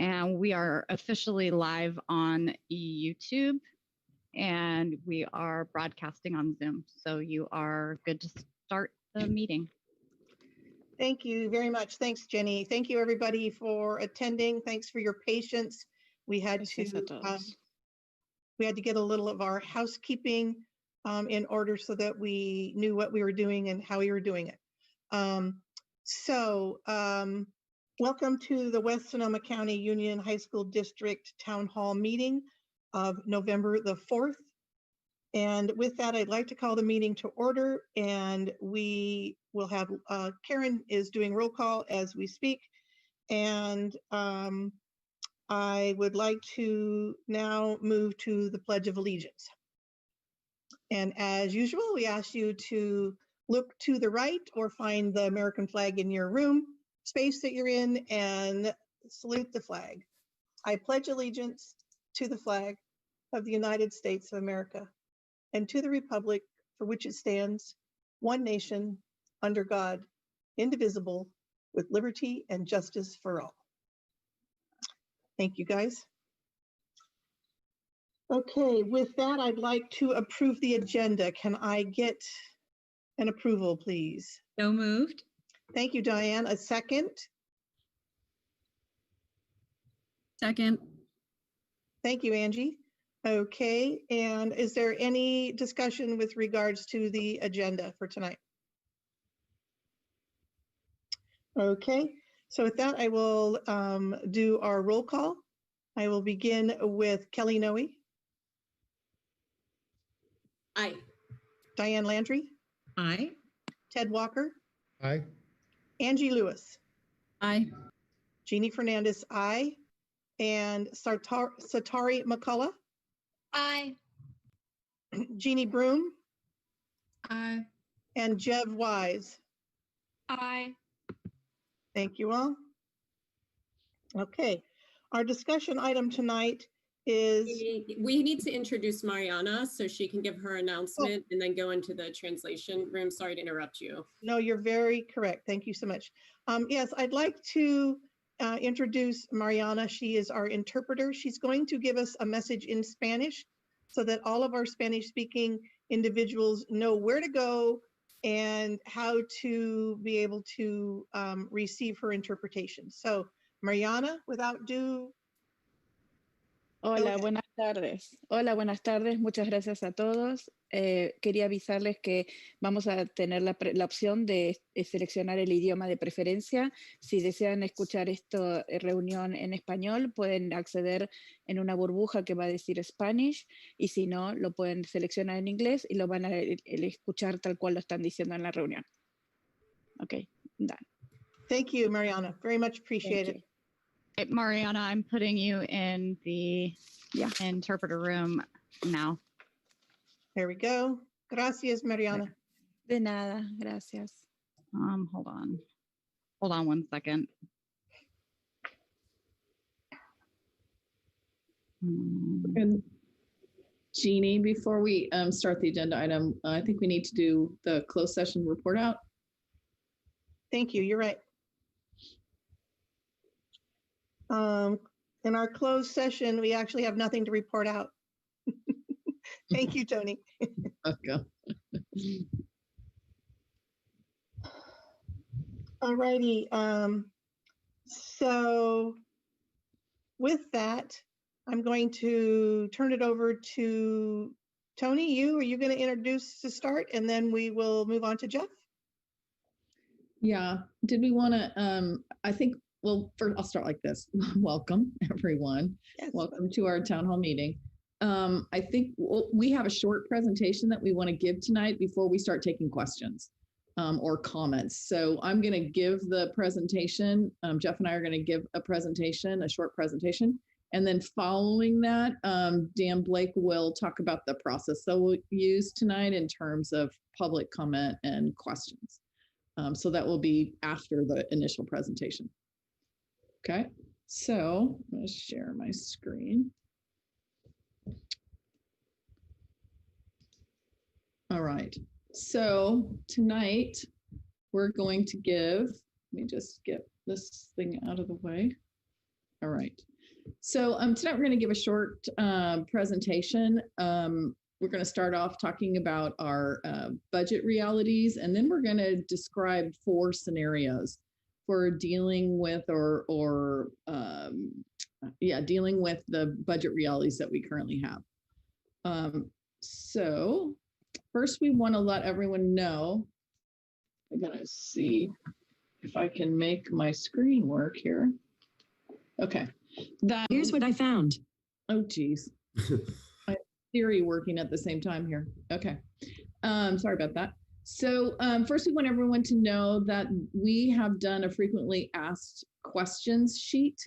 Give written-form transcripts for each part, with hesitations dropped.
And we are officially live on YouTube, and we are broadcasting on Zoom. So you are good to start the meeting. Thank you very much. Thanks, Jenny. Thank you, everybody, for attending. Thanks for your patience. We had to get a little of our housekeeping in order so that we knew what we were doing and how we were doing it. Welcome to the West Sonoma County Union High School District Town Hall meeting of November the 4th. And with that, I'd like to call the meeting to order, and we will have, Karen is doing roll call as we speak. And I would like to now move to the Pledge of Allegiance. And as usual, we ask you to look to the right or find the American flag in your room space that you're in and salute the flag. I pledge allegiance to the flag of the United States of America and to the republic for which it stands, one nation, under God, indivisible, with liberty and justice for all. Thank you, guys. Okay, with that, I'd like to approve the agenda. Can I get an approval, please? So moved. Thank you, Diane. A second? Second. Thank you, Angie. Okay, and is there any discussion with regards to the agenda for tonight? Okay, so with that, I will do our roll call. I will begin with Kelly Noe. Aye. Diane Landry. Aye. Ted Walker. Aye. Angie Lewis. Aye. Jeannie Fernandez, aye. And Satari McCullough. Aye. Jeannie Broom. Aye. And Jev Wise. Aye. Thank you all. Okay, our discussion item tonight is... We need to introduce Mariana so she can give her announcement and then go into the translation room. Sorry to interrupt you. No, you're very correct. Thank you so much. Yes, I'd like to introduce Mariana. She is our interpreter. She's going to give us a message in Spanish so that all of our Spanish-speaking individuals know where to go and how to be able to receive her interpretation. So, Mariana, without due... Hola, buenas tardes. Hola, buenas tardes. Muchas gracias a todos. Quería avisarles que vamos a tener la opción de seleccionar el idioma de preferencia. Si desean escuchar esta reunión en español, pueden acceder en una burbuja que va a decir Spanish, y si no, lo pueden seleccionar en inglés y lo van a escuchar tal cual lo están diciendo en la reunión. Okay, done. Thank you, Mariana. Very much appreciated. Mariana, I'm putting you in the interpreter room now. There we go. Gracias, Mariana. De nada, gracias. Hold on. Hold on one second. And Jeannie, before we start the agenda item, I think we need to do the closed session report out. Thank you. You're right. In our closed session, we actually have nothing to report out. Thank you, Tony. Okay. All righty. So with that, I'm going to turn it over to Tony. Are you going to introduce to start, and then we will move on to Jeff? Yeah. Did we want to, I think, well, first I'll start like this. Welcome, everyone. Yes. Welcome to our town hall meeting. I think we have a short presentation that we want to give tonight before we start taking questions or comments. So I'm going to give the presentation. Jeff and I are going to give a presentation, a short presentation. And then following that, Dan Blake will talk about the process that we'll use tonight in terms of public comment and questions. So that will be after the initial presentation. Okay, so I'm going to share my screen. All right, so tonight we're going to give, let me just get this thing out of the way. All right, So tonight we're going to give a short presentation. We're going to start off talking about our budget realities, and then we're going to describe 4 scenarios for dealing with dealing with the budget realities that we currently have. So first we want to let everyone know, I'm going to see if I can make my screen work here. Okay. Here's what I found. Oh, geez. My Siri working at the same time here. Okay. Sorry about that. So first we want everyone to know that we have done a frequently asked questions sheet.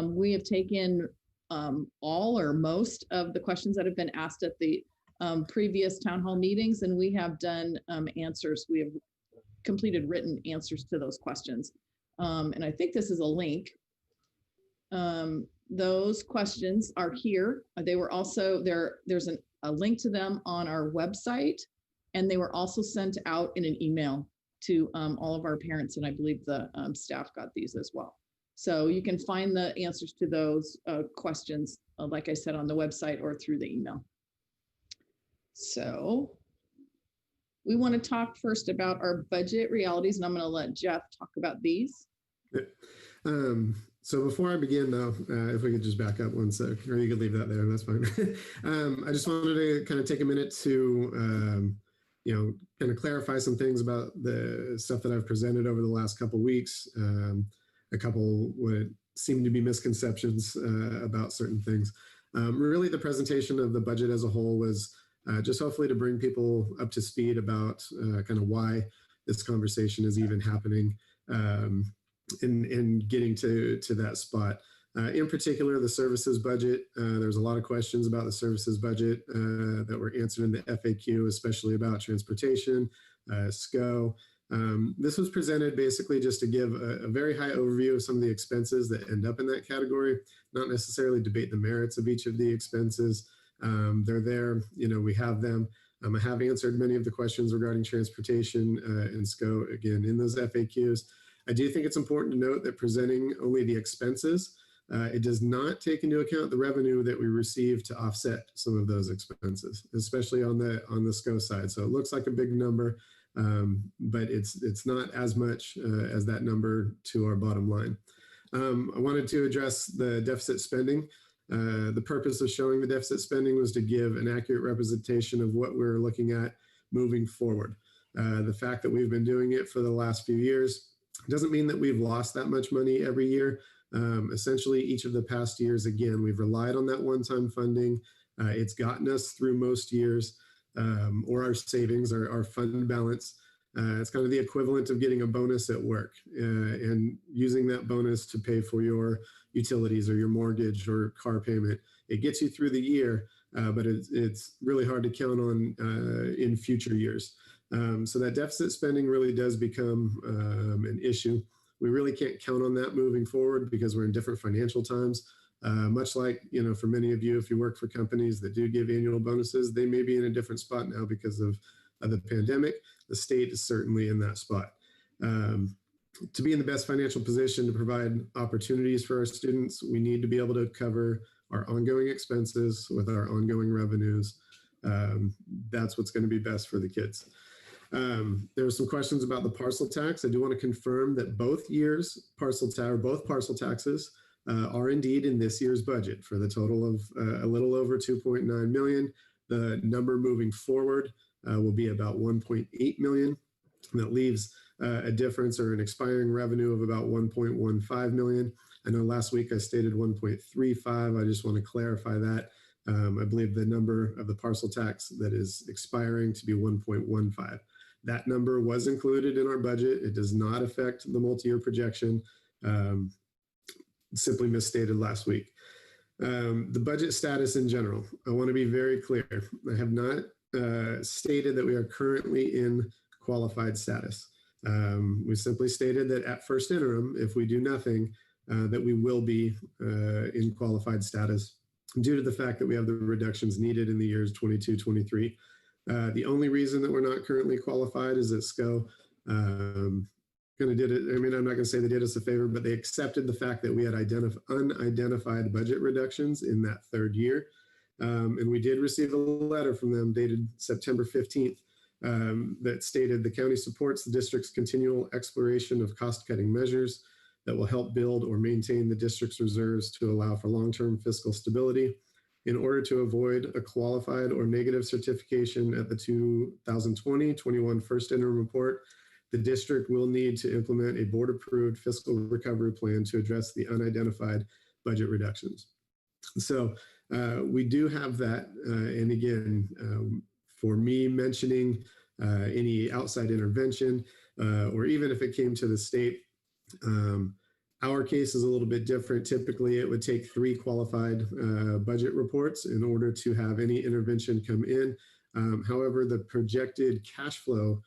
We have taken all or most of the questions that have been asked at the previous town hall meetings, and we have done answers. We have completed written answers to those questions. And I think this is a link. Those questions are here. They were also there's a link to them on our website, and they were also sent out in an email to all of our parents, and I believe the staff got these as well. So you can find the answers to those questions, like I said, on the website or through the email. So we want to talk first about our budget realities, and I'm going to let Jeff talk about these. So before I begin, though, if we could just back up one sec, or you could leave that there, that's fine. I just wanted to kind of take a minute to, kind of clarify some things about the stuff that I've presented over the last couple of weeks. A couple what seem to be misconceptions about certain things. Really, the presentation of the budget as a whole was just hopefully to bring people up to speed about kind of why this conversation is even happening. In getting to that spot. In particular, the services budget. There's a lot of questions about the services budget that were answered in the FAQ, especially about transportation, SCO. This was presented basically just to give a very high overview of some of the expenses that end up in that category, not necessarily debate the merits of each of the expenses. They're there, we have them. I have answered many of the questions regarding transportation and SCO, again, in those FAQs. I do think it's important to note that presenting only the expenses, it does not take into account the revenue that we receive to offset some of those expenses, especially on the SCO side. So it looks like a big number, but it's not as much as that number to our bottom line. I wanted to address the deficit spending. The purpose of showing the deficit spending was to give an accurate representation of what we're looking at moving forward. The fact that we've been doing it for the last few years doesn't mean that we've lost that much money every year. Essentially, each of the past years, again, we've relied on that one-time funding. It's gotten us through most years, or our savings, our fund balance. It's kind of the equivalent of getting a bonus at work and using that bonus to pay for your utilities or your mortgage or car payment. It gets you through the year, but it's really hard to count on in future years. So that deficit spending really does become an issue. We really can't count on that moving forward because we're in different financial times. Much like, for many of you, if you work for companies that do give annual bonuses, they may be in a different spot now because of the pandemic. The state is certainly in that spot. To be in the best financial position to provide opportunities for our students, we need to be able to cover our ongoing expenses with our ongoing revenues. That's what's going to be best for the kids. There were some questions about the parcel tax. I do want to confirm that both parcel taxes are indeed in this year's budget for the total of a little over 2.9 million. The number moving forward will be about 1.8 million. And that leaves a difference or an expiring revenue of about 1.15 million. I know last week I stated 1.35. I just want to clarify that. I believe the number of the parcel tax that is expiring to be 1.15. That number was included in our budget. It does not affect the multi-year projection. Simply misstated last week. The budget status in general, I want to be very clear. I have not stated that we are currently in qualified status. We simply stated that at first interim, if we do nothing, that we will be in qualified status due to the fact that we have the reductions needed in the years 22, 23. The only reason that we're not currently qualified is that SCO kind of did it. I mean, I'm not going to say they did us a favor, but they accepted the fact that we had unidentified budget reductions in that third year. And we did receive a letter from them dated September 15th that stated the county supports the district's continual exploration of cost-cutting measures that will help build or maintain the district's reserves to allow for long-term fiscal stability. In order to avoid a qualified or negative certification at the 2020-21 first interim report, the district will need to implement a board-approved fiscal recovery plan to address the unidentified budget reductions. So we do have that. And again, for me mentioning any outside intervention, or even if it came to the state, our case is a little bit different. Typically, it would take 3 qualified budget reports in order to have any intervention come in. However, the projected cash flow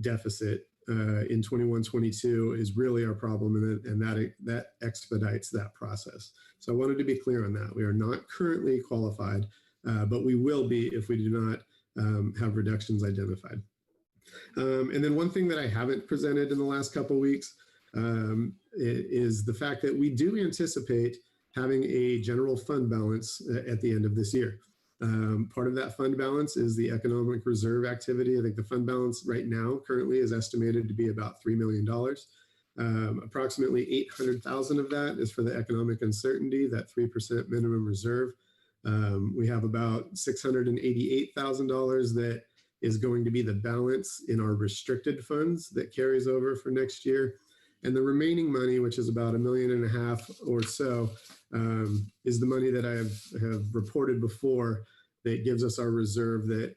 deficit in 21-22 is really our problem, and that expedites that process. So I wanted to be clear on that. We are not currently qualified, but we will be if we do not have reductions identified. And then one thing that I haven't presented in the last couple of weeks is the fact that we do anticipate having a general fund balance at the end of this year. Part of that fund balance is the economic reserve activity. I think the fund balance right now currently is estimated to be about $3 million. Approximately 800,000 of that is for the economic uncertainty, that 3% minimum reserve. We have about $688,000 that is going to be the balance in our restricted funds that carries over for next year. And the remaining money, which is about $1.5 million or so, is the money that I have reported before that gives us our reserve that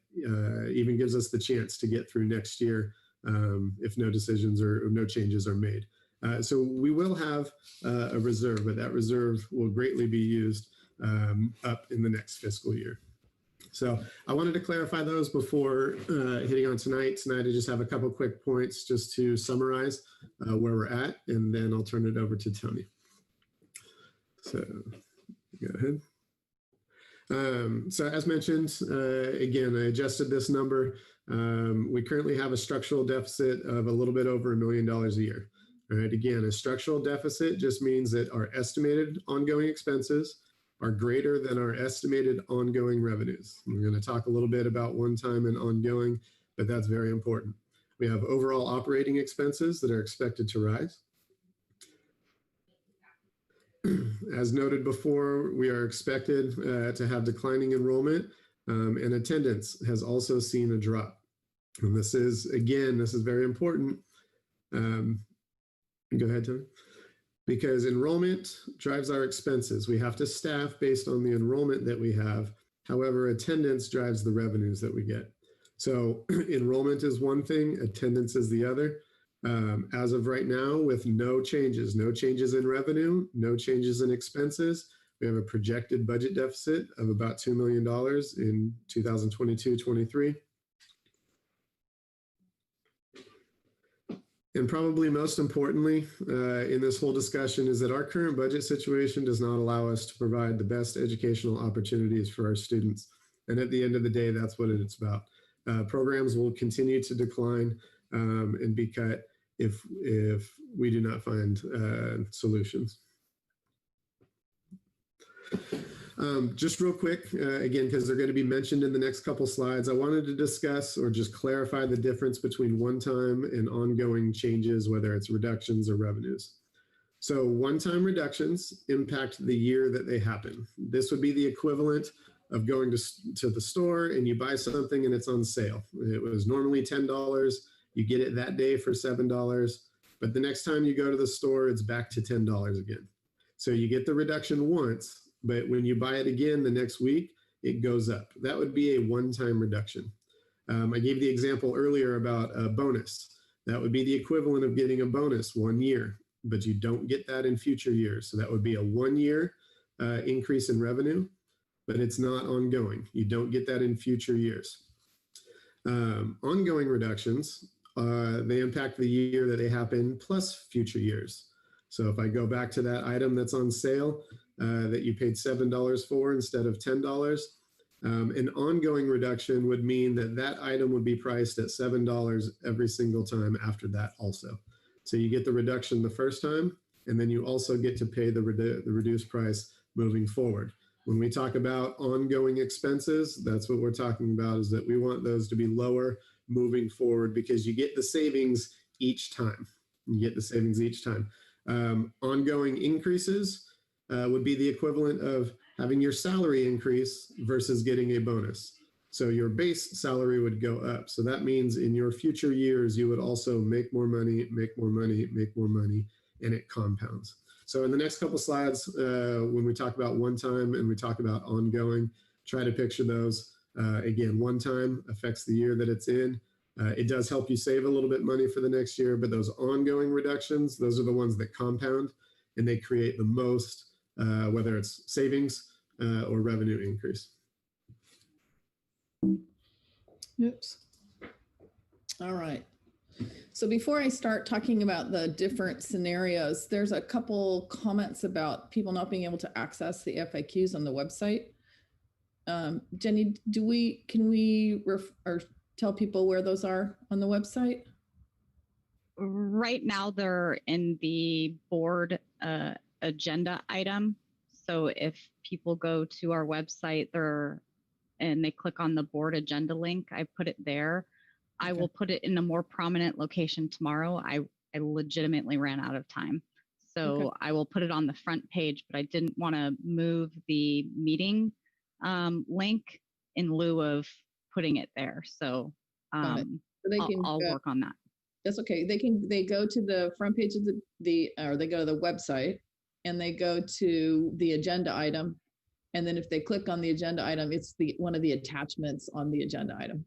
even gives us the chance to get through next year if no decisions or no changes are made. So we will have a reserve, but that reserve will greatly be used up in the next fiscal year. So I wanted to clarify those before hitting on tonight. Tonight, I just have a couple quick points just to summarize where we're at, and then I'll turn it over to Tony. So go ahead. So as mentioned, again, I adjusted this number. We currently have a structural deficit of a little bit over $1 million a year. All right, again, a structural deficit just means that our estimated ongoing expenses are greater than our estimated ongoing revenues. We're going to talk a little bit about one-time and ongoing, but that's very important. We have overall operating expenses that are expected to rise. As noted before, we are expected to have declining enrollment, and attendance has also seen a drop. And this is, again, this is very important. Go ahead, Tony. Because enrollment drives our expenses. We have to staff based on the enrollment that we have. However, attendance drives the revenues that we get. So enrollment is one thing, attendance is the other. As of right now, with no changes in revenue, no changes in expenses, we have a projected budget deficit of about $2 million in 2022-23. And probably most importantly in this whole discussion is that our current budget situation does not allow us to provide the best educational opportunities for our students. And at the end of the day, that's what it's about. Programs will continue to decline and be cut if we do not find solutions. Just real quick, again, because they're going to be mentioned in the next couple slides, I wanted to discuss or just clarify the difference between one-time and ongoing changes, whether it's reductions or revenues. So one-time reductions impact the year that they happen. This would be the equivalent of going to the store and you buy something and it's on sale. It was normally $10. You get it that day for $7, but the next time you go to the store, it's back to $10 again. So you get the reduction once, but when you buy it again the next week, it goes up. That would be a one-time reduction. I gave the example earlier about a bonus. That would be the equivalent of getting a bonus 1 year, but you don't get that in future years. So that would be a 1 year increase in revenue, but it's not ongoing. You don't get that in future years. Ongoing reductions, they impact the year that they happen plus future years. So if I go back to that item that's on sale that you paid $7 for instead of $10, an ongoing reduction would mean that that item would be priced at $7 every single time after that also. So you get the reduction the first time, and then you also get to pay the reduced price moving forward. When we talk about ongoing expenses, that's what we're talking about, is that we want those to be lower moving forward because you get the savings each time. You get the savings each time. Ongoing increases would be the equivalent of having your salary increase versus getting a bonus. So your base salary would go up. So that means in your future years, you would also make more money, make more money, make more money, and it compounds. So in the next couple slides, when we talk about one time and we talk about ongoing, try to picture those. Again, one time affects the year that it's in. It does help you save a little bit money for the next year, but those ongoing reductions, those are the ones that compound and they create the most, whether it's savings or revenue increase. Oops. All right. So before I start talking about the different scenarios, there's a couple comments about people not being able to access the FAQs on the website. Jenny, can we tell people where those are on the website? Right now, they're in the board agenda item. So if people go to our website and they click on the board agenda link, I put it there. I will put it in a more prominent location tomorrow. I legitimately ran out of time. So I will put it on the front page, but I didn't want to move the meeting link in lieu of putting it there. So, I'll work on that. That's okay. They go to the front page of or they go to the website and they go to the agenda item. And then if they click on the agenda item, it's one of the attachments on the agenda item.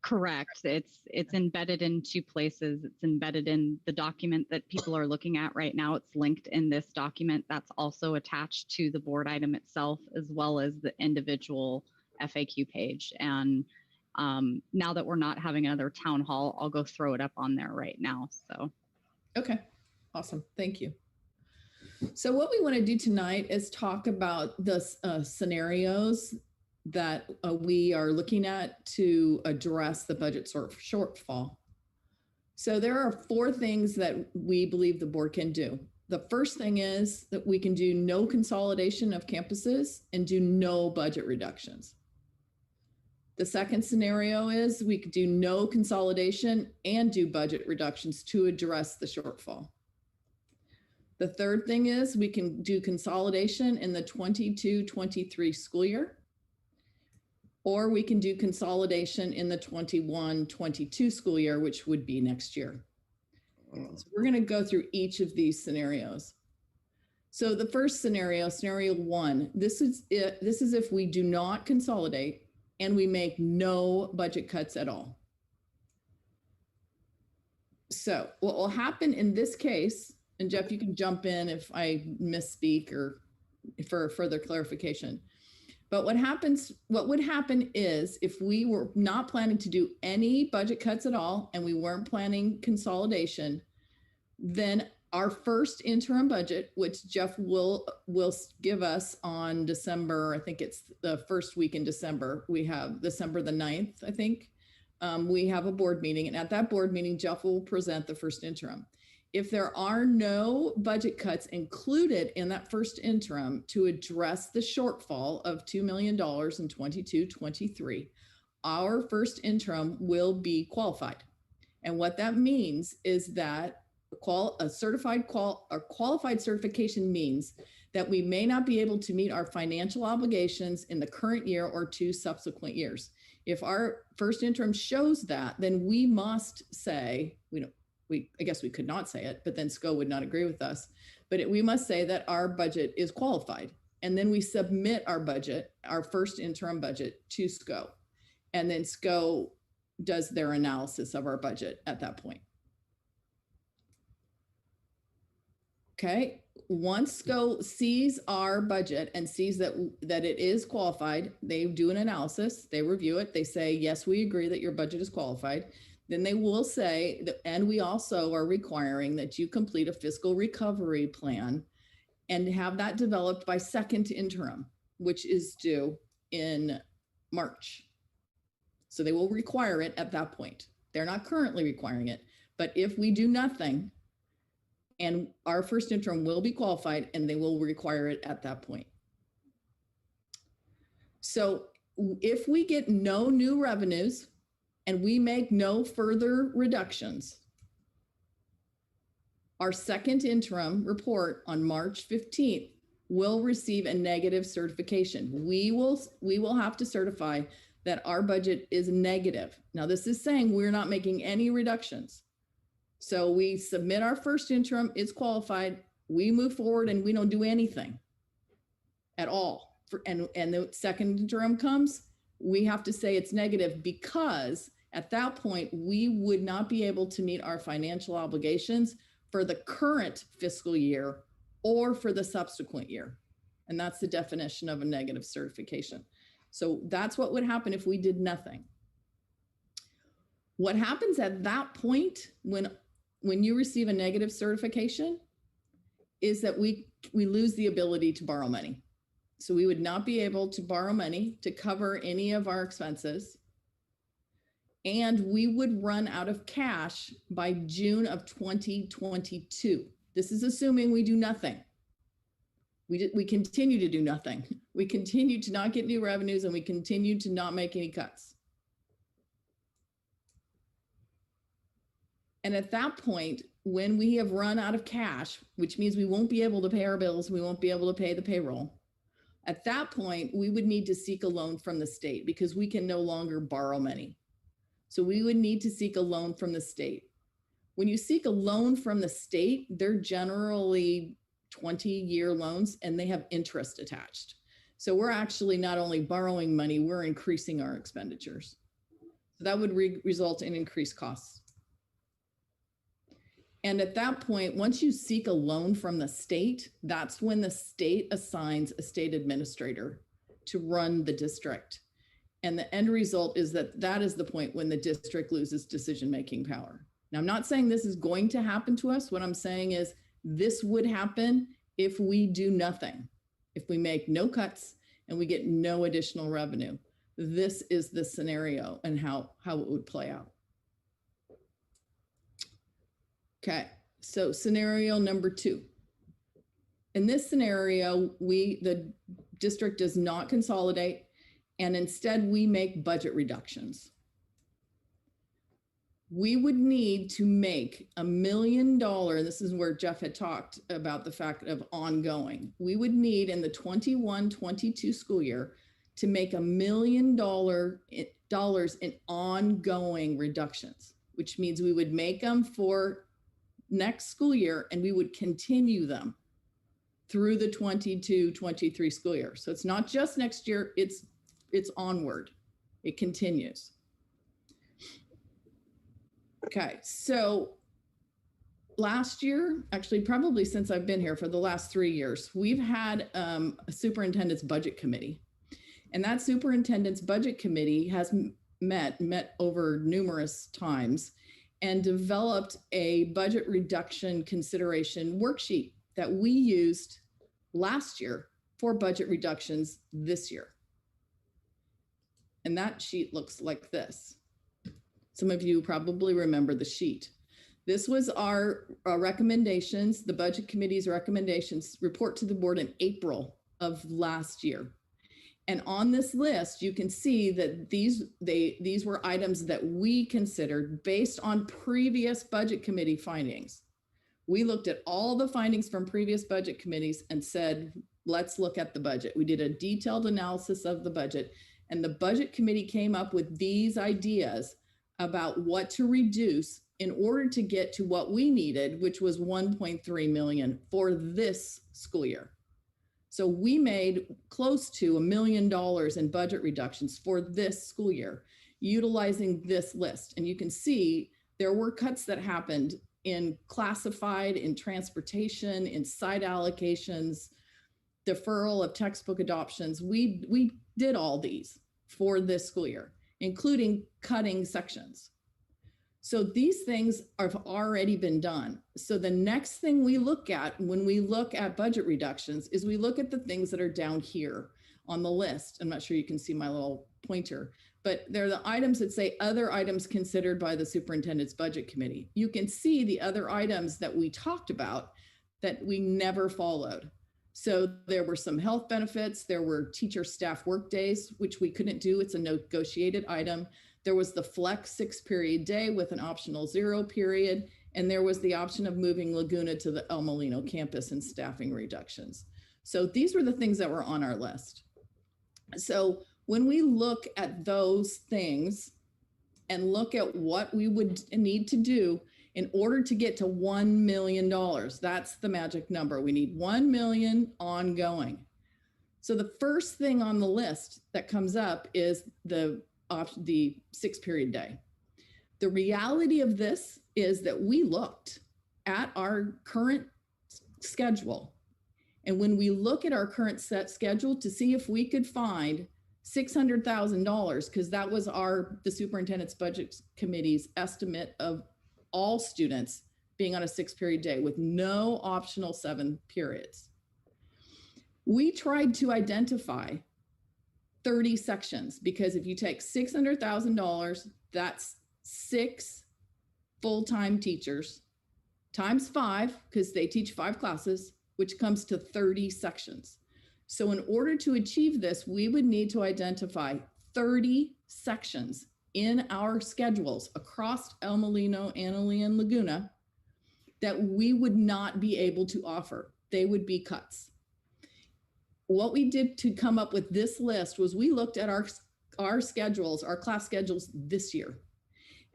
Correct. It's embedded in two places. It's embedded in the document that people are looking at right now. It's linked in this document that's also attached to the board item itself, as well as the individual FAQ page. And now that we're not having another town hall, I'll go throw it up on there right now. So, okay, awesome. Thank you. So what we want to do tonight is talk about the scenarios that we are looking at to address the budget shortfall. So there are 4 things that we believe the board can do. The first thing is that we can do no consolidation of campuses and do no budget reductions. The second scenario is we could do no consolidation and do budget reductions to address the shortfall. The third thing is we can do consolidation in the 22-23 school year, or we can do consolidation in the 21-22 school year, which would be next year. So we're going to go through each of these scenarios. So the first scenario, scenario 1, this is if we do not consolidate and we make no budget cuts at all. So what will happen in this case, and Jeff, you can jump in if I misspeak or for further clarification. But what would happen is if we were not planning to do any budget cuts at all and we weren't planning consolidation, then our first interim budget, which Jeff will give us on December, I think it's the first week in December, we have December the 9th, I think, we have a board meeting. And at that board meeting, Jeff will present the first interim. If there are no budget cuts included in that first interim to address the shortfall of $2 million in 22-23, our first interim will be qualified. And what that means is that a qualified certification means that we may not be able to meet our financial obligations in the current year or 2 subsequent years. If our first interim shows that, then we must say, I guess we could not say it, but then SCO would not agree with us. But we must say that our budget is qualified. And then we submit our budget, our first interim budget, to SCO. And then SCO does their analysis of our budget at that point. Okay. Once SCO sees our budget and sees that it is qualified, they do an analysis, they review it, they say, yes, we agree that your budget is qualified. Then they will say, and we also are requiring that you complete a fiscal recovery plan and have that developed by second interim, which is due in March. So they will require it at that point. They're not currently requiring it, but if we do nothing And our first interim will be qualified and they will require it at that point. So if we get no new revenues and we make no further reductions, our second interim report on March 15th will receive a negative certification. We will have to certify that our budget is negative. Now, this is saying we're not making any reductions. So we submit our first interim, it's qualified, we move forward and we don't do anything at all. And the second interim comes, we have to say it's negative, because at that point, we would not be able to meet our financial obligations for the current fiscal year or for the subsequent year. And that's the definition of a negative certification. So that's what would happen if we did nothing. What happens at that point when you receive a negative certification is that we lose the ability to borrow money. So we would not be able to borrow money to cover any of our expenses. And we would run out of cash by June of 2022. This is assuming we do nothing. We continue to do nothing. We continue to not get new revenues and we continue to not make any cuts. And at that point, when we have run out of cash, which means we won't be able to pay our bills, we won't be able to pay the payroll. At that point, we would need to seek a loan from the state because we can no longer borrow money. So we would need to seek a loan from the state. When you seek a loan from the state, they're generally 20-year loans and they have interest attached. So we're actually not only borrowing money, we're increasing our expenditures. So that would result in increased costs. And at that point, once you seek a loan from the state, that's when the state assigns a state administrator to run the district. And the end result is that is the point when the district loses decision-making power. Now, I'm not saying this is going to happen to us. What I'm saying is this would happen if we do nothing, if we make no cuts and we get no additional revenue. This is the scenario and how it would play out. Okay, so scenario number 2. In this scenario, the district does not consolidate, and instead we make budget reductions. We would need to make $1 million, and this is where Jeff had talked about the fact of ongoing. We would need in the 21-22 school year to make $1 million in ongoing reductions, which means we would make them for next school year and we would continue them through the 22-23 school year. So it's not just next year, it's onward. It continues. Okay, so last year, actually probably since I've been here for the last 3 years, we've had a superintendent's budget committee. And that superintendent's budget committee has met over numerous times and developed a budget reduction consideration worksheet that we used last year for budget reductions this year. And that sheet looks like this. Some of you probably remember the sheet. This was our recommendations, the budget committee's recommendations report to the board in April of last year. And on this list, you can see that these were items that we considered based on previous budget committee findings. We looked at all the findings from previous budget committees and said, let's look at the budget. We did a detailed analysis of the budget, and the budget committee came up with these ideas about what to reduce in order to get to what we needed, which was $1.3 million for this school year. So we made close to $1 million in budget reductions for this school year, utilizing this list. And you can see there were cuts that happened in classified, in transportation, in site allocations, deferral of textbook adoptions. We did all these for this school year, including cutting sections. So these things have already been done. So the next thing we look at when we look at budget reductions is we look at the things that are down here on the list. I'm not sure you can see my little pointer. but they're the items that say other items considered by the superintendent's budget committee. You can see the other items that we talked about that we never followed. So there were some health benefits, there were teacher staff work days, which we couldn't do. It's a negotiated item. There was the flex 6-period day with an optional 0 period. And there was the option of moving Laguna to the El Molino campus and staffing reductions. So these were the things that were on our list. So when we look at those things and look at what we would need to do in order to get to $1 million, that's the magic number. We need 1 million ongoing. So the first thing on the list that comes up is the 6-period day. The reality of this is that we looked at our current schedule. And when we look at our current set schedule to see if we could find $600,000, because that was the superintendent's budget committee's estimate of all students being on a 6-period day with no optional 7 periods. We tried to identify 30 sections, because if you take $600,000, that's 6 full-time teachers times 5, because they teach 5 classes, which comes to 30 sections. So in order to achieve this, we would need to identify 30 sections in our schedules across El Molino, Annalee, and Laguna that we would not be able to offer. They would be cuts. What we did to come up with this list was we looked at our schedules, our class schedules this year.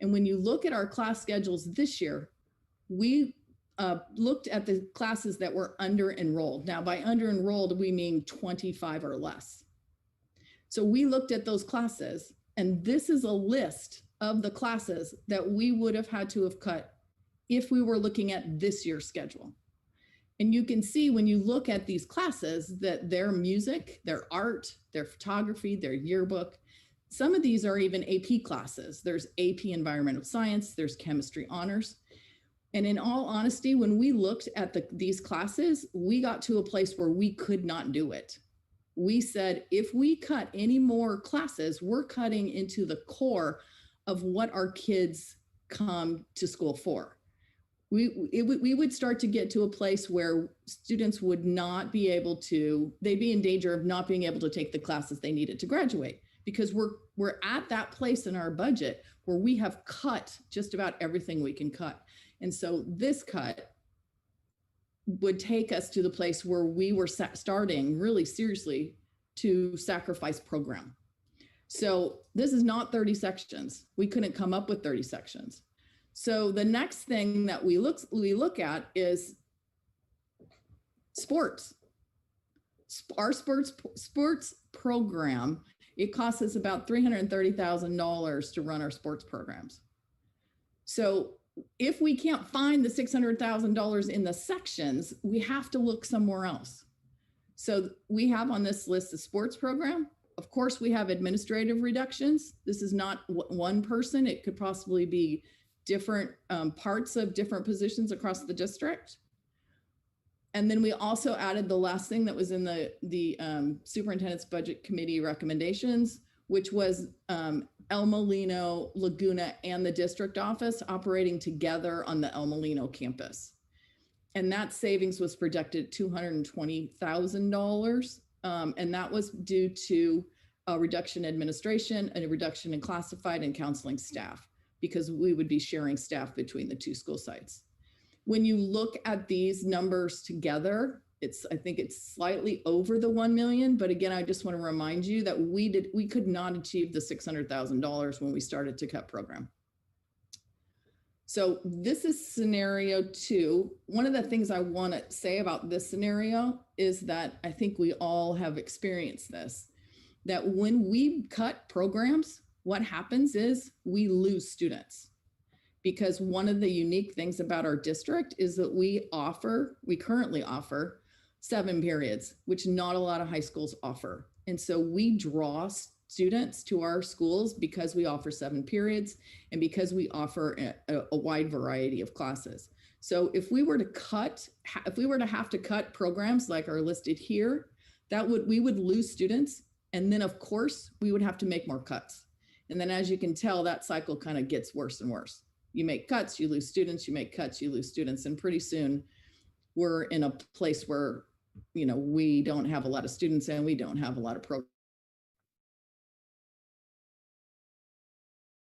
And when you look at our class schedules this year, we looked at the classes that were under enrolled. Now, by under enrolled, we mean 25 or less. So we looked at those classes, and this is a list of the classes that we would have had to have cut if we were looking at this year's schedule. And you can see when you look at these classes that their music, their art, their photography, their yearbook, some of these are even AP classes. There's AP Environmental Science, there's Chemistry Honors. And in all honesty, when we looked at these classes, we got to a place where we could not do it. We said, if we cut any more classes, we're cutting into the core of what our kids come to school for. We would start to get to a place where students would not be able to, they'd be in danger of not being able to take the classes they needed to graduate, because we're at that place in our budget where we have cut just about everything we can cut. And so this cut would take us to the place where we were starting really seriously to sacrifice program. So this is not 30 sections. We couldn't come up with 30 sections. So the next thing that we look at is sports. Our sports program, it costs us about $330,000 to run our sports programs. So if we can't find the $600,000 in the sections, we have to look somewhere else. So we have on this list the sports program. Of course, we have administrative reductions. This is not one person. It could possibly be different parts of different positions across the district. And then we also added the last thing that was in the superintendent's budget committee recommendations, which was El Molino, Laguna, and the district office operating together on the El Molino campus. And that savings was projected at $220,000. And that was due to a reduction in administration and a reduction in classified and counseling staff, because we would be sharing staff between the 2 school sites. When you look at these numbers together, I think it's slightly over the 1 million, but again, I just want to remind you that we could not achieve the $600,000 when we started to cut program. So this is scenario 2. One of the things I want to say about this scenario is that I think we all have experienced this, that when we cut programs, what happens is we lose students. Because one of the unique things about our district is that we currently offer 7 periods, which not a lot of high schools offer. And so we draw students to our schools because we offer 7 periods and because we offer a wide variety of classes. So if we were to have to cut programs like are listed here, we would lose students. And then of course we would have to make more cuts. And then as you can tell, that cycle kind of gets worse and worse. You make cuts, you lose students, you make cuts, you lose students. And pretty soon we're in a place where, you know, we don't have a lot of students and we don't have a lot of programs.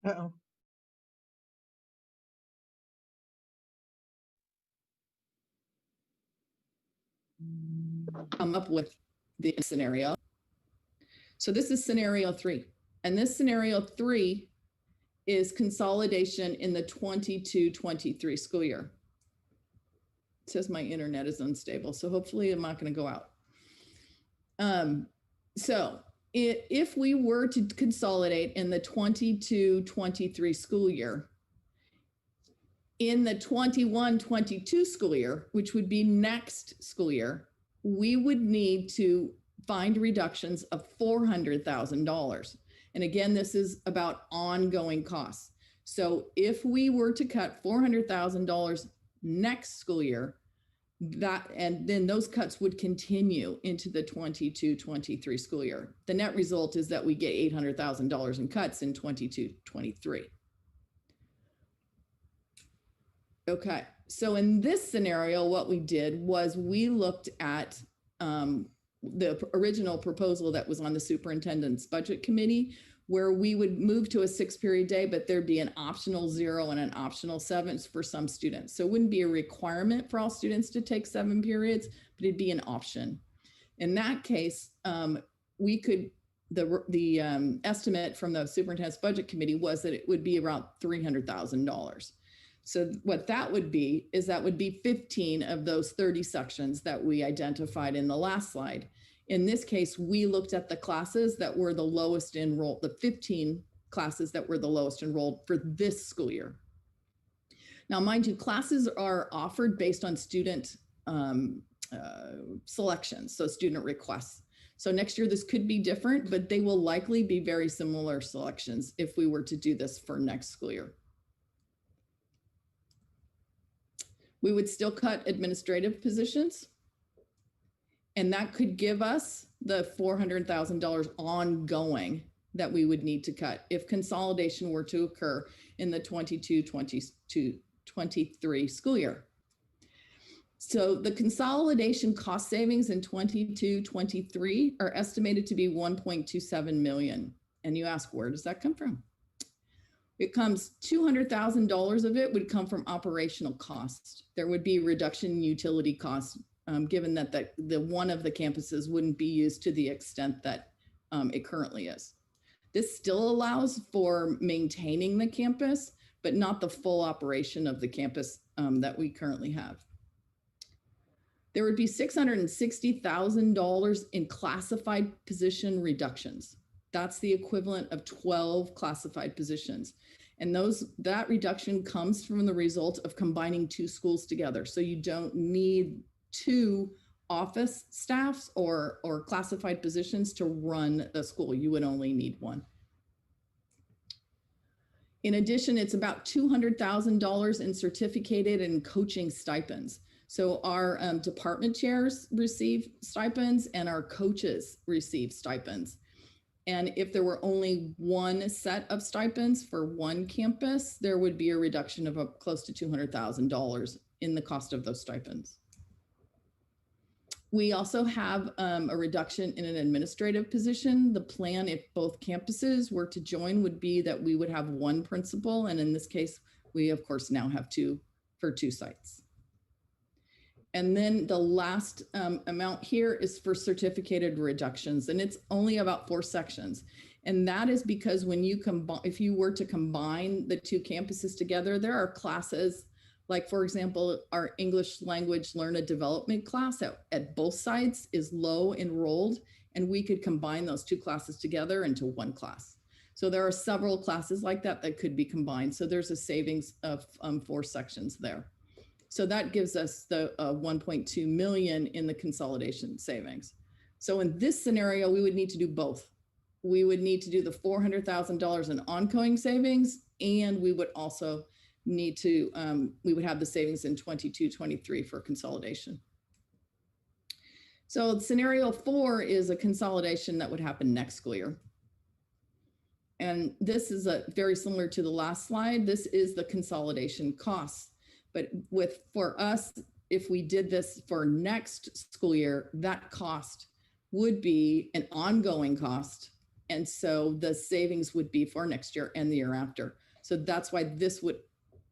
Uh-oh. Come up with the scenario. So this is scenario 3. And this scenario 3 is consolidation in the 22-23 school year. It says my internet is unstable, so hopefully I'm not going to go out. So if we were to consolidate in the 22-23 school year, in the 21-22 school year, which would be next school year, we would need to find reductions of $400,000. And again, this is about ongoing costs. So if we were to cut $400,000 next school year, and then those cuts would continue into the 22-23 school year. The net result is that we get $800,000 in cuts in 22-23. Okay, so in this scenario, what we did was we looked at the original proposal that was on the superintendent's budget committee, where we would move to a 6-period day, but there'd be an optional 0 and an optional 7 for some students. So it wouldn't be a requirement for all students to take 7 periods, but it'd be an option. In that case, we could, the estimate from the superintendent's budget committee was that it would be around $300,000. So what that would be is that would be 15 of those 30 sections that we identified in the last slide. In this case, we looked at the classes that were the lowest enrolled, the 15 classes that were the lowest enrolled for this school year. Now, mind you, classes are offered based on student selections, so student requests. So next year, this could be different, but they will likely be very similar selections if we were to do this for next school year. We would still cut administrative positions, and that could give us the $400,000 ongoing that we would need to cut if consolidation were to occur in the 22-23 school year. So the consolidation cost savings in 22-23 are estimated to be $1.27 million. And you ask, where does that come from? It comes, $200,000 of it would come from operational costs. There would be reduction in utility costs, given that the one of the campuses wouldn't be used to the extent that it currently is. This still allows for maintaining the campus, but not the full operation of the campus that we currently have. There would be $660,000 in classified position reductions. That's the equivalent of 12 classified positions. And that reduction comes from the result of combining 2 schools together. So you don't need 2 office staffs or classified positions to run the school. You would only need 1. In addition, it's about $200,000 in certificated and coaching stipends. So our department chairs receive stipends and our coaches receive stipends. And if there were only 1 set of stipends for 1 campus, there would be a reduction of close to $200,000 in the cost of those stipends. We also have a reduction in an administrative position. The plan, if both campuses were to join, would be that we would have 1 principal. And in this case, we of course now have 2 for 2 sites. And then the last amount here is for certificated reductions, and it's only about 4 sections. And that is because when you combine, if you were to combine the 2 campuses together, there are classes, like for example, our English language learner development class at both sites is low enrolled, and we could combine those 2 classes together into 1 class. So there are several classes like that that could be combined. So there's a savings of 4 sections there. So that gives us the 1.2 million in the consolidation savings. So in this scenario, we would need to do both. We would need to do the $400,000 in ongoing savings, and we would also need to, we would have the savings in 22-23 for consolidation. So scenario 4 is a consolidation that would happen next school year. And this is very similar to the last slide. This is the consolidation costs. But for us, if we did this for next school year, that cost would be an ongoing cost. And so the savings would be for next year and the year after. So that's why this would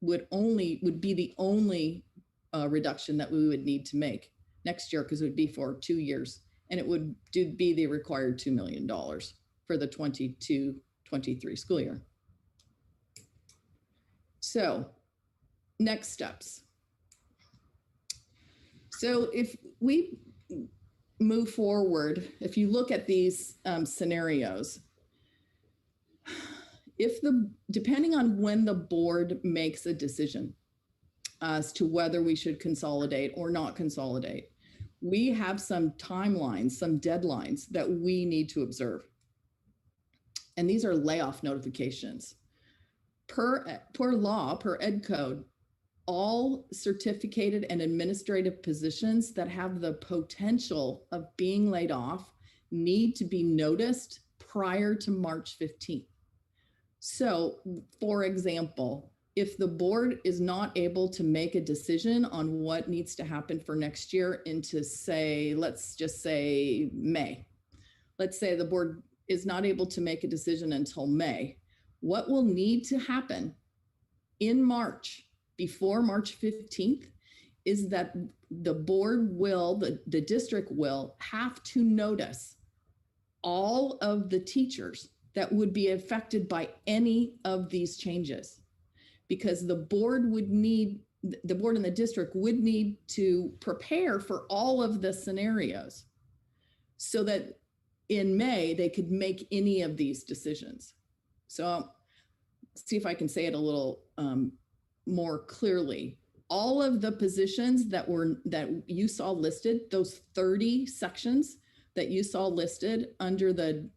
be the only reduction that we would need to make next year, because it would be for 2 years, and it would be the required $2 million for the 22-23 school year. So next steps. So if we move forward, if you look at these scenarios, depending on when the board makes a decision as to whether we should consolidate or not consolidate, we have some timelines, some deadlines that we need to observe. And these are layoff notifications. Per ed code, all certificated and administrative positions that have the potential of being laid off need to be noticed prior to March 15th. So, for example, if the board is not able to make a decision on what needs to happen for next year into, say, let's just say May. Let's say the board is not able to make a decision until May. What will need to happen in March, before March 15th, is that the board will, the district will have to notice all of the teachers that would be affected by any of these changes, because the board and the district would need to prepare for all of the scenarios so that in May they could make any of these decisions. So see if I can say it a little more clearly. All of the positions that you saw listed, those 30 sections that you saw listed under the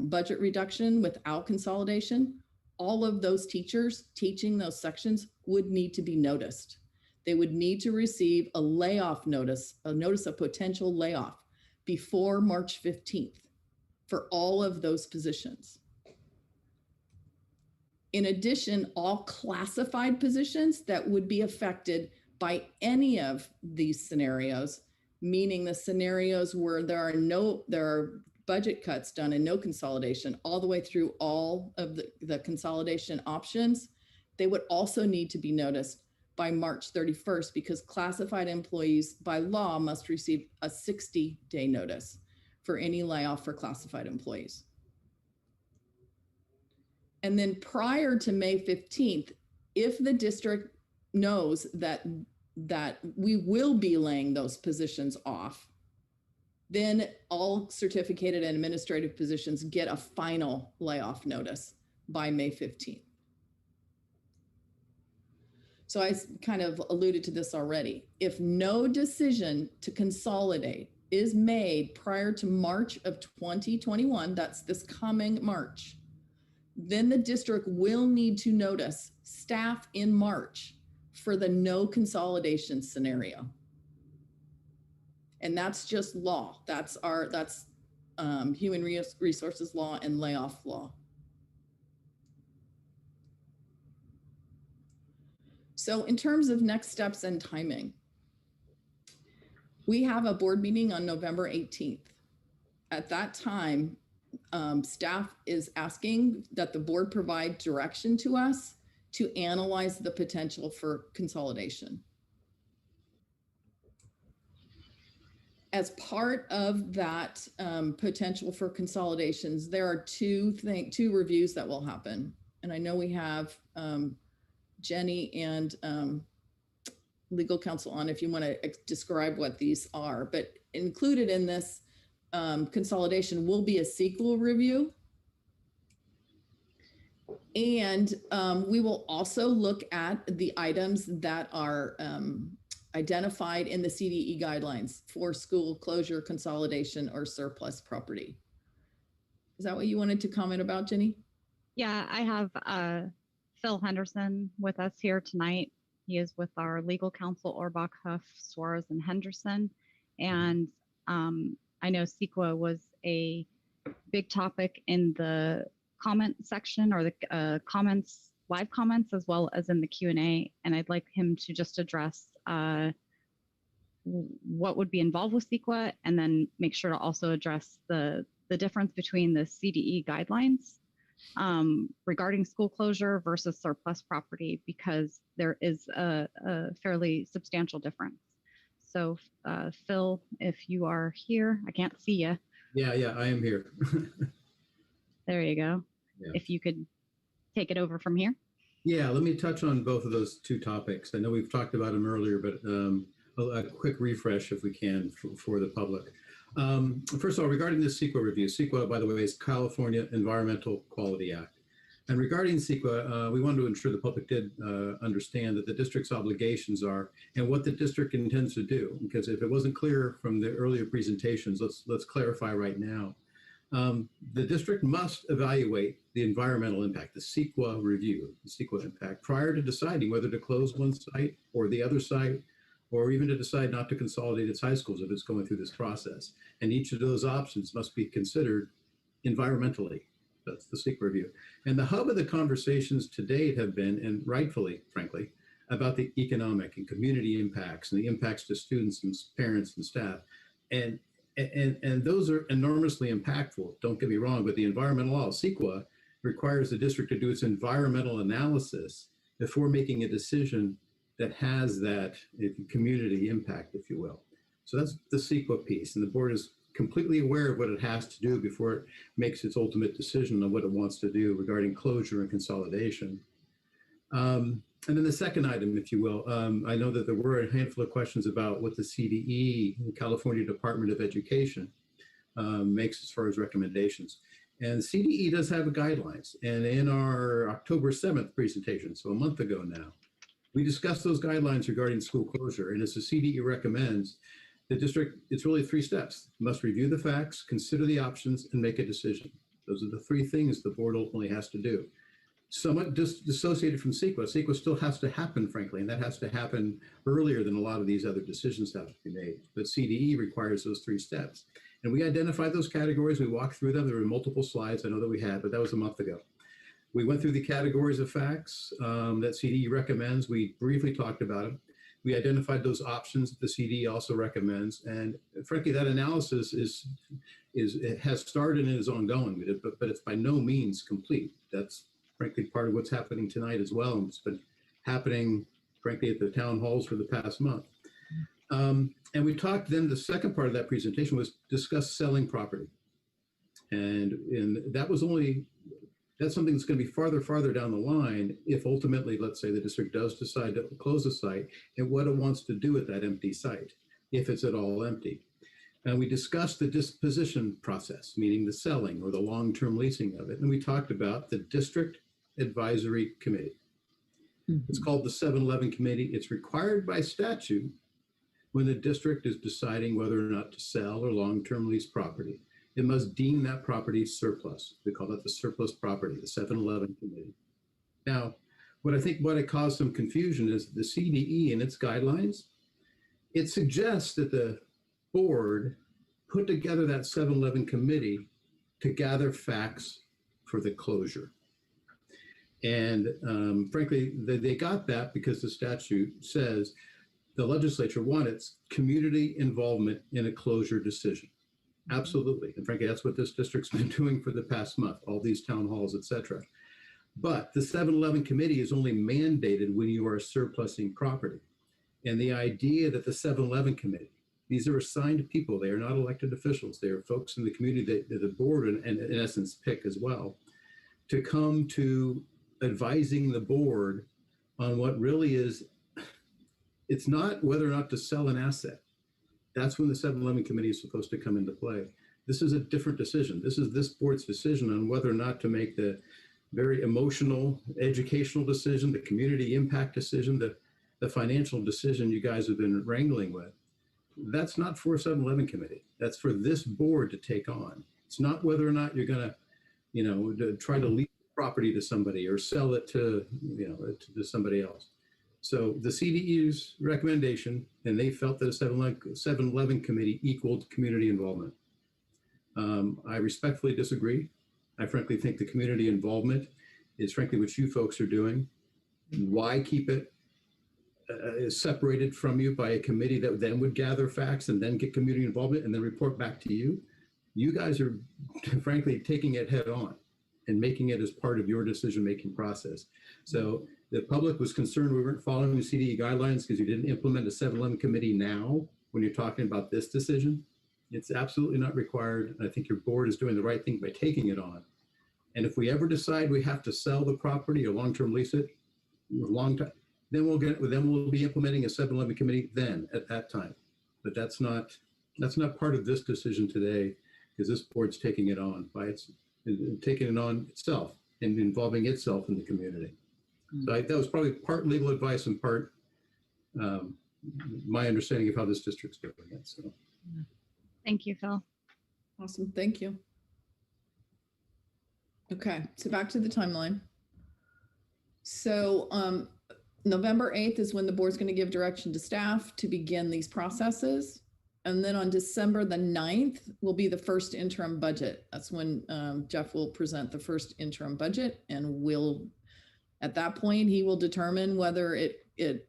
budget reduction without consolidation, all of those teachers teaching those sections would need to be noticed. They would need to receive a layoff notice, a notice of potential layoff before March 15th for all of those positions. In addition, all classified positions that would be affected by any of these scenarios, meaning the scenarios where there are budget cuts done and no consolidation, all the way through all of the consolidation options, they would also need to be noticed by March 31st, because classified employees by law must receive a 60-day notice for any layoff for classified employees. And then prior to May 15th, if the district knows that we will be laying those positions off, then all certificated and administrative positions get a final layoff notice by May 15th. So I kind of alluded to this already. If no decision to consolidate is made prior to March of 2021, that's this coming March, then the district will need to notice staff in March for the no consolidation scenario. And that's just law. That's human resources law and layoff law. So in terms of next steps and timing, we have a board meeting on November 18th. At that time, staff is asking that the board provide direction to us to analyze the potential for consolidation. As part of that potential for consolidations, there are two reviews that will happen. And I know we have Jenny and legal counsel on if you want to describe what these are, but included in this consolidation will be a sequel review. And we will also look at the items that are identified in the CDE guidelines for school closure, consolidation, or surplus property. Is that what you wanted to comment about, Jenny? Yeah, I have Phil Henderson with us here tonight. He is with our legal counsel, Orbach, Huff, Suarez, and Henderson. And I know CEQA was a big topic in the comment section or the comments, live comments, as well as in the Q&A. And I'd like him to just address what would be involved with CEQA, and then make sure to also address the difference between the CDE guidelines regarding school closure versus surplus property, because there is a fairly substantial difference. So Phil, if you are here, I can't see you. Yeah, I am here. There you go. Yeah. If you could take it over from here. Yeah, let me touch on both of those two topics. I know we've talked about them earlier, but a quick refresh if we can for the public. First of all, regarding the CEQA review, CEQA, by the way, is California Environmental Quality Act. And regarding CEQA, we wanted to ensure the public did understand that the district's obligations are and what the district intends to do. Because if it wasn't clear from the earlier presentations, let's clarify right now. The district must evaluate the environmental impact, the CEQA review, the CEQA impact, prior to deciding whether to close one site or the other site, or even to decide not to consolidate its high schools if it's going through this process. And each of those options must be considered environmentally. That's the CEQA review. And the hub of the conversations to date have been, and rightfully, frankly, about the economic and community impacts and the impacts to students and parents and staff. And those are enormously impactful, don't get me wrong, but the environmental law, CEQA, requires the district to do its environmental analysis before making a decision that has that community impact, if you will. So that's the CEQA piece, and the board is completely aware of what it has to do before it makes its ultimate decision on what it wants to do regarding closure and consolidation. And then the second item, if you will, I know that there were a handful of questions about what the CDE, the California Department of Education, makes as far as recommendations. And CDE does have guidelines. And in our October 7th presentation, so a month ago now, we discussed those guidelines regarding school closure. And as the CDE recommends, the district, it's really 3 steps. You must review the facts, consider the options, and make a decision. Those are the 3 things the board ultimately has to do. Somewhat dissociated from CEQA. CEQA still has to happen, frankly, and that has to happen earlier than a lot of these other decisions have to be made. But CDE requires those 3 steps. And we identified those categories. We walked through them. There were multiple slides I know that we had, but that was a month ago. We went through the categories of facts that CDE recommends. We briefly talked about them. We identified those options that the CDE also recommends. And frankly, that analysis it has started and is ongoing, but it's by no means complete. That's frankly part of what's happening tonight as well. And it's been happening, frankly, at the town halls for the past month. And we talked then, the second part of that presentation was discuss selling property. And that was only, that's something that's going to be farther down the line if ultimately, let's say the district does decide to close a site and what it wants to do with that empty site, if it's at all empty. And we discussed the disposition process, meaning the selling or the long-term leasing of it. And we talked about the district advisory committee. It's called the 7-Eleven committee. It's required by statute when the district is deciding whether or not to sell or long-term lease property. It must deem that property surplus. We call that the surplus property, the 7-Eleven committee. Now, what it caused some confusion is the CDE and its guidelines. It suggests that the board put together that 7-Eleven committee to gather facts for the closure. And frankly, they got that because the statute says the legislature wanted community involvement in a closure decision. Absolutely. And frankly, that's what this district's been doing for the past month, all these town halls, et cetera. But the 7-Eleven committee is only mandated when you are surplusing property. And the idea that the 7-Eleven committee, these are assigned people, they are not elected officials, they are folks in the community that the board in essence pick as well, to come to advising the board on what really is, it's not whether or not to sell an asset. That's when the 7-Eleven committee is supposed to come into play. This is a different decision. This is this board's decision on whether or not to make the very emotional, educational decision, the community impact decision, the financial decision you guys have been wrangling with. That's not for a 7-Eleven committee. That's for this board to take on. It's not whether or not you're going to, try to lease property to somebody or sell it to, to somebody else. So the CDE's recommendation, and they felt that a 7-Eleven committee equaled community involvement. I respectfully disagree. I frankly think the community involvement is frankly what you folks are doing. Why keep it separated from you by a committee that then would gather facts and then get community involvement and then report back to you? You guys are frankly taking it head on and making it as part of your decision-making process. So the public was concerned we weren't following the CDE guidelines because you didn't implement a 711 committee now when you're talking about this decision. It's absolutely not required. I think your board is doing the right thing by taking it on. And if we ever decide we have to sell the property or long-term lease it, long time, then we'll be implementing a 711 committee then at that time. But that's not part of this decision today, because this board's taking it on taking it on itself and involving itself in the community. So that was probably part legal advice and part my understanding of how this district's doing it. So. Thank you, Phil. Awesome, thank you. Okay, so back to the timeline. So November 8th is when the board's going to give direction to staff to begin these processes. And then on December the 9th will be the first interim budget. That's when Jeff will present the first interim budget, and at that point, he will determine whether it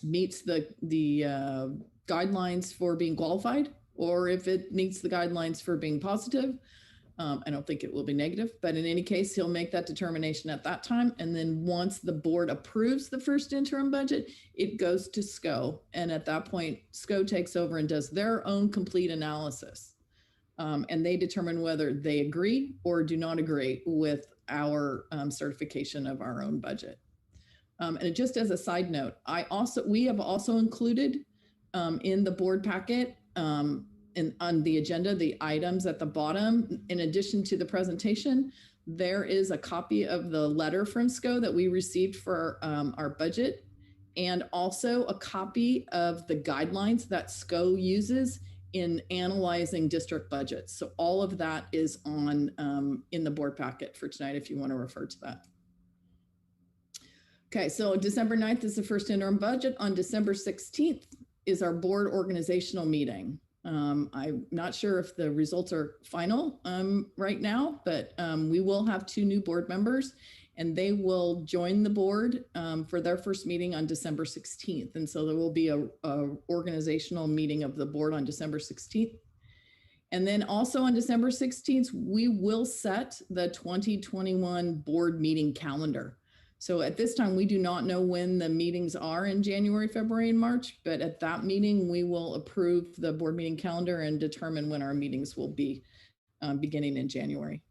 meets the guidelines for being qualified, or if it meets the guidelines for being positive. I don't think it will be negative, but in any case, he'll make that determination at that time. And then once the board approves the first interim budget, it goes to SCO. And at that point, SCO takes over and does their own complete analysis. And they determine whether they agree or do not agree with our certification of our own budget. And just as a side note, we have also included in the board packet and on the agenda, the items at the bottom, in addition to the presentation, there is a copy of the letter from SCO that we received for our budget, and also a copy of the guidelines that SCO uses in analyzing district budgets. So all of that is on in the board packet for tonight, if you want to refer to that. Okay, so December 9th is the first interim budget. On December 16th is our board organizational meeting. I'm not sure if the results are final right now, but we will have 2 new board members, and they will join the board for their first meeting on December 16th. And so there will be a organizational meeting of the board on December 16th. And then also on December 16th, we will set the 2021 board meeting calendar. So at this time, we do not know when the meetings are in January, February, and March, but at that meeting, we will approve the board meeting calendar and determine when our meetings will be beginning in January.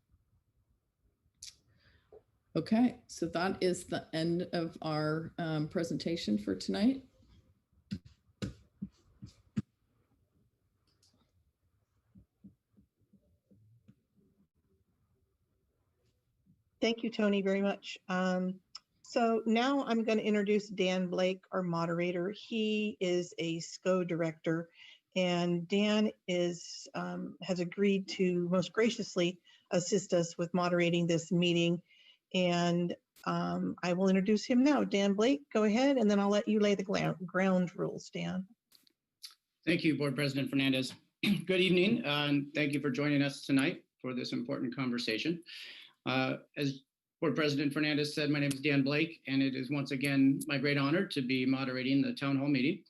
Okay, so that is the end of our presentation for tonight. Thank you, Tony, very much. So now I'm going to introduce Dan Blake, our moderator. He is a SCO director, and Dan has agreed to most graciously assist us with moderating this meeting. And I will introduce him now. Dan Blake, go ahead, and then I'll let you lay the ground rules, Dan. Thank you, Board President Fernandez. Good evening, and thank you for joining us tonight for this important conversation. As Board President Fernandez said, my name is Dan Blake, and it is once again my great honor to be moderating the town hall meeting.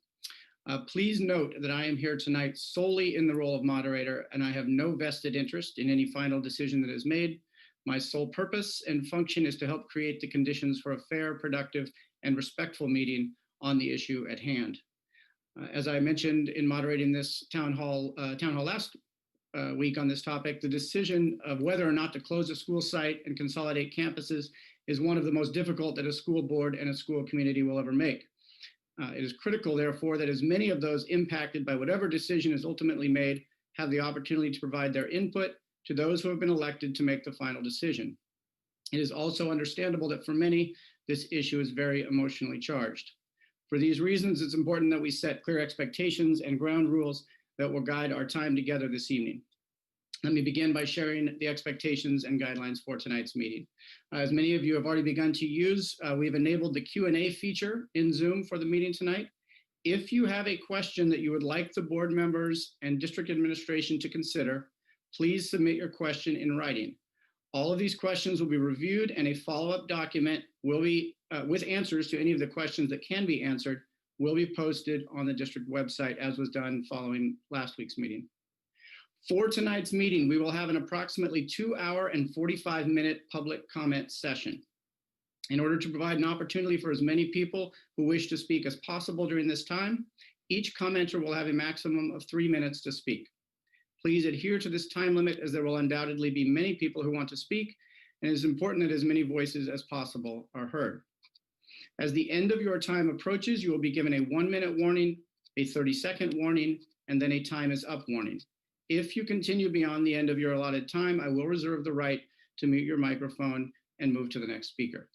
Please note that I am here tonight solely in the role of moderator, and I have no vested interest in any final decision that is made. My sole purpose and function is to help create the conditions for a fair, productive, and respectful meeting on the issue at hand. As I mentioned in moderating this town hall last week on this topic, the decision of whether or not to close a school site and consolidate campuses is one of the most difficult that a school board and a school community will ever make. It is critical, therefore, that as many of those impacted by whatever decision is ultimately made have the opportunity to provide their input to those who have been elected to make the final decision. It is also understandable that for many, this issue is very emotionally charged. For these reasons, it's important that we set clear expectations and ground rules that will guide our time together this evening. Let me begin by sharing the expectations and guidelines for tonight's meeting. As many of you have already begun to use, we've enabled the Q&A feature in Zoom for the meeting tonight. If you have a question that you would like the board members and district administration to consider, please submit your question in writing. All of these questions will be reviewed and a follow-up document will be, with answers to any of the questions that can be answered, will be posted on the district website as was done following last week's meeting. For tonight's meeting, we will have an approximately 2-hour and 45-minute public comment session. In order to provide an opportunity for as many people who wish to speak as possible during this time, each commenter will have a maximum of 3 minutes to speak. Please adhere to this time limit as there will undoubtedly be many people who want to speak, and it is important that as many voices as possible are heard. As the end of your time approaches, you will be given a 1-minute warning, a 30-second warning, and then a time is up warning. If you continue beyond the end of your allotted time, I will reserve the right to mute your microphone and move to the next speaker.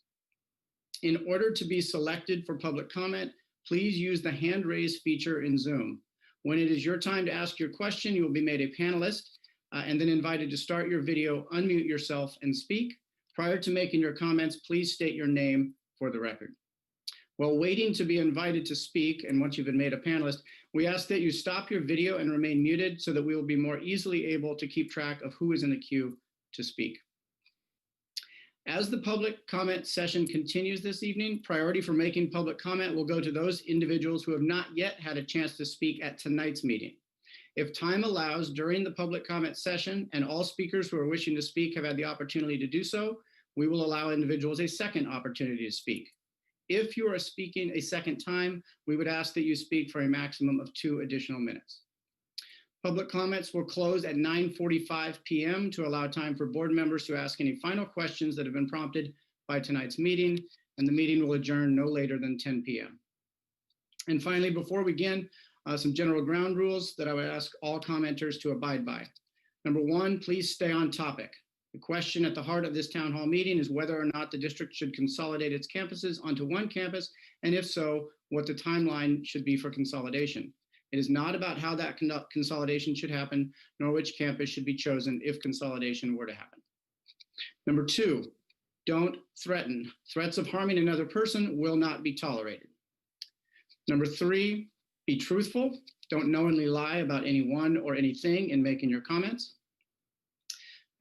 In order to be selected for public comment, please use the hand raise feature in Zoom. When it is your time to ask your question, you will be made a panelist and then invited to start your video, unmute yourself and speak. Prior to making your comments, please state your name for the record. While waiting to be invited to speak, and once you've been made a panelist, we ask that you stop your video and remain muted so that we will be more easily able to keep track of who is in the queue to speak. As the public comment session continues this evening, priority for making public comment will go to those individuals who have not yet had a chance to speak at tonight's meeting. If time allows during the public comment session and all speakers who are wishing to speak have had the opportunity to do so, we will allow individuals a second opportunity to speak. If you are speaking a second time, we would ask that you speak for a maximum of 2 additional minutes. Public comments will close at 9:45 p.m. to allow time for board members to ask any final questions that have been prompted by tonight's meeting, and the meeting will adjourn no later than 10 p.m. And finally, before we begin, some general ground rules that I would ask all commenters to abide by. Number 1, please stay on topic. The question at the heart of this town hall meeting is whether or not the district should consolidate its campuses onto one campus, and if so, what the timeline should be for consolidation. It is not about how that consolidation should happen, nor which campus should be chosen if consolidation were to happen. Number 2, don't threaten. Threats of harming another person will not be tolerated. Number 3, be truthful. Don't knowingly lie about anyone or anything in making your comments.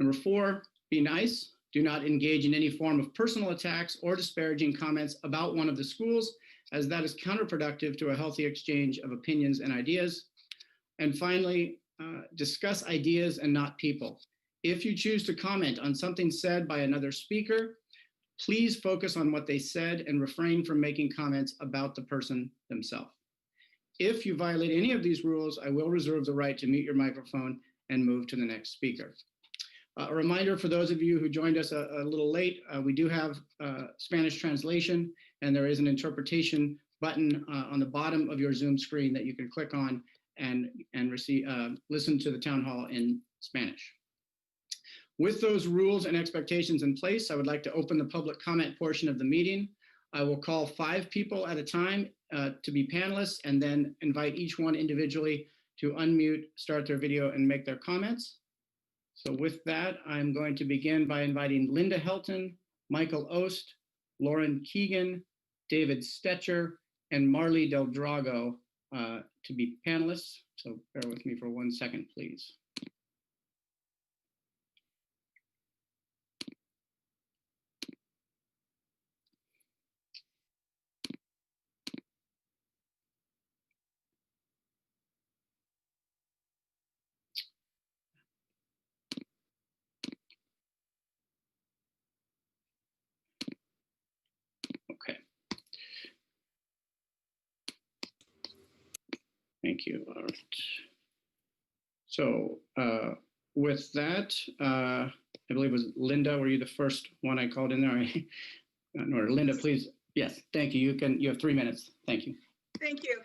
Number 4, be nice. Do not engage in any form of personal attacks or disparaging comments about one of the schools, as that is counterproductive to a healthy exchange of opinions and ideas. And finally, discuss ideas and not people. If you choose to comment on something said by another speaker, please focus on what they said and refrain from making comments about the person themselves. If you violate any of these rules, I will reserve the right to mute your microphone and move to the next speaker. A reminder for those of you who joined us a little late, we do have Spanish translation, and there is an interpretation button on the bottom of your Zoom screen that you can click on and listen to the town hall in Spanish. With those rules and expectations in place, I would like to open the public comment portion of the meeting. I will call 5 people at a time to be panelists, and then invite each one individually to unmute, start their video, and make their comments. So with that, I'm going to begin by inviting Linda Helton, Michael Ost, Lauren Keegan, David Stetcher, and Marley Del Drago to be panelists. So bear with me for 1 second, please. Okay. Thank you. All right. So with that, I believe it was Linda. Were you the first one I called in there? Or Linda, please. Yes, thank you. You have 3 minutes. Thank you. Thank you.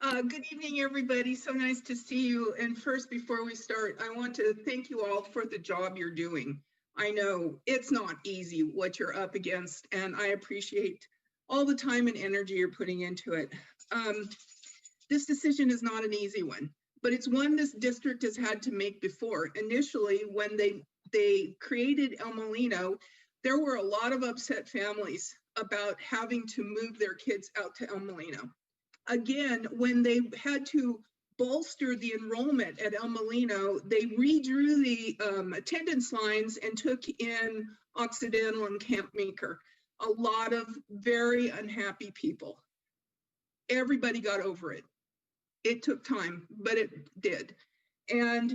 Good evening, everybody. So nice to see you. And first, before we start, I want to thank you all for the job you're doing. I know it's not easy what you're up against, and I appreciate all the time and energy you're putting into it. This decision is not an easy one, but it's one this district has had to make before. Initially, when they created El Molino, there were a lot of upset families about having to move their kids out to El Molino. Again, when they had to bolster the enrollment at El Molino, they redrew the attendance lines and took in Occidental and Camp Meeker. A lot of very unhappy people. Everybody got over it. It took time, but it did. And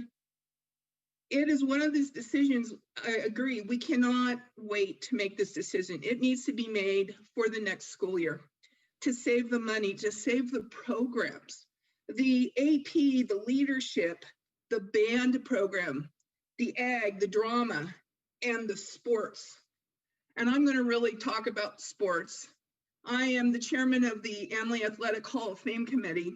it is one of these decisions, I agree, we cannot wait to make this decision. It needs to be made for the next school year to save the money, to save the programs, the AP, the leadership, the band program, the ag, the drama, and the sports. And I'm going to really talk about sports. I am the chairman of the Annalee Athletic Hall of Fame Committee,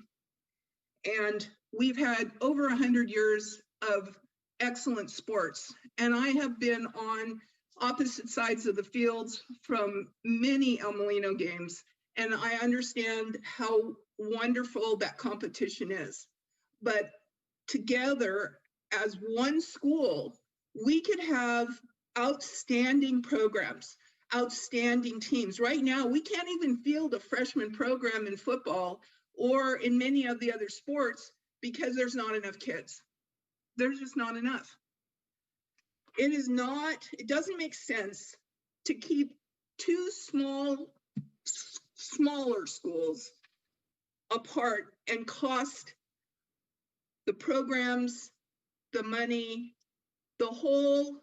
and we've had over 100 years of excellent sports. And I have been on opposite sides of the fields from many El Molino games, and I understand how wonderful that competition is. But together as one school, we could have outstanding programs, outstanding teams. Right now, we can't even field a freshman program in football or in many of the other sports because there's not enough kids. There's just not enough. It doesn't make sense to keep two smaller schools apart and cost the programs, the money, the whole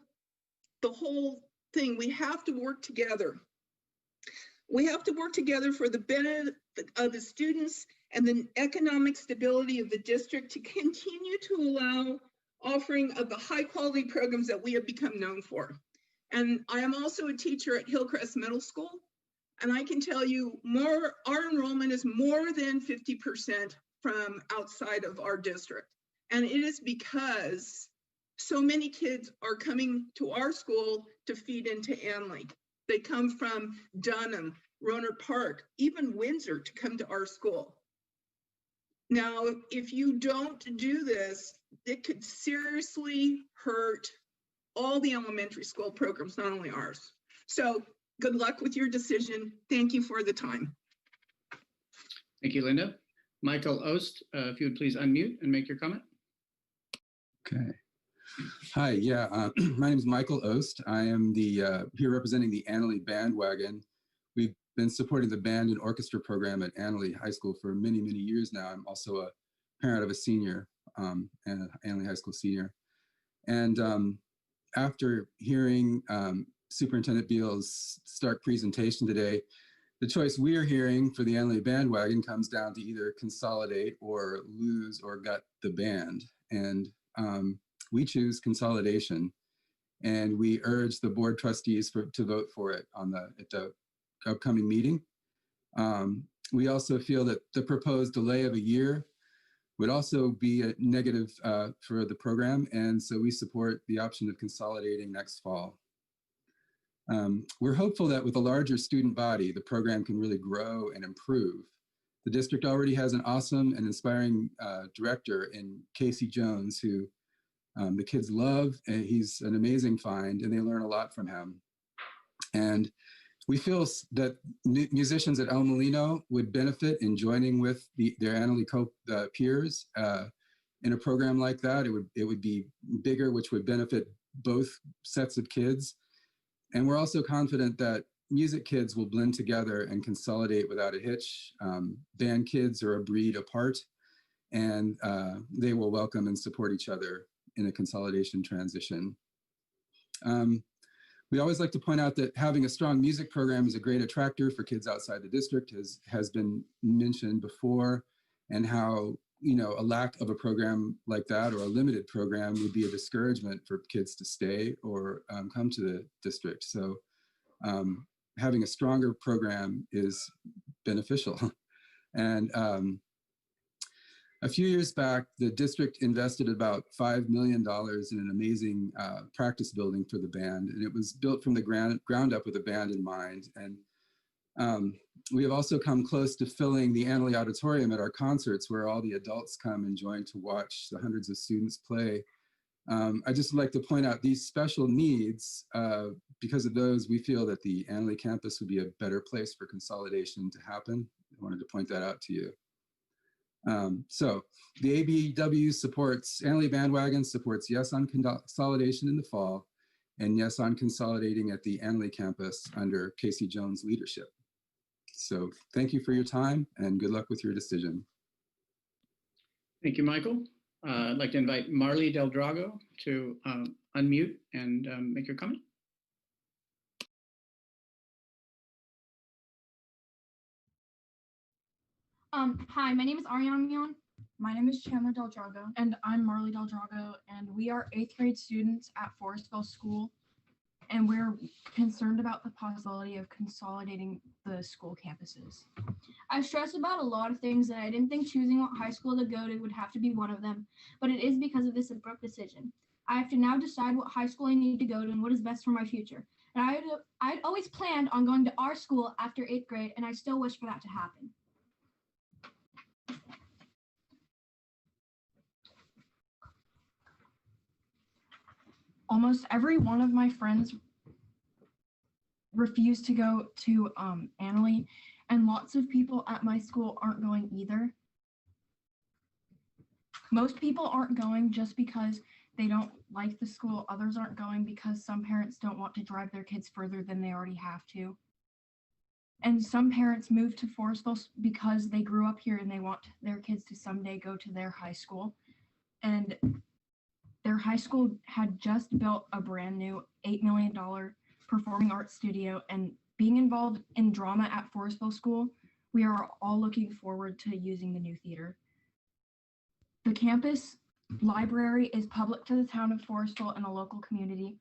thing. We have to work together. We have to work together for the benefit of the students and the economic stability of the district to continue to allow offering of the high quality programs that we have become known for. And I am also a teacher at Hillcrest Middle School. And I can tell you our enrollment is more than 50% from outside of our district. And it is because so many kids are coming to our school to feed into Annalee. They come from Dunham, Rohnert Park, even Windsor to come to our school. Now, if you don't do this, it could seriously hurt all the elementary school programs, not only ours. So good luck with your decision. Thank you for the time. Thank you, Linda. Michael Ost, if you would please unmute and make your comment. Okay. Hi, yeah, my name is Michael Ost. I am here representing the Annalee Bandwagon. We've been supporting the band and orchestra program at Annalee High School for many, many years now. I'm also a parent of a senior, and an Annalee High School senior. And after hearing Superintendent Beal's stark presentation today, the choice we're hearing for the Annalee Bandwagon comes down to either consolidate or lose or gut the band. And we choose consolidation, and we urge the board trustees to vote for it at the upcoming meeting. We also feel that the proposed delay of a year would also be a negative for the program, and so we support the option of consolidating next fall. We're hopeful that with a larger student body, the program can really grow and improve. The district already has an awesome and inspiring director in Casey Jones, who the kids love, and he's an amazing find, and they learn a lot from him. And we feel that musicians at El Molino would benefit in joining with their Annalee peers in a program like that. It would be bigger, which would benefit both sets of kids. And we're also confident that music kids will blend together and consolidate without a hitch. Band kids are a breed apart, and they will welcome and support each other in a consolidation transition. We always like to point out that having a strong music program is a great attractor for kids outside the district, has been mentioned before, and how, you know, a lack of a program like that or a limited program would be a discouragement for kids to stay or come to the district. So having a stronger program is beneficial. And a few years back, the district invested about $5 million in an amazing practice building for the band. And it was built from the ground up with a band in mind. And we have also come close to filling the Annalee Auditorium at our concerts, where all the adults come and join to watch the hundreds of students play. I just like to point out these special needs. Because of those, we feel that the Annalee campus would be a better place for consolidation to happen. I wanted to point that out to you. So the ABW supports, Annalee Bandwagon supports Yes on Consolidation in the fall and Yes on Consolidating at the Annalee campus under Casey Jones' leadership. So thank you for your time and good luck with your decision. Thank you, Michael. I'd like to invite Marley Del Drago to unmute and make your comment. Hi, my name is Ariana Mion. My name is Chandler Del Drago. And I'm Marley Del Drago. And we are 8th grade students at Forestville School. And we're concerned about the possibility of consolidating the school campuses. I've stressed about a lot of things, and I didn't think choosing what high school to go to would have to be one of them, but it is because of this abrupt decision. I have to now decide what high school I need to go to and what is best for my future. And I'd always planned on going to our school after 8th grade, and I still wish for that to happen. Almost every one of my friends refused to go to Annalee, and lots of people at my school aren't going either. Most people aren't going just because they don't like the school. Others aren't going because some parents don't want to drive their kids further than they already have to. And some parents move to Forestville because they grew up here and they want their kids to someday go to their high school. And their high school had just built a brand new $8 million performing arts studio, and being involved in drama at Forestville School, we are all looking forward to using the new theater. The campus library is public to the town of Forestville and a local community.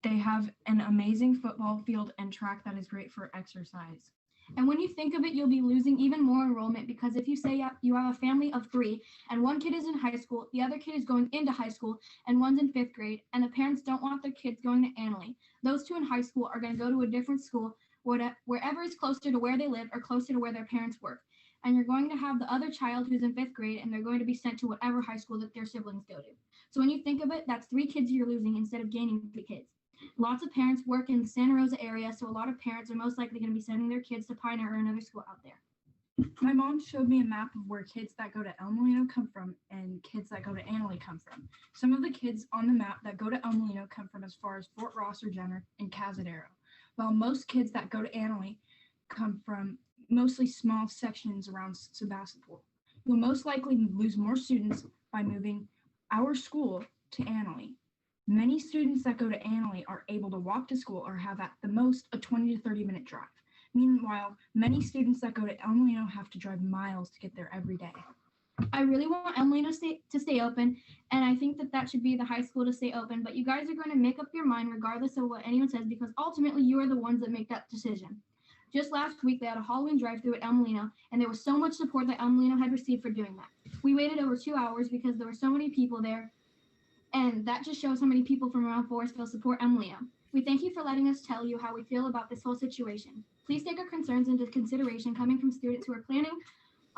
They have an amazing football field and track that is great for exercise. And when you think of it, you'll be losing even more enrollment, because if you say you have a family of 3 and one kid is in high school, the other kid is going into high school, and one's in 5th grade, and the parents don't want their kids going to Annalee, those 2 in high school are going to go to a different school, wherever is closer to where they live or closer to where their parents work. And you're going to have the other child who's in 5th grade, and they're going to be sent to whatever high school that their siblings go to. So when you think of it, that's 3 kids you're losing instead of gaining 3 kids. Lots of parents work in the Santa Rosa area, so a lot of parents are most likely going to be sending their kids to Pioneer or another school out there. My mom showed me a map of where kids that go to El Molino come from and kids that go to Annalee come from. Some of the kids on the map that go to El Molino come from as far as Fort Ross or Jenner and Cazadero, while most kids that go to Annalee come from mostly small sections around Sebastopol. You'll most likely lose more students by moving our school to Annalee. Many students that go to Annalee are able to walk to school or have at the most a 20 to 30 minute drive. Meanwhile, many students that go to El Molino have to drive miles to get there every day. I really want El Molino to stay open, and I think that should be the high school to stay open, but you guys are going to make up your mind regardless of what anyone says, because ultimately you are the ones that make that decision. Just last week, they had a Halloween drive-thru at El Molino, and there was so much support that El Molino had received for doing that. We waited over 2 hours because there were so many people there, and that just shows how many people from around Forestville support El Molino. We thank you for letting us tell you how we feel about this whole situation. Please take our concerns into consideration, coming from students who are planning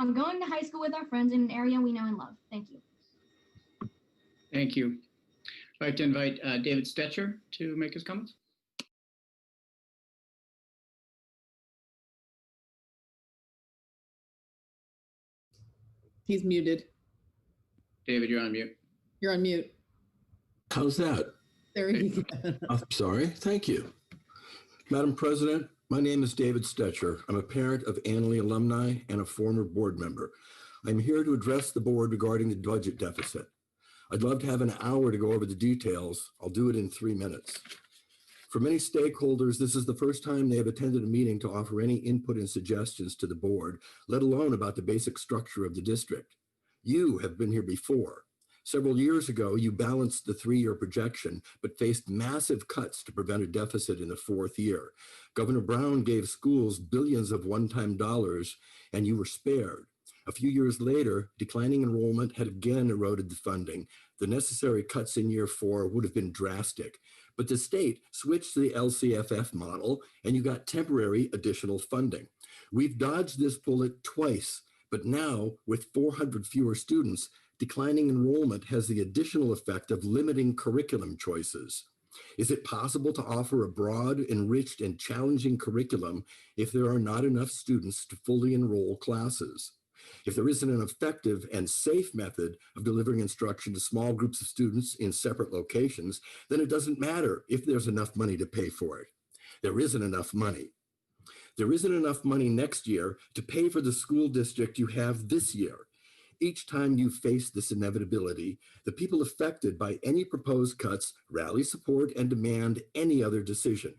on going to high school with our friends in an area we know and love. Thank you. Thank you. I'd like to invite David Stetcher to make his comments. He's muted. David, you're on mute. You're on mute. How's that? There you go. I'm sorry. Thank you. Madam President, my name is David Stetcher. I'm a parent of Annalee alumni and a former board member. I'm here to address the board regarding the budget deficit. I'd love to have an hour to go over the details. I'll do it in 3 minutes. For many stakeholders, this is the first time they have attended a meeting to offer any input and suggestions to the board, let alone about the basic structure of the district. You have been here before. Several years ago, you balanced the 3-year projection, but faced massive cuts to prevent a deficit in the 4th year. Governor Brown gave schools billions of one-time dollars, and you were spared. A few years later, declining enrollment had again eroded the funding. The necessary cuts in year 4 would have been drastic, but the state switched to the LCFF model, and you got temporary additional funding. We've dodged this bullet twice, but now, with 400 fewer students, declining enrollment has the additional effect of limiting curriculum choices. Is it possible to offer a broad, enriched, and challenging curriculum if there are not enough students to fully enroll classes? If there isn't an effective and safe method of delivering instruction to small groups of students in separate locations, then it doesn't matter if there's enough money to pay for it. There isn't enough money. There isn't enough money next year to pay for the school district you have this year. Each time you face this inevitability, the people affected by any proposed cuts rally support and demand any other decision.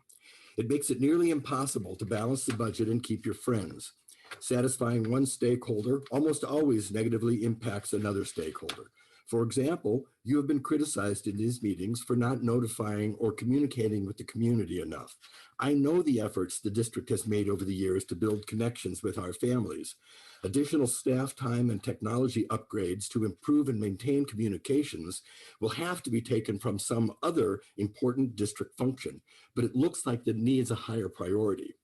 It makes it nearly impossible to balance the budget and keep your friends. Satisfying one stakeholder almost always negatively impacts another stakeholder. For example, you have been criticized in these meetings for not notifying or communicating with the community enough. I know the efforts the district has made over the years to build connections with our families. Additional staff time and technology upgrades to improve and maintain communications will have to be taken from some other important district function, but it looks like that needs a higher priority.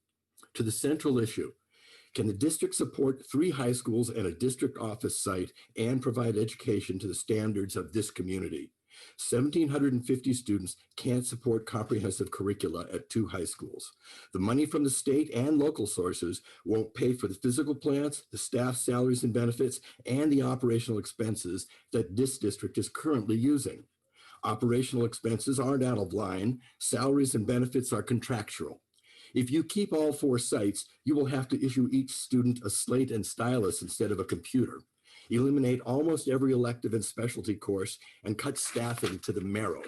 To the central issue, can the district support 3 high schools and a district office site and provide education to the standards of this community? 1,750 students can't support comprehensive curricula at 2 high schools. The money from the state and local sources won't pay for the physical plants, the staff salaries and benefits, and the operational expenses that this district is currently using. Operational expenses aren't out of line. Salaries and benefits are contractual. If you keep all 4 sites, you will have to issue each student a slate and stylus instead of a computer, eliminate almost every elective and specialty course, and cut staffing to the marrow.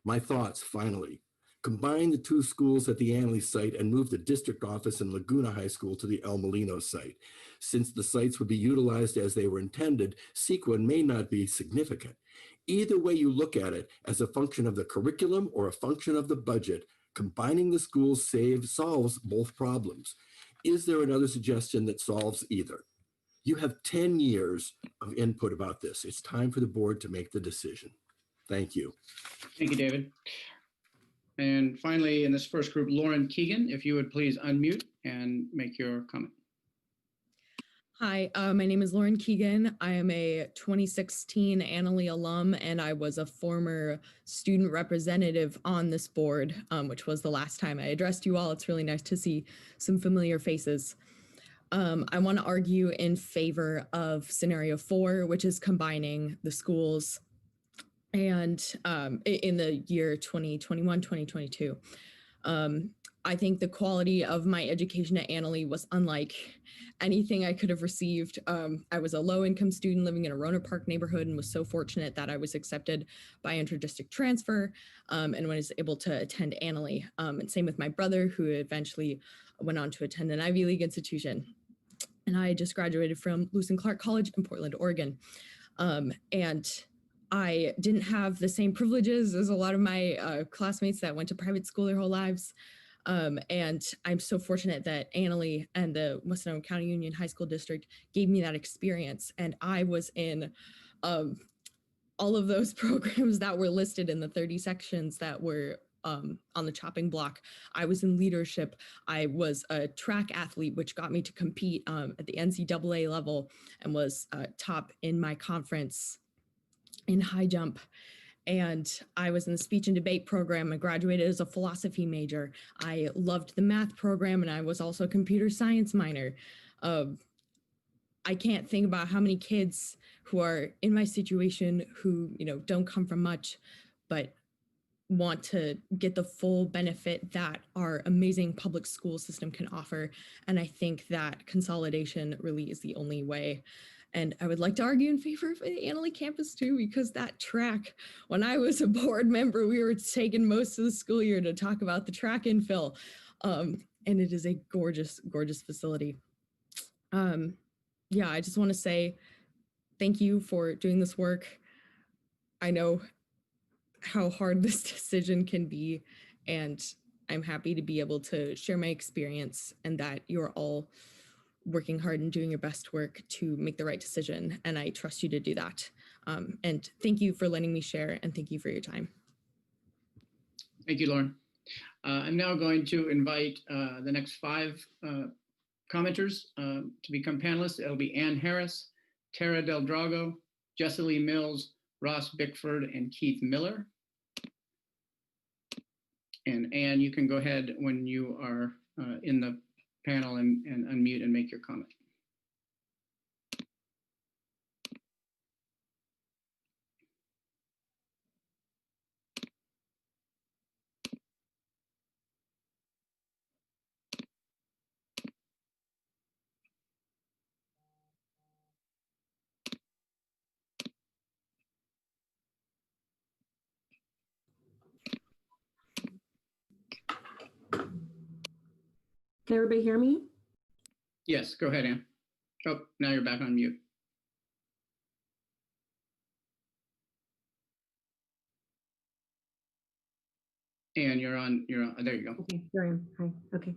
My thoughts, finally. Combine the 2 schools at the Annalee site and move the district office and Laguna High School to the El Molino site. Since the sites would be utilized as they were intended, CEQA may not be significant. Either way you look at it, as a function of the curriculum or a function of the budget, combining the schools solves both problems. Is there another suggestion that solves either? You have 10 years of input about this. It's time for the board to make the decision. Thank you. Thank you, David. And finally, in this first group, Lauren Keegan, if you would please unmute and make your comment. Hi, my name is Lauren Keegan. I am a 2016 Annalee alum, and I was a former student representative on this board, which was the last time I addressed you all. It's really nice to see some familiar faces. I want to argue in favor of scenario 4, which is combining the schools and in the year 2021, 2022. I think the quality of my education at Annalee was unlike anything I could have received. I was a low-income student living in a Rohnert Park neighborhood and was so fortunate that I was accepted by inter-district transfer and was able to attend Annalee. And same with my brother, who eventually went on to attend an Ivy League institution. And I just graduated from Lewis and Clark College in Portland, Oregon. And I didn't have the same privileges as a lot of my classmates that went to private school their whole lives. And I'm so fortunate that Annalee and the West Sonoma County Union High School District gave me that experience. And I was in all of those programs that were listed in the 30 sections that were on the chopping block. I was in leadership. I was a track athlete, which got me to compete at the NCAA level and was top in my conference in high jump. And I was in the speech and debate program. I graduated as a philosophy major. I loved the math program, and I was also a computer science minor. I can't think about how many kids who are in my situation who, don't come from much, but want to get the full benefit that our amazing public school system can offer. And I think that consolidation really is the only way. And I would like to argue in favor of the Annalee campus too, because that track, when I was a board member, we were taking most of the school year to talk about the track infill. And it is a gorgeous, gorgeous facility. Yeah, I just want to say thank you for doing this work. I know how hard this decision can be, and I'm happy to be able to share my experience and that you're all working hard and doing your best work to make the right decision, and I trust you to do that. And thank you for letting me share, and thank you for your time. Thank you, Lauren. I'm now going to invite the next 5 commenters to become panelists. It'll be Ann Harris, Tara Del Drago, Jessica Mills, Ross Bickford, and Keith Miller. And Ann, you can go ahead when you are in the panel and unmute and make your comment. Can everybody hear me? Yes, go ahead, Ann. Oh, now you're back on mute. And you're on, there you go. Okay, here I am. Hi, okay.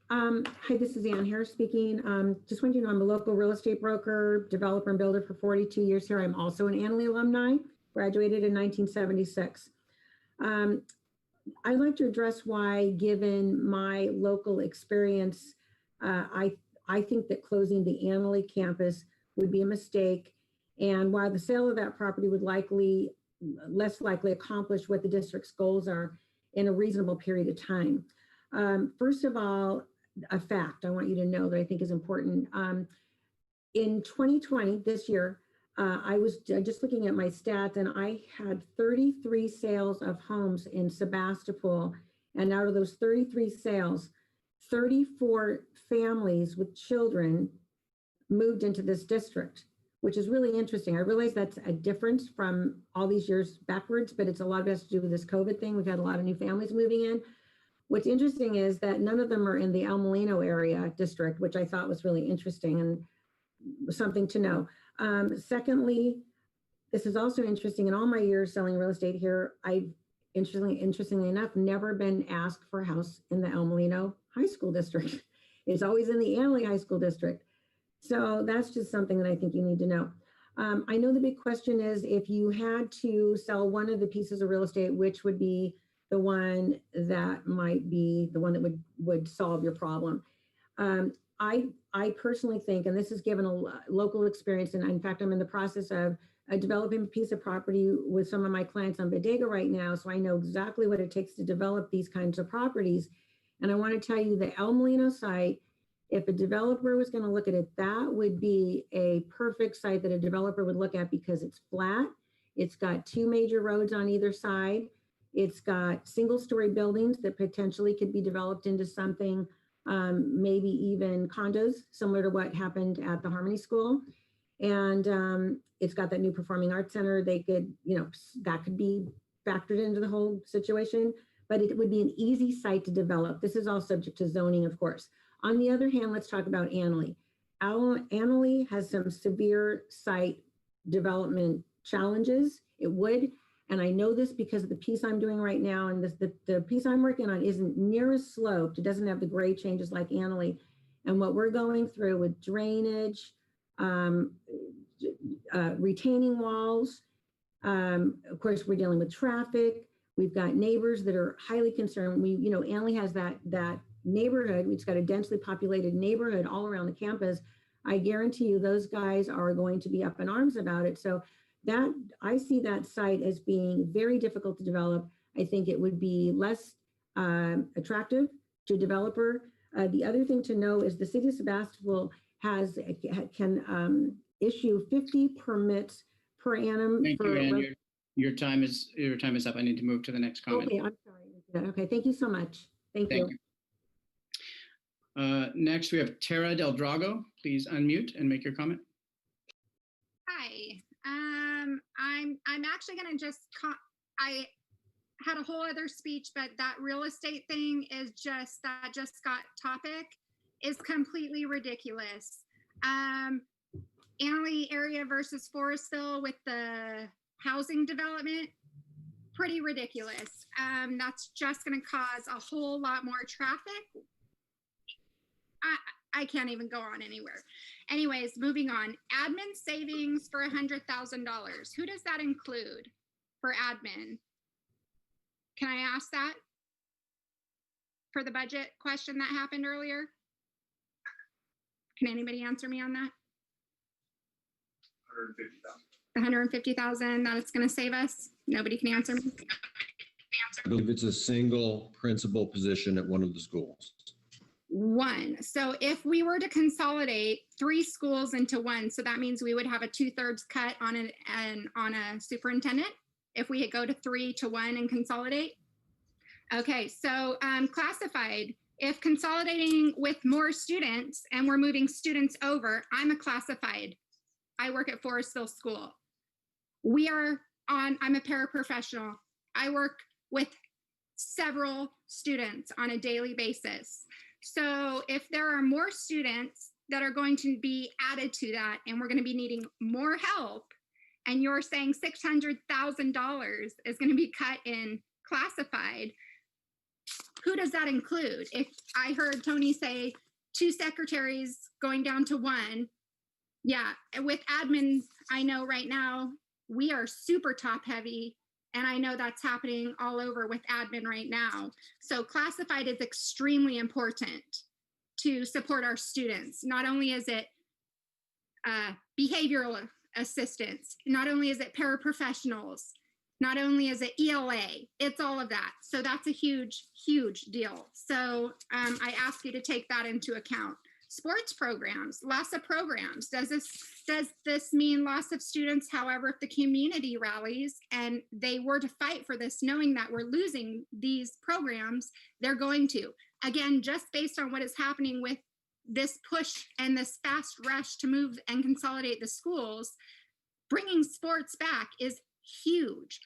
Hi, this is Ann Harris speaking. Just want you to know I'm a local real estate broker, developer, and builder for 42 years here. I'm also an Annalee alumni, graduated in 1976. I'd like to address why, given my local experience, I think that closing the Annalee campus would be a mistake, and why the sale of that property would less likely accomplish what the district's goals are in a reasonable period of time. First of all, a fact I want you to know that I think is important. In 2020, this year, I was just looking at my stats, and I had 33 sales of homes in Sebastopol. And out of those 33 sales, 34 families with children moved into this district, which is really interesting. I realize that's a difference from all these years backwards, but it's a lot of it has to do with this COVID thing. We've had a lot of new families moving in. What's interesting is that none of them are in the El Molino area district, which I thought was really interesting and something to know. Secondly, this is also interesting. In all my years selling real estate here, I've interestingly enough, never been asked for a house in the El Molino High School District. It's always in the Annalee High School District. So that's just something that I think you need to know. I know the big question is, if you had to sell one of the pieces of real estate, which would be the one that might be the one that would solve your problem. I personally think, and this is given a local experience, and in fact, I'm in the process of developing a piece of property with some of my clients on Bodega right now, so I know exactly what it takes to develop these kinds of properties. And I want to tell you, the El Molino site, if a developer was going to look at it, that would be a perfect site that a developer would look at, because it's flat, it's got 2 major roads on either side, it's got single-story buildings that potentially could be developed into something, maybe even condos, similar to what happened at the Harmony School. And it's got that new performing arts center. They could, that could be factored into the whole situation, but it would be an easy site to develop. This is all subject to zoning, of course. On the other hand, let's talk about Annalee. Annalee has some severe site development challenges. It would, and I know this because of the piece I'm doing right now, and the piece I'm working on isn't near as sloped. It doesn't have the grade changes like Annalee. And what we're going through with drainage, retaining walls, of course, we're dealing with traffic. We've got neighbors that are highly concerned. Annalee has that neighborhood. It's got a densely populated neighborhood all around the campus. I guarantee you those guys are going to be up in arms about it. So that, I see that site as being very difficult to develop. I think it would be less attractive to a developer. The other thing to know is the city of Sebastopol can issue 50 permits per annum. Thank you, Ann. Your time is up. I need to move to the next comment. Okay, I'm sorry. Okay, thank you so much. Thank you. Next, we have Tara Del Drago. Please unmute and make your comment. Hi. I'm actually going to I had a whole other speech, but that real estate thing is just got topic is completely ridiculous. Annalee area versus Forestville with the housing development, pretty ridiculous. That's just going to cause a whole lot more traffic. I can't even go on anywhere. Anyways, moving on. Admin savings for $100,000. Who does that include for admin? Can I ask that for the budget question that happened earlier? Can anybody answer me on that? 150,000 that it's going to save us? Nobody can answer me? I believe it's a single principal position at one of the schools. One. So if we were to consolidate 3 schools into one, so that means we would have a 2/3 cut on a superintendent if we go to 3 to 1 and consolidate. Okay, so classified. If consolidating with more students and we're moving students over, I'm a classified. I work at Forestville School. I'm a paraprofessional. I work with several students on a daily basis. So if there are more students that are going to be added to that, and we're going to be needing more help, and you're saying $600,000 is going to be cut in classified, who does that include? If I heard Tony say 2 secretaries going down to 1, yeah, with admins, I know right now we are super top heavy, and I know that's happening all over with admin right now. So classified is extremely important to support our students. Not only is it behavioral assistance, not only is it paraprofessionals, not only is it ELA, it's all of that. So that's a huge, huge deal. So I ask you to take that into account. Sports programs, loss of programs. Does this mean loss of students? However, if the community rallies and they were to fight for this, knowing that we're losing these programs, they're going to. Again, just based on what is happening with this push and this fast rush to move and consolidate the schools, bringing sports back is huge.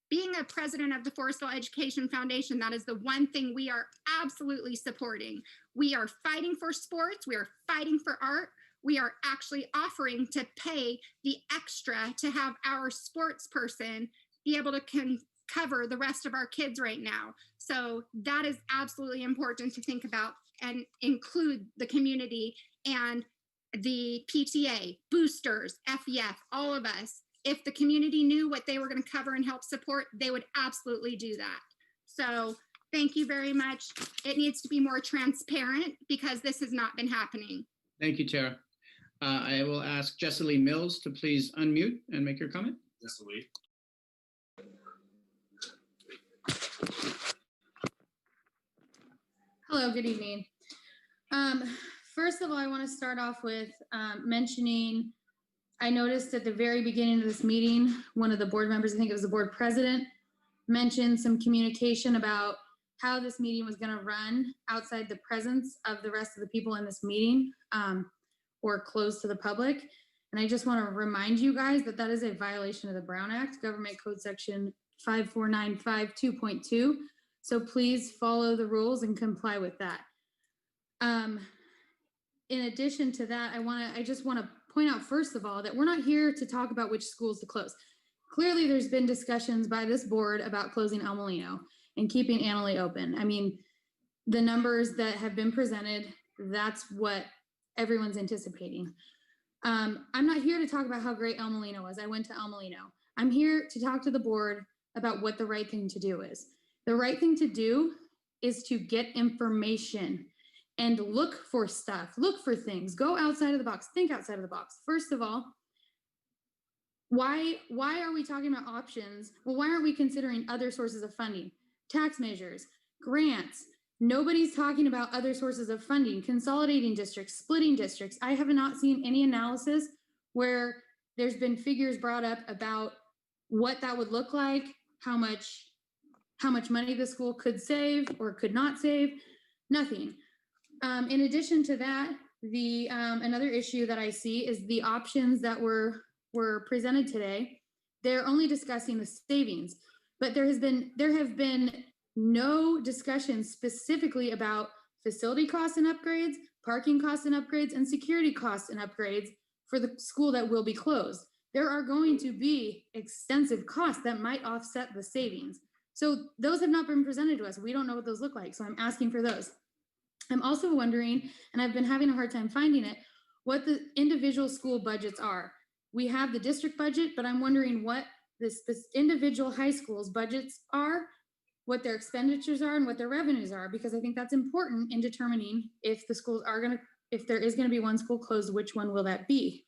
Being a president of the Forestville Education Foundation, that is the one thing we are absolutely supporting. We are fighting for sports. We are fighting for art. We are actually offering to pay the extra to have our sports person be able to cover the rest of our kids right now. So that is absolutely important to think about and include the community and the PTA, boosters, FEF, all of us. If the community knew what they were going to cover and help support, they would absolutely do that. So thank you very much. It needs to be more transparent because this has not been happening. Thank you, Tara. I will ask Jesselie Mills to please unmute and make your comment. Jesselie. Hello, good evening. First of all, I want to start off with mentioning, I noticed at the very beginning of this meeting, one of the board members, I think it was the board president, mentioned some communication about how this meeting was going to run outside the presence of the rest of the people in this meeting or closed to the public. And I just want to remind you guys that that is a violation of the Brown Act, Government Code Section 54952.2. So please follow the rules and comply with that. In addition to that, I just want to point out, first of all, that we're not here to talk about which schools to close. Clearly, there's been discussions by this board about closing El Molino and keeping Annalee open. I mean, the numbers that have been presented, that's what everyone's anticipating. I'm not here to talk about how great El Molino was. I went to El Molino. I'm here to talk to the board about what the right thing to do is. The right thing to do is to get information and look for stuff, look for things, go outside of the box, think outside of the box. First of all, why are we talking about options? Well, why aren't we considering other sources of funding? Tax measures, grants. Nobody's talking about other sources of funding, consolidating districts, splitting districts. I have not seen any analysis where there's been figures brought up about what that would look like, how much money the school could save or could not save, nothing. In addition to that, another issue that I see is the options that were presented today. They're only discussing the savings, but there have been no discussion specifically about facility costs and upgrades, parking costs and upgrades, and security costs and upgrades for the school that will be closed. There are going to be extensive costs that might offset the savings. So those have not been presented to us. We don't know what those look like. So I'm asking for those. I'm also wondering, and I've been having a hard time finding it, what the individual school budgets are. We have the district budget, but I'm wondering what the individual high schools budgets are, what their expenditures are, and what their revenues are, because I think that's important in determining if the schools are if there is gonna be one school closed, which one will that be?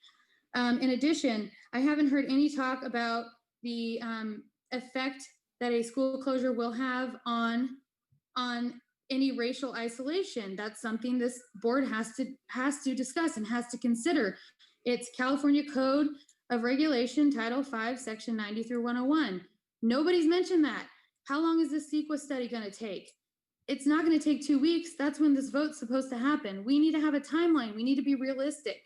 In addition, I haven't heard any talk about the effect that a school closure will have on any racial isolation. That's something this board has to discuss and has to consider. It's California Code of Regulation, Title 5, Section 90 through 101. Nobody's mentioned that. How long is this CEQA study going to take? It's not going to take 2 weeks. That's when this vote's supposed to happen. We need to have a timeline. We need to be realistic.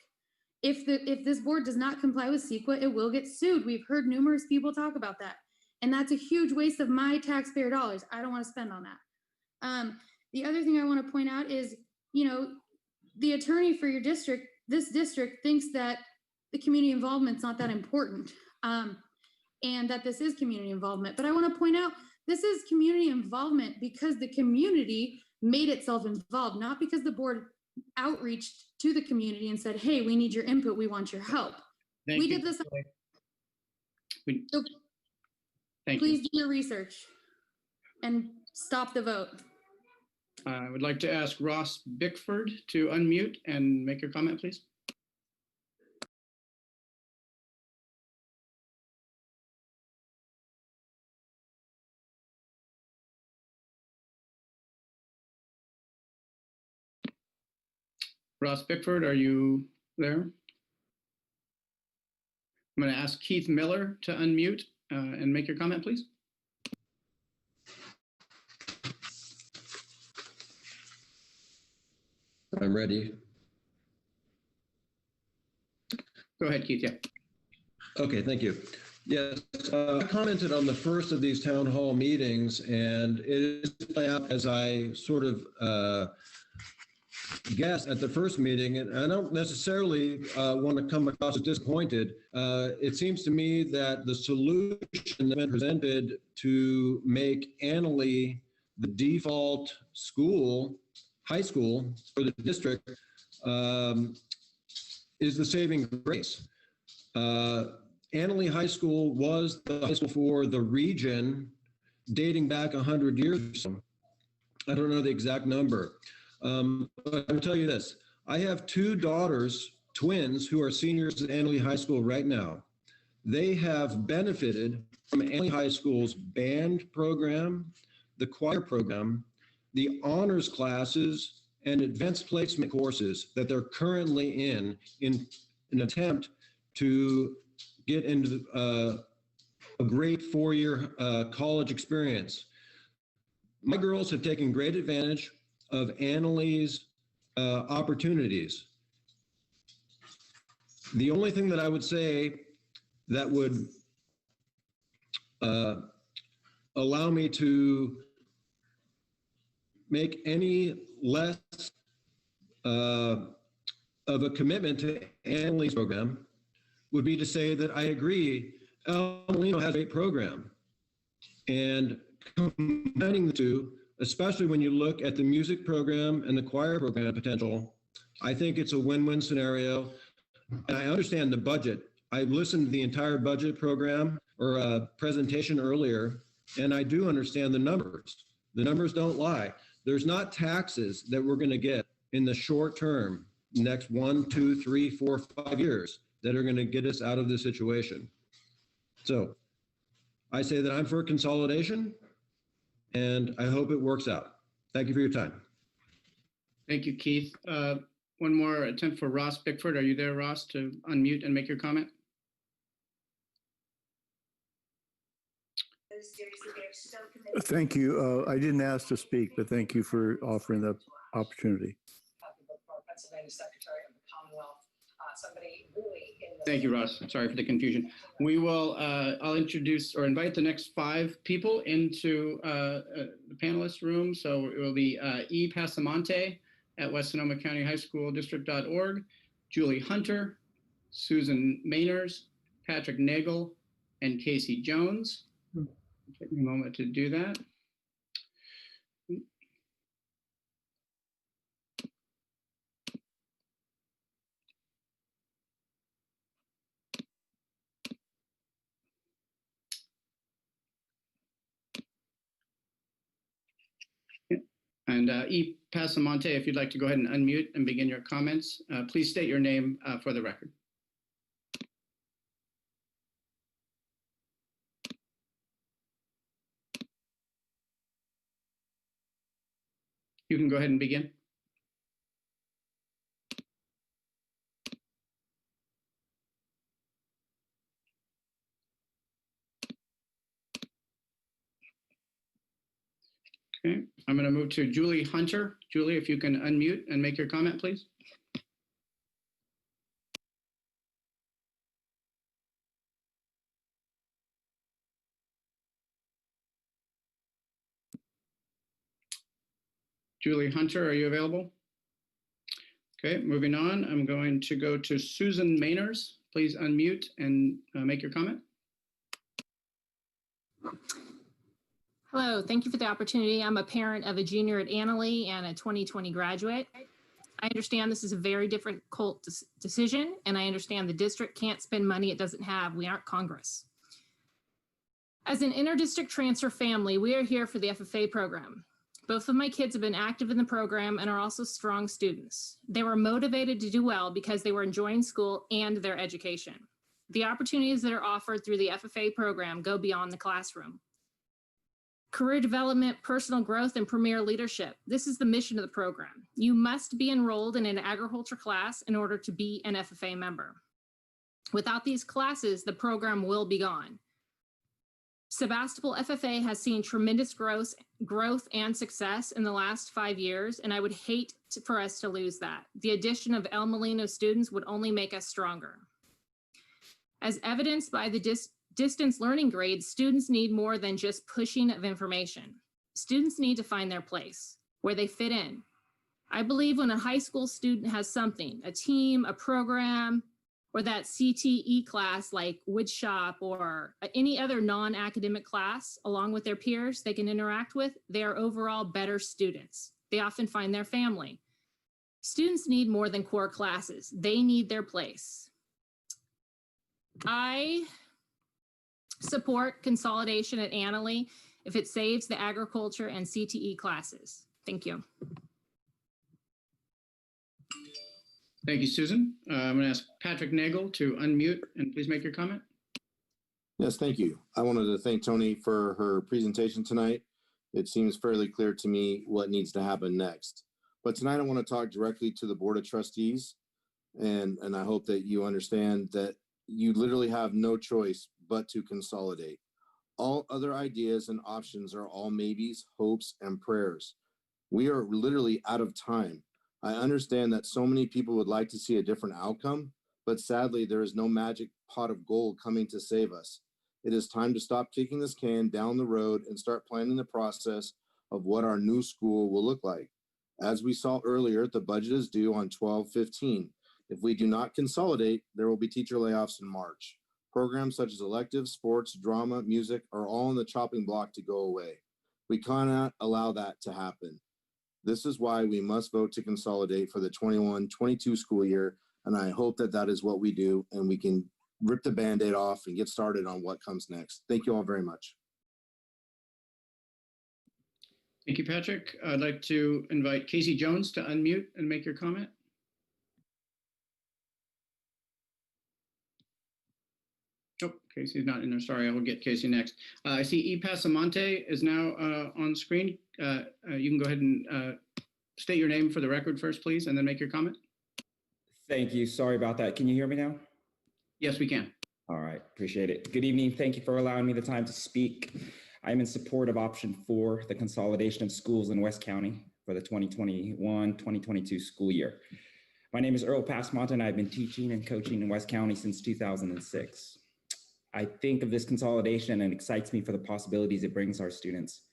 If this board does not comply with CEQA, it will get sued. We've heard numerous people talk about that. And that's a huge waste of my taxpayer dollars. I don't want to spend on that. The other thing I want to point out is you know, the attorney for your district, this district thinks that the community involvement's not that important, and that this is community involvement. But I want to point out, this is community involvement because the community made itself involved, not because the board outreached to the community and said, hey, we need your input, we want your help. Thank you. Did this. So Thank please you. do your research and stop the vote. I would like to ask Ross Bickford to unmute and make your comment, please. Ross Bickford, are you there? I'm going to ask Keith Miller to unmute and make your comment, please. I'm ready. Go ahead, Keith. Yeah. Okay, thank you. Yes, I commented on the first of these town hall meetings, and it is played out as I sort of guessed at the first meeting, and I don't necessarily want to come across as disappointed. It seems to me that the solution that's been presented to make Annalee the default school, high school for the district, is the saving grace. Annalee High School was the high school for the region dating back 100 years or so. I don't know the exact number. But I will tell you this. I have two daughters, twins, who are seniors at Annalee High School right now. They have benefited from Annalee High School's band program, the choir program, the honors classes, and advanced placement courses that they're currently in an attempt to get into a great four-year college experience. My girls have taken great advantage of Annalee's opportunities. The only thing that I would say that would allow me to make any less of a commitment to Annalee's program would be to say that I agree, El Molino has a great program. And combining the two, especially when you look at the music program and the choir program potential, I think it's a win-win scenario. And I understand the budget. I listened to the entire budget program or presentation earlier, and I do understand the numbers. The numbers don't lie. There's not taxes that we're going to get in the short term, next 1, 2, 3, 4, 5 years that are going to get us out of this situation. So I say that I'm for consolidation, and I hope it works out. Thank you for your time. Thank you, Keith. One more attempt for Ross Bickford. Are you there, Ross, to unmute and make your comment? Thank you. I didn't ask to speak, but thank you for offering the opportunity. Thank you, Ross. Sorry for the confusion. We will, I'll introduce or invite the next 5 people into the panelist room. So it will be E. Pasamonte at West Sonoma County High School District.org, Julie Hunter, Susan Mainers, Patrick Nagel, and Casey Jones. Take me a moment to do that. And E. Pasamonte, if you'd like to go ahead and unmute and begin your comments, please state your name for the record. You can go ahead and begin. Okay, I'm going to move to Julie Hunter. Julie, if you can unmute and make your comment, please. Julie Hunter, are you available? Okay, moving on, I'm going to go to Susan Mainers. Please unmute and make your comment. Hello, thank you for the opportunity. I'm a parent of a junior at Annalee and a 2020 graduate. I understand this is a very difficult decision, and I understand the district can't spend money it doesn't have. We aren't Congress. As an interdistrict transfer family, we are here for the FFA program. Both of my kids have been active in the program and are also strong students. They were motivated to do well because they were enjoying school and their education. The opportunities that are offered through the FFA program go beyond the classroom. Career development, personal growth, and premier leadership. This is the mission of the program. You must be enrolled in an agriculture class in order to be an FFA member. Without these classes, the program will be gone. Sebastopol FFA has seen tremendous growth and success in the last 5 years, and I would hate for us to lose that. The addition of El Molino students would only make us stronger. As evidenced by the distance learning grades, students need more than just pushing of information. Students need to find their place, where they fit in. I believe when a high school student has something, a team, a program, or that CTE class like woodshop or any other non-academic class, along with their peers they can interact with, they are overall better students. They often find their family. Students need more than core classes. They need their place. I support consolidation at Annalee if it saves the agriculture and CTE classes. Thank you. Thank you, Susan. I'm going to ask Patrick Nagel to unmute and please make your comment. Yes, thank you. I wanted to thank Tony for her presentation tonight. It seems fairly clear to me what needs to happen next. But tonight I want to talk directly to the Board of Trustees, and I hope that you understand that you literally have no choice but to consolidate. All other ideas and options are all maybes, hopes, and prayers. We are literally out of time. I understand that so many people would like to see a different outcome, but sadly, there is no magic pot of gold coming to save us. It is time to stop kicking this can down the road and start planning the process of what our new school will look like. As we saw earlier, the budget is due on 12/15. If we do not consolidate, there will be teacher layoffs in March. Programs such as electives, sports, drama, music are all on the chopping block to go away. We cannot allow that to happen. This is why we must vote to consolidate for the 21-22 school year, and I hope that that is what we do, and we can rip the Band-Aid off and get started on what comes next. Thank you all very much. Thank you, Patrick. I'd like to invite Casey Jones to unmute and make your comment. Oh, Casey's not in there. Sorry, I will get Casey next. I see E. Pasamonte is now on screen. You can go ahead and state your name for the record first, please, and then make your comment. Thank you. Sorry about that. Can you hear me now? Yes, we can. All right. Appreciate it. Good evening. Thank you for allowing me the time to speak. I'm in support of option 4, the consolidation of schools in West County for the 2021-2022 school year. My name is Earl Passmont, and I've been teaching and coaching in West County since 2006. I think of this consolidation and it excites me for the possibilities it brings our students.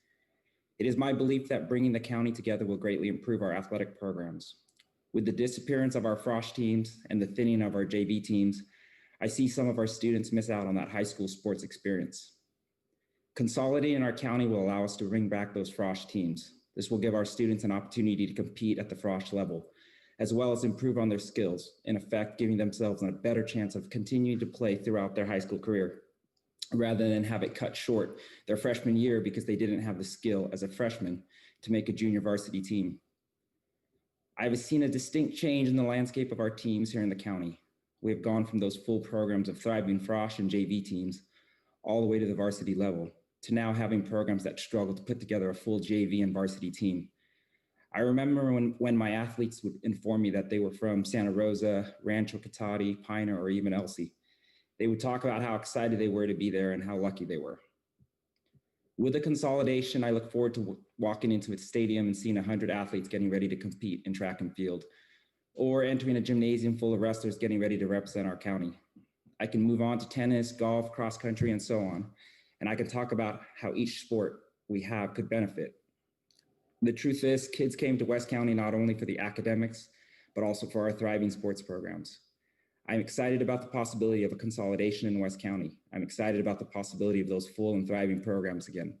It is my belief that bringing the county together will greatly improve our athletic programs. With the disappearance of our Frosh teams and the thinning of our JV teams, I see some of our students miss out on that high school sports experience. Consolidating our county will allow us to bring back those Frosh teams. This will give our students an opportunity to compete at the Frosh level, as well as improve on their skills, in effect, giving themselves a better chance of continuing to play throughout their high school career, rather than have it cut short their freshman year because they didn't have the skill as a freshman to make a junior varsity team. I've seen a distinct change in the landscape of our teams here in the county. We have gone from those full programs of thriving Frosh and JV teams all the way to the varsity level, to now having programs that struggle to put together a full JV and varsity team. I remember when my athletes would inform me that they were from Santa Rosa, Rancho Cotati, Piner, or even Elsie. They would talk about how excited they were to be there and how lucky they were. With the consolidation, I look forward to walking into a stadium and seeing 100 athletes getting ready to compete in track and field, or entering a gymnasium full of wrestlers getting ready to represent our county. I can move on to tennis, golf, cross country, and so on, and I can talk about how each sport we have could benefit. The truth is, kids came to West County not only for the academics, but also for our thriving sports programs. I'm excited about the possibility of a consolidation in West County. I'm excited about the possibility of those full and thriving programs again.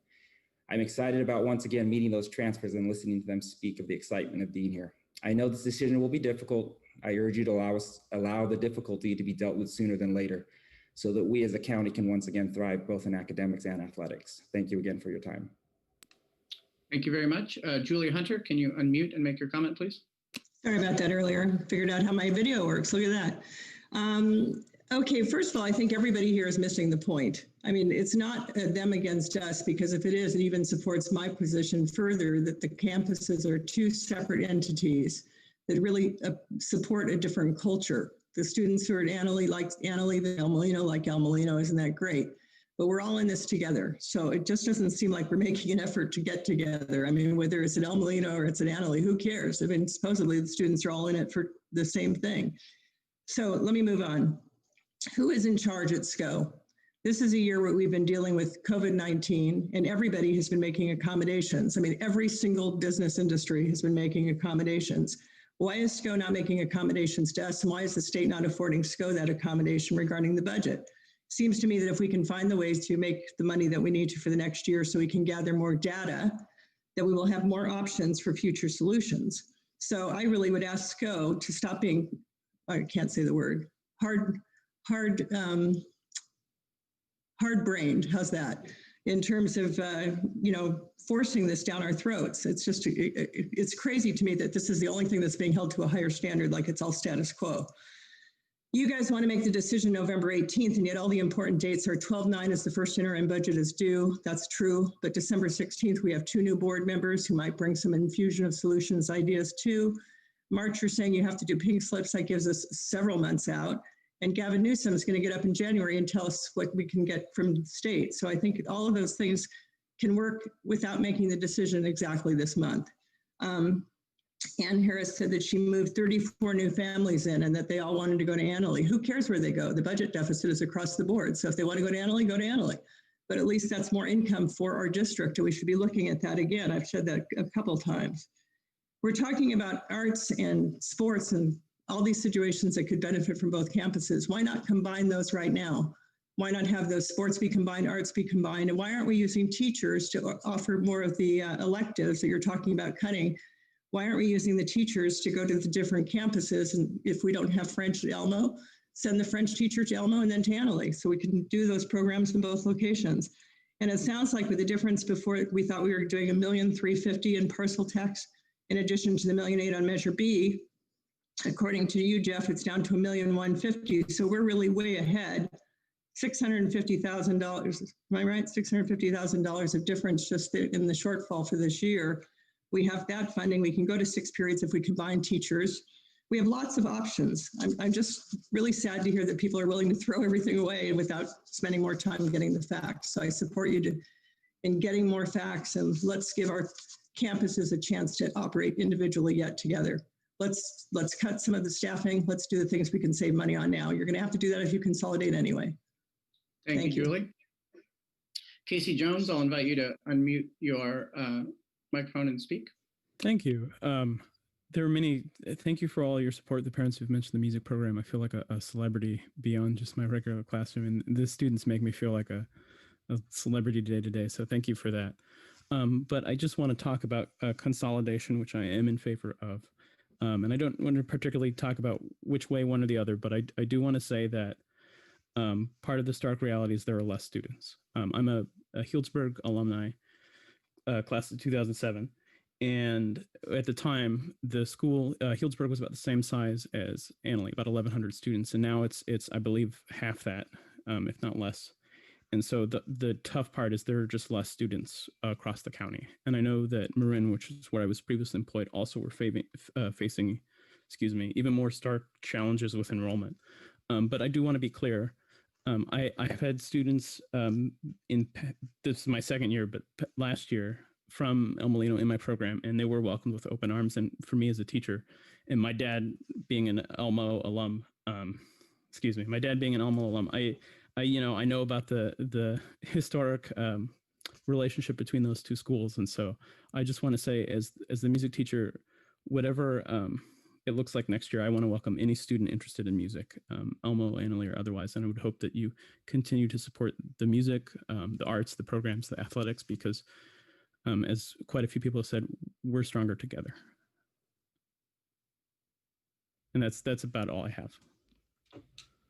I'm excited about once again meeting those transfers and listening to them speak of the excitement of being here. I know this decision will be difficult. I urge you to allow the difficulty to be dealt with sooner than later, so that we as a county can once again thrive both in academics and athletics. Thank you again for your time. Thank you very much. Julia Hunter, can you unmute and make your comment, please? Sorry about that earlier. Figured out how my video works. Look at that. Okay, first of all, I think everybody here is missing the point. I mean, it's not them against us, because if it is, it even supports my position further that the campuses are two separate entities that really support a different culture. The students who are at Annalee like Annalee, the El Molino like El Molino, isn't that great? But we're all in this together. So it just doesn't seem like we're making an effort to get together. I mean, whether it's at El Molino or it's at Annalee, who cares? I mean, supposedly the students are all in it for the same thing. So let me move on. Who is in charge at SCO? This is a year where we've been dealing with COVID-19 and everybody has been making accommodations. I mean, every single business industry has been making accommodations. Why is SCO not making accommodations to us? And why is the state not affording SCO that accommodation regarding the budget? Seems to me that if we can find the ways to make the money that we need to for the next year so we can gather more data, that we will have more options for future solutions. So I really would ask SCO to stop being, I can't say the word, hard-brained, how's that? In terms of, forcing this down our throats. It's just, it's crazy to me that this is the only thing that's being held to a higher standard, like it's all status quo. You guys want to make the decision November 18th, and yet all the important dates are 12/9 is the first interim budget is due. That's true. But December 16th, we have 2 new board members who might bring some infusion of solutions ideas too. March, you're saying you have to do pink slips. That gives us several months out. And Gavin Newsom is going to get up in January and tell us what we can get from the state. So I think all of those things can work without making the decision exactly this month. Ann Harris said that she moved 34 new families in and that they all wanted to go to Annalee. Who cares where they go? The budget deficit is across the board. So if they want to go to Annalee, go to Annalee. But at least that's more income for our district, and we should be looking at that again. I've said that a couple of times. We're talking about arts and sports and all these situations that could benefit from both campuses. Why not combine those right now? Why not have those sports be combined, arts be combined? And why aren't we using teachers to offer more of the electives that you're talking about cutting? Why aren't we using the teachers to go to the different campuses? And if we don't have French at Elmo, send the French teacher to Elmo and then to Annalee, so we can do those programs in both locations. And it sounds like with the difference before, we thought we were doing $1,350,000 in parcel tax, in addition to the $1.8 million on Measure B. According to you, Jeff, it's down to $1,150,000. So we're really way ahead. $650,000, am I right? $650,000 of difference just in the shortfall for this year. We have that funding. We can go to 6 periods if we combine teachers. We have lots of options. I'm just really sad to hear that people are willing to throw everything away without spending more time getting the facts. So I support you in getting more facts, and let's give our campuses a chance to operate individually yet together. Let's cut some of the staffing. Let's do the things we can save money on now. You're going to have to do that if you consolidate anyway. Thank you, Julie. Casey Jones, I'll invite you to unmute your microphone and speak. Thank you. There are many, thank you for all your support. The parents who've mentioned the music program, I feel like a celebrity beyond just my regular classroom. And the students make me feel like a celebrity day to day. So thank you for that. But I just want to talk about consolidation, which I am in favor of. And I don't want to particularly talk about which way one or the other, but I do want to say that part of the stark reality is there are less students. I'm a Healdsburg alumni, class of 2007. And at the time, the school, Healdsburg, was about the same size as Annalee, about 1,100 students. And now it's I believe, half that, if not less. And so the tough part is there are just less students across the county. And I know that Marin, which is where I was previously employed, also were facing, even more stark challenges with enrollment. But I do want to be clear. I've had students this is my second year, but last year from El Molino in my program, and they were welcomed with open arms. And for me as a teacher, and my dad being an Elmo alum, my dad being an Elmo alum, I know about the historic relationship between those two schools. And so I just want to say, as the music teacher, whatever it looks like next year, I want to welcome any student interested in music, Elmo, Annalee, or otherwise. And I would hope that you continue to support the music, the arts, the programs, the athletics, because as quite a few people have said, we're stronger together. And that's about all I have.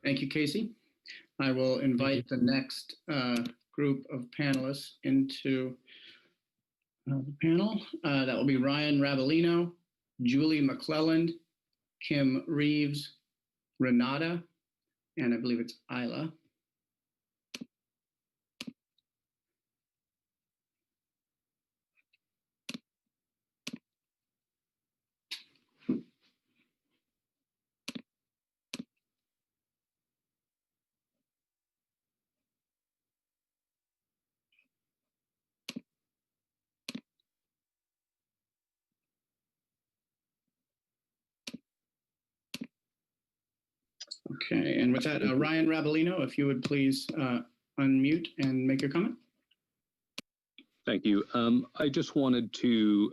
Thank you, Casey. I will invite the next group of panelists into the panel. That will be Ryan Ravolino, Julie McClelland, Kim Reeves, Renata, and I believe it's Isla. Okay, and with that, Ryan Ravolino, if you would please unmute and make your comment. Thank you. I just wanted to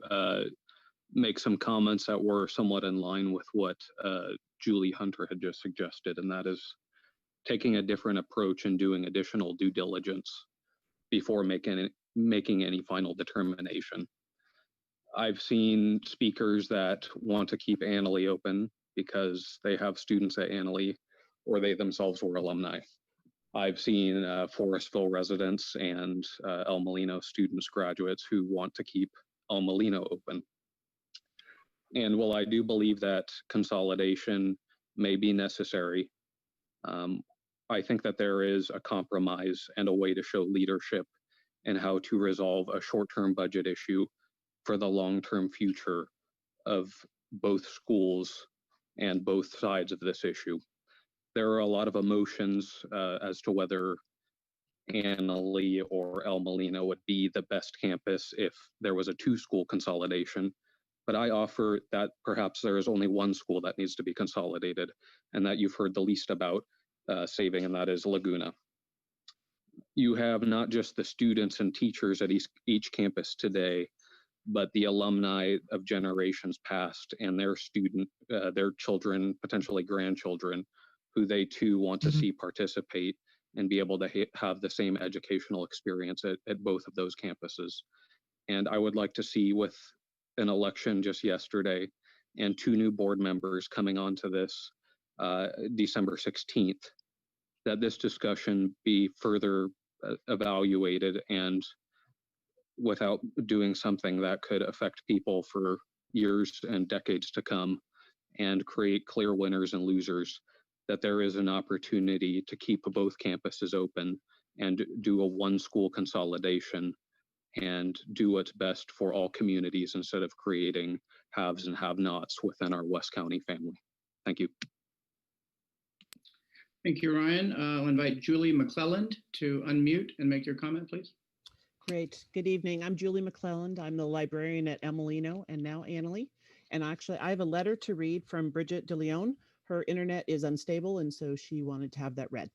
make some comments that were somewhat in line with what Julie Hunter had just suggested, and that is taking a different approach and doing additional due diligence before making any final determination. I've seen speakers that want to keep Annalee open because they have students at Annalee or they themselves were alumni. I've seen Forestville residents and El Molino students, graduates who want to keep El Molino open. And while I do believe that consolidation may be necessary, I think that there is a compromise and a way to show leadership and how to resolve a short-term budget issue for the long-term future of both schools and both sides of this issue. There are a lot of emotions as to whether Annalee or El Molino would be the best campus if there was a two-school consolidation. But I offer that perhaps there is only one school that needs to be consolidated and that you've heard the least about saving, and that is Laguna. You have not just the students and teachers at each campus today, but the alumni of generations past and their their children, potentially grandchildren, who they too want to see participate and be able to have the same educational experience at both of those campuses. And I would like to see, with an election just yesterday and 2 new board members coming onto this December 16th, that this discussion be further evaluated, and without doing something that could affect people for years and decades to come and create clear winners and losers, that there is an opportunity to keep both campuses open and do a one-school consolidation and do what's best for all communities instead of creating haves and have-nots within our West County family. Thank you. Thank you, Ryan. I'll invite Julie McClelland to unmute and make your comment, please. Great. Good evening. I'm Julie McClelland. I'm the librarian at El Molino and now Annalee. And actually, I have a letter to read from Bridget DeLeon. Her internet is unstable, and so she wanted to have that read.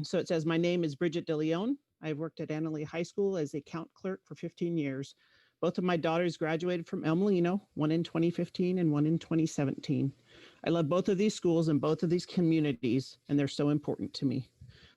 So it says, my name is Bridget DeLeon. I've worked at Annalee High School as a count clerk for 15 years. Both of my daughters graduated from El Molino, one in 2015 and one in 2017. I love both of these schools and both of these communities, and they're so important to me.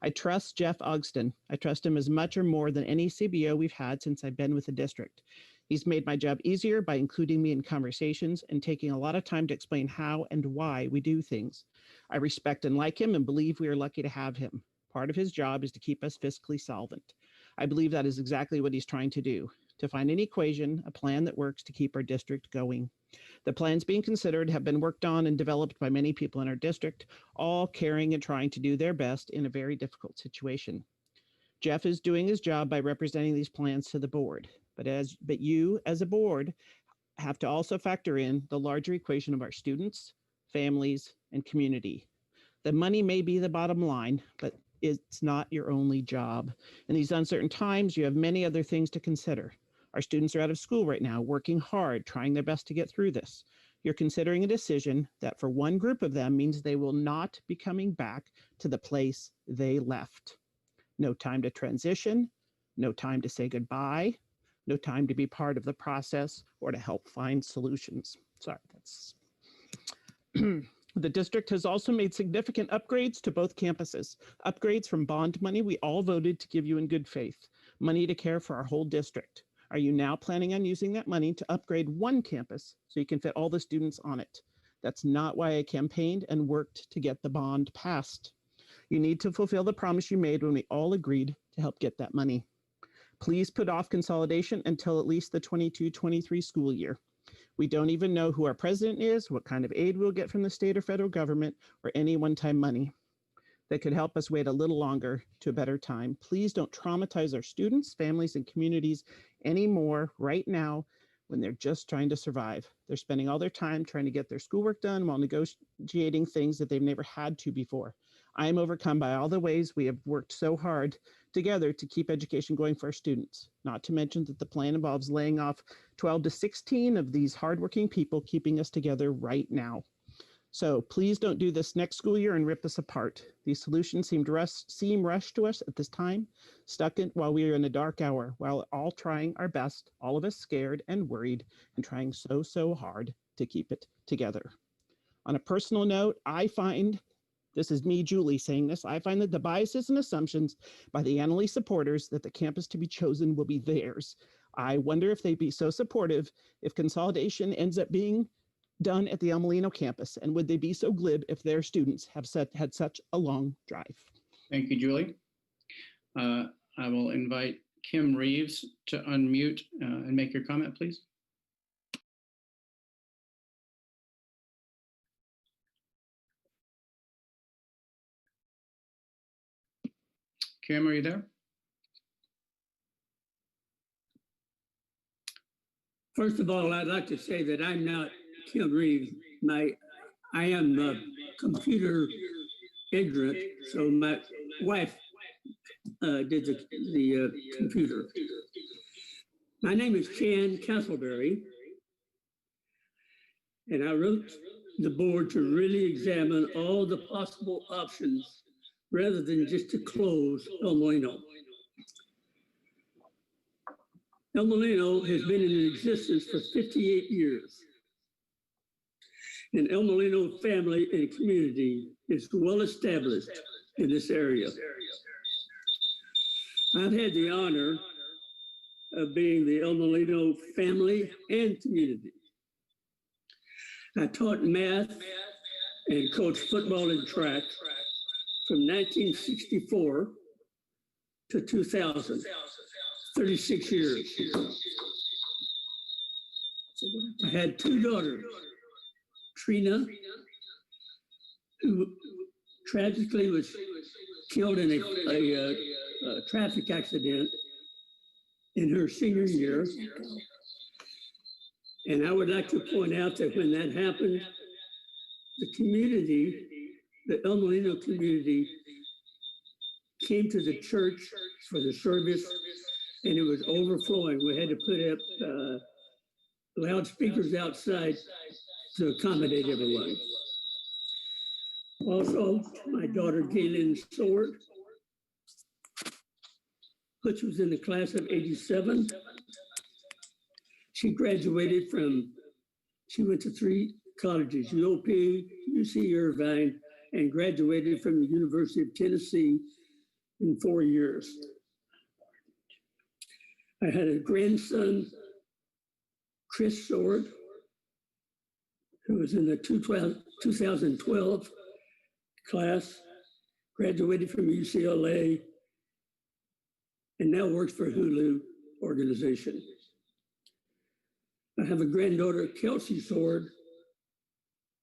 I trust Jeff Ogston. I trust him as much or more than any CBO we've had since I've been with the district. He's made my job easier by including me in conversations and taking a lot of time to explain how and why we do things. I respect and like him and believe we are lucky to have him. Part of his job is to keep us fiscally solvent. I believe that is exactly what he's trying to do, to find an equation, a plan that works to keep our district going. The plans being considered have been worked on and developed by many people in our district, all caring and trying to do their best in a very difficult situation. Jeff is doing his job by representing these plans to the board, but you as a board have to also factor in the larger equation of our students, families, and community. The money may be the bottom line, but it's not your only job. In these uncertain times, you have many other things to consider. Our students are out of school right now, working hard, trying their best to get through this. You're considering a decision that for one group of them means they will not be coming back to the place they left. No time to transition, no time to say goodbye, no time to be part of the process or to help find solutions. Sorry, The district has also made significant upgrades to both campuses. Upgrades from bond money we all voted to give you in good faith. Money to care for our whole district. Are you now planning on using that money to upgrade one campus so you can fit all the students on it? That's not why I campaigned and worked to get the bond passed. You need to fulfill the promise you made when we all agreed to help get that money. Please put off consolidation until at least the 22-23 school year. We don't even know who our president is, what kind of aid we'll get from the state or federal government, or any one-time money that could help us wait a little longer to a better time. Please don't traumatize our students, families, and communities anymore right now when they're just trying to survive. They're spending all their time trying to get their schoolwork done while negotiating things that they've never had to before. I am overcome by all the ways we have worked so hard together to keep education going for our students. Not to mention that the plan involves laying off 12 to 16 of these hardworking people keeping us together right now. So please don't do this next school year and rip us apart. These solutions seem rushed to us at this time, stuck in while we are in a dark hour, while all trying our best, all of us scared and worried and trying so hard to keep it together. On a personal note, I find, this is me, Julie, saying this, I find that the biases and assumptions by the Annalee supporters that the campus to be chosen will be theirs. I wonder if they'd be so supportive if consolidation ends up being done at the El Molino campus, and would they be so glib if their students have had such a long drive? Thank you, Julie. I will invite Kim Reeves to unmute and make your comment, please. Kim, are you there? First of all, I'd like to say that I'm not Kim Reeves. I am computer ignorant, so my wife did the computer. My name is Chan Castleberry, and I wrote the board to really examine all the possible options rather than just to close El Molino. El Molino has been in existence for 58 years. And El Molino family and community is well established in this area. I've had the honor of being the El Molino family and community. I taught math and coached football and track from 1964 to 2000, 36 years. I had two daughters, Trina, who tragically was killed in a traffic accident in her senior year. And I would like to point out that when that happened, the community, the El Molino community, came to the church for the service, and it was overflowing. We had to put up loudspeakers outside to accommodate everyone. Also, my daughter Galen Sword, which was in the class of '87. She graduated she went to 3 colleges, UOP, UC Irvine, and graduated from the University of Tennessee in 4 years. I had a grandson, Chris Sword, who was in the 2012 class, graduated from UCLA, and now works for Hulu organization. I have a granddaughter, Kelsey Sword,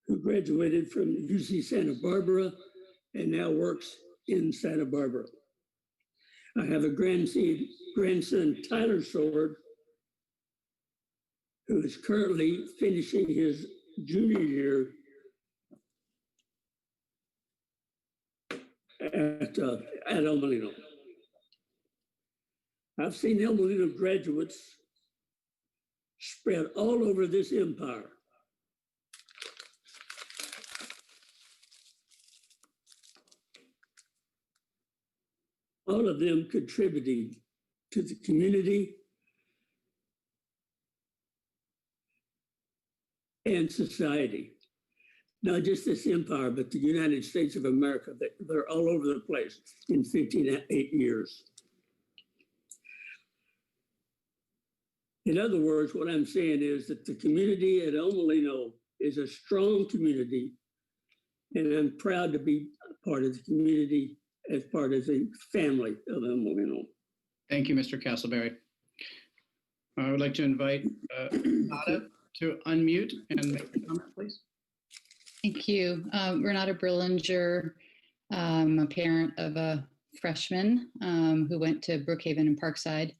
who graduated from UC Santa Barbara and now works in Santa Barbara. I have a grandson, Tyler Sword, who is currently finishing his junior year at El Molino. I've seen El Molino graduates spread all over this empire. All of them contributing to the community and society. not just this empire, but the United States of America. They're all over the place in 8 years. In other words, what I'm saying is that the community at El Molino is a strong community, and I'm proud to be part of the community as part of the family of El Molino. Thank you, Mr. Castleberry. I would like to invite Renata to unmute and make a comment, please. Thank you. Renata Brillinger, a parent of a freshman who went to Brookhaven and Parkside.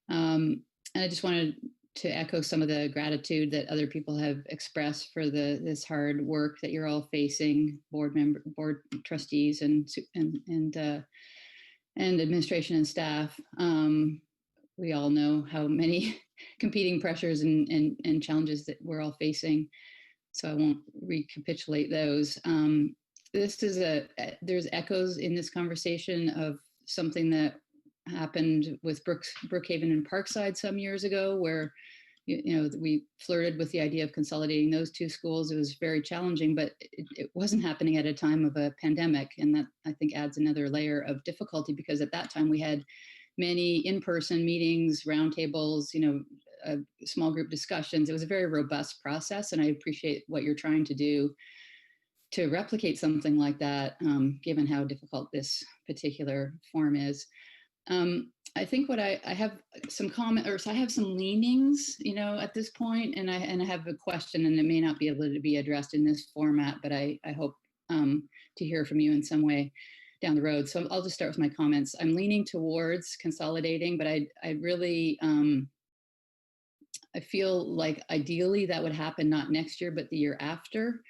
And I just wanted to echo some of the gratitude that other people have expressed for this hard work that you're all facing, board trustees and administration and staff. We all know how many competing pressures and challenges that we're all facing, so I won't recapitulate those. There's echoes in this conversation of something that happened with Brookhaven and Parkside some years ago, where we flirted with the idea of consolidating those two schools. It was very challenging, but it wasn't happening at a time of a pandemic, and that I think adds another layer of difficulty, because at that time we had many in-person meetings, roundtables, small group discussions. It was a very robust process, and I appreciate what you're trying to do to replicate something like that, given how difficult this particular form is. I think what I have some comment, or I have some leanings, at this point, and I have a question, and it may not be able to be addressed in this format, but I hope to hear from you in some way down the road. So I'll just start with my comments. I'm leaning towards consolidating, but I really, I feel like ideally that would happen not next year, but the year after.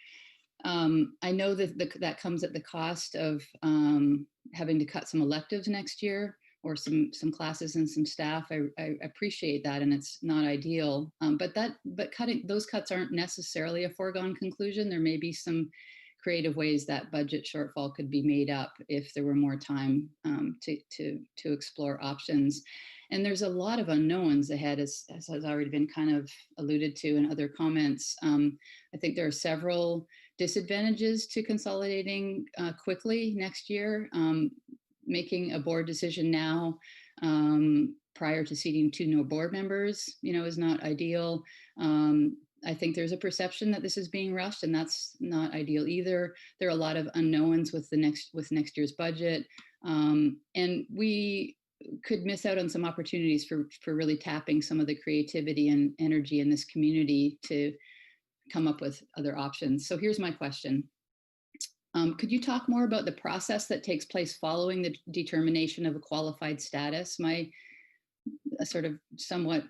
I know that that comes at the cost of having to cut some electives next year, or some classes and some staff. I appreciate that, and it's not ideal. But cutting those cuts aren't necessarily a foregone conclusion. There may be some creative ways that budget shortfall could be made up if there were more time to explore options. And there's a lot of unknowns ahead, as has already been kind of alluded to in other comments. I think there are several disadvantages to consolidating quickly next year. Making a board decision now prior to seating 2 new board members, is not ideal. I think there's a perception that this is being rushed, and that's not ideal either. There are a lot of unknowns with next year's budget, and we could miss out on some opportunities for really tapping some of the creativity and energy in this community to come up with other options. So here's my question. Could you talk more about the process that takes place following the determination of a qualified status? My sort of somewhat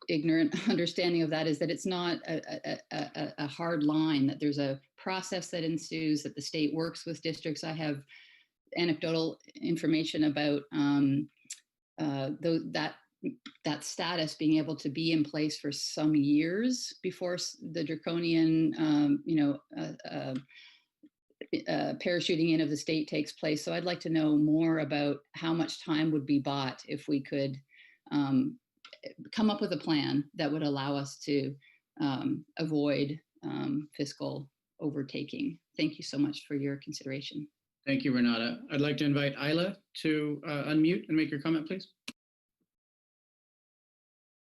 ignorant understanding of that is that it's not a hard line, that there's a process that ensues, that the state works with districts. I have anecdotal information about that status being able to be in place for some years before the draconian, parachuting in of the state takes place. So I'd like to know more about how much time would be bought if we could come up with a plan that would allow us to avoid fiscal overtaking. Thank you so much for your consideration. Thank you, Renata. I'd like to invite Isla to unmute and make your comment, please.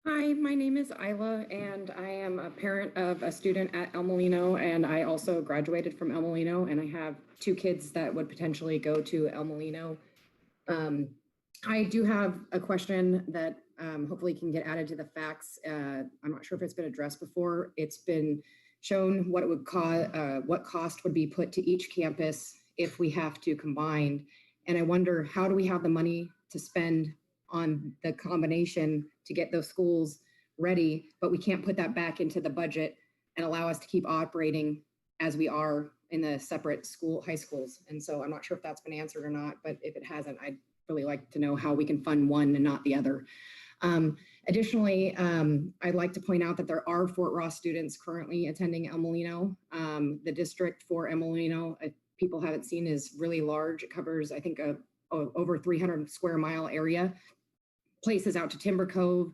Hi, my name is Isla, and I am a parent of a student at El Molino, and I also graduated from El Molino, and I have 2 kids that would potentially go to El Molino. I do have a question that hopefully can get added to the facts. I'm not sure if it's been addressed before. It's been shown what it would cost, what cost would be put to each campus if we have to combine. And I wonder, how do we have the money to spend on the combination to get those schools ready, but we can't put that back into the budget and allow us to keep operating as we are in the separate high schools. And so I'm not sure if that's been answered or not, but if it hasn't, I'd really like to know how we can fund one and not the other. Additionally, I'd like to point out that there are Fort Ross students currently attending El Molino. The district for El Molino, people haven't seen, is really large. It covers, I think, over 300 square mile area. Places out to Timber Cove,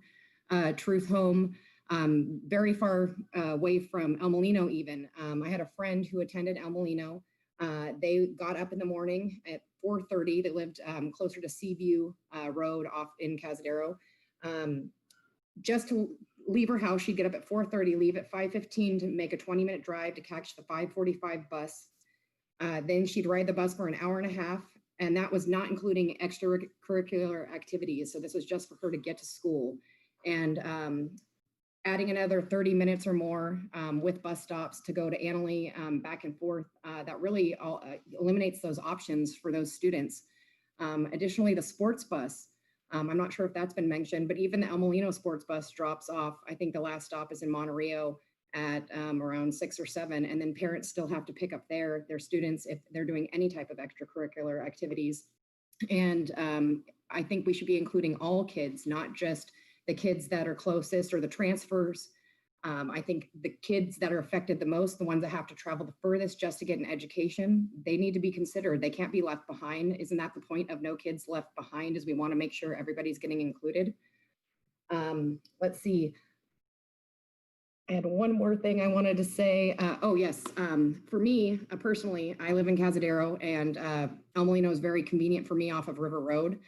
Truth Home, very far away from El Molino even. I had a friend who attended El Molino. They got up in the morning at 4:30. They lived closer to Seaview Road off in Cazadero. Just to leave her house, she'd get up at 4:30, leave at 5:15 to make a 20-minute drive to catch the 5:45 bus. Then she'd ride the bus for an hour and a half, and that was not including extracurricular activities. So this was just for her to get to school. And adding another 30 minutes or more with bus stops to go to Annalee back and forth, that really eliminates those options for those students. Additionally, the sports bus, I'm not sure if that's been mentioned, but even the El Molino sports bus drops off. I think the last stop is in Monterrey at around 6 or 7, and then parents still have to pick up their students if they're doing any type of extracurricular activities. And I think we should be including all kids, not just the kids that are closest or the transfers. I think the kids that are affected the most, the ones that have to travel the furthest just to get an education, they need to be considered. They can't be left behind. Isn't that the point of No Kids Left Behind, is we want to make sure everybody's getting included? Let's see. I had one more thing I wanted to say. Oh, yes. For me, personally, I live in Cazadero, and El Molino is very convenient for me off of River Road.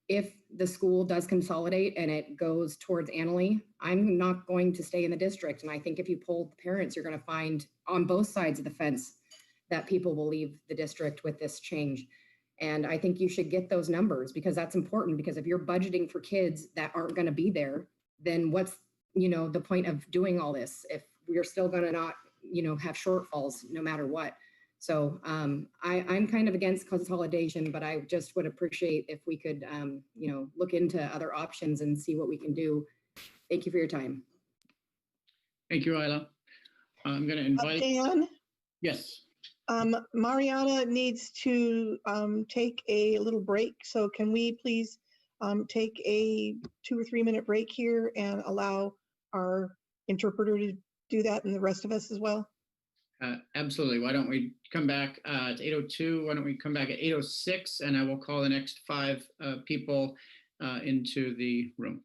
If the school does consolidate and it goes towards Annalee, I'm not going to stay in the district. And I think if you poll the parents, you're going to find on both sides of the fence that people will leave the district with this change. And I think you should get those numbers, because that's important, because if you're budgeting for kids that aren't going to be there, then what's the point of doing all this if we're still going to not have shortfalls no matter what? So I'm kind of against consolidation, but I just would appreciate if we could look into other options and see what we can do. Thank you for your time. Thank you, Isla. I'm going to invite Dan? Yes. Mariana needs to take a little break, so can we please take a 2 or 3 minute break here and allow our interpreter to do that, and the rest of us as well? Absolutely. Why don't we come back at 8:02? Why don't we come back at 8:06, and I will call the next 5 people into the room.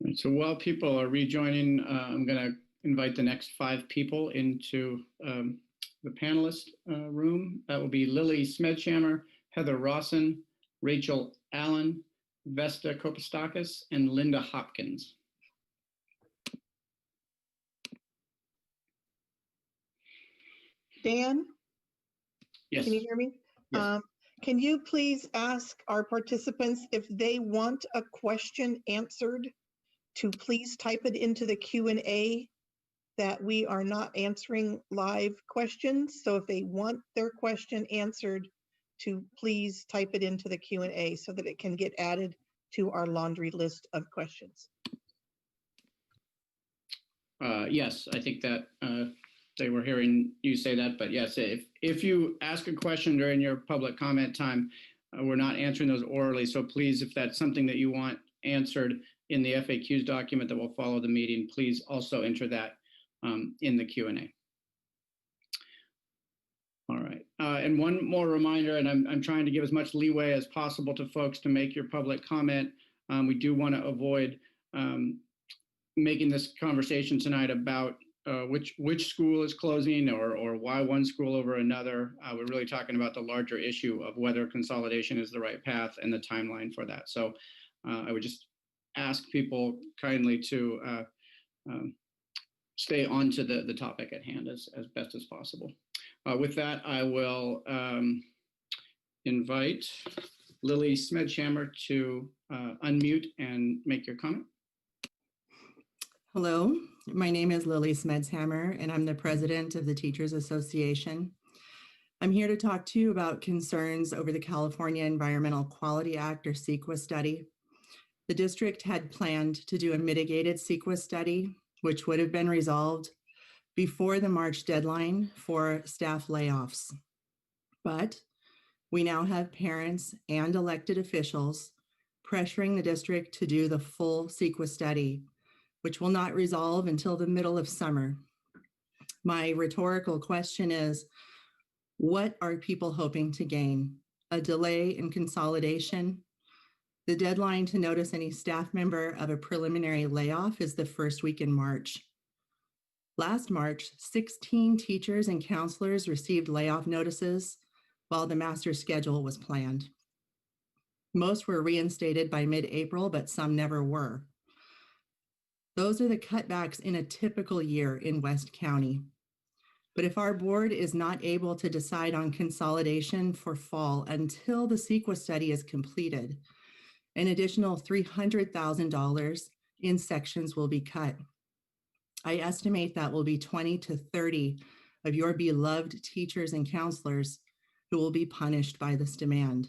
And so while people are rejoining, I'm going to invite the next 5 people into the panelist room. That will be Lily Smedchammer, Heather Rawson, Rachel Allen, Vesta Kopastakis, and Linda Hopkins. Dan? Yes. Can you hear me? Yes. Can you please ask our participants if they want a question answered to please type it into the Q&A, that we are not answering live questions. So if they want their question answered, to please type it into the Q&A so that it can get added to our laundry list of questions. Yes, I think that they were hearing you say that, but yes, if you ask a question during your public comment time, we're not answering those orally. So please, if that's something that you want answered in the FAQs document that will follow the meeting, please also enter that in the Q&A. All right, and one more reminder, and I'm trying to give as much leeway as possible to folks to make your public comment. We do want to avoid making this conversation tonight about which school is closing or why one school over another. We're really talking about the larger issue of whether consolidation is the right path and the timeline for that. So I would just ask people kindly to stay on to the topic at hand as best as possible. With that, I will invite Lily Smedchammer to unmute and make your comment. Hello, my name is Lily Smedchammer, and I'm the president of the Teachers Association. I'm here to talk to you about concerns over the California Environmental Quality Act, or CEQA study. The district had planned to do a mitigated CEQA study, which would have been resolved before the March deadline for staff layoffs. But we now have parents and elected officials pressuring the district to do the full CEQA study, which will not resolve until the middle of summer. My rhetorical question is, what are people hoping to gain? A delay in consolidation? The deadline to notice any staff member of a preliminary layoff is the first week in March. Last March, 16 teachers and counselors received layoff notices while the master schedule was planned. Most were reinstated by mid-April, but some never were. Those are the cutbacks in a typical year in West County. But if our board is not able to decide on consolidation for fall until the CEQA study is completed, an additional $300,000 in sections will be cut. I estimate that will be 20 to 30 of your beloved teachers and counselors who will be punished by this demand.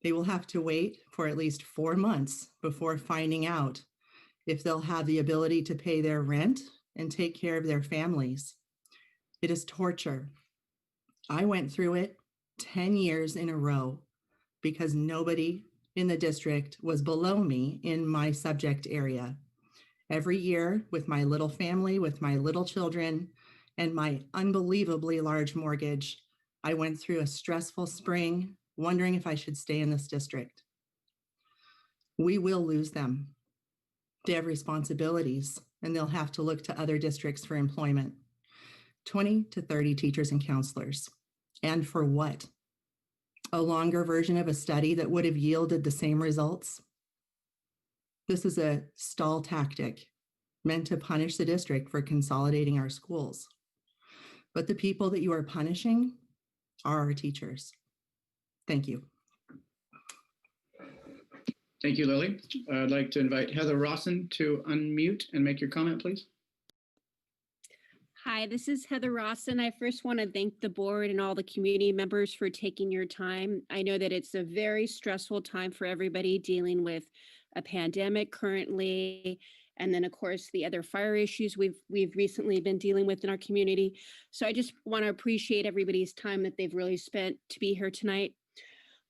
They will have to wait for at least 4 months before finding out if they'll have the ability to pay their rent and take care of their families. It is torture. I went through it 10 years in a row because nobody in the district was below me in my subject area. Every year with my little family, with my little children, and my unbelievably large mortgage, I went through a stressful spring, wondering if I should stay in this district. We will lose them. They have responsibilities, and they'll have to look to other districts for employment. 20 to 30 teachers and counselors. And for what? A longer version of a study that would have yielded the same results? This is a stall tactic meant to punish the district for consolidating our schools. But the people that you are punishing are our teachers. Thank you. Thank you, Lily. I'd like to invite Heather Rawson to unmute and make your comment, please. Hi, this is Heather Rawson. I first want to thank the board and all the community members for taking your time. I know that it's a very stressful time for everybody dealing with a pandemic currently, and then of course the other fire issues we've recently been dealing with in our community. So I just want to appreciate everybody's time that they've really spent to be here tonight.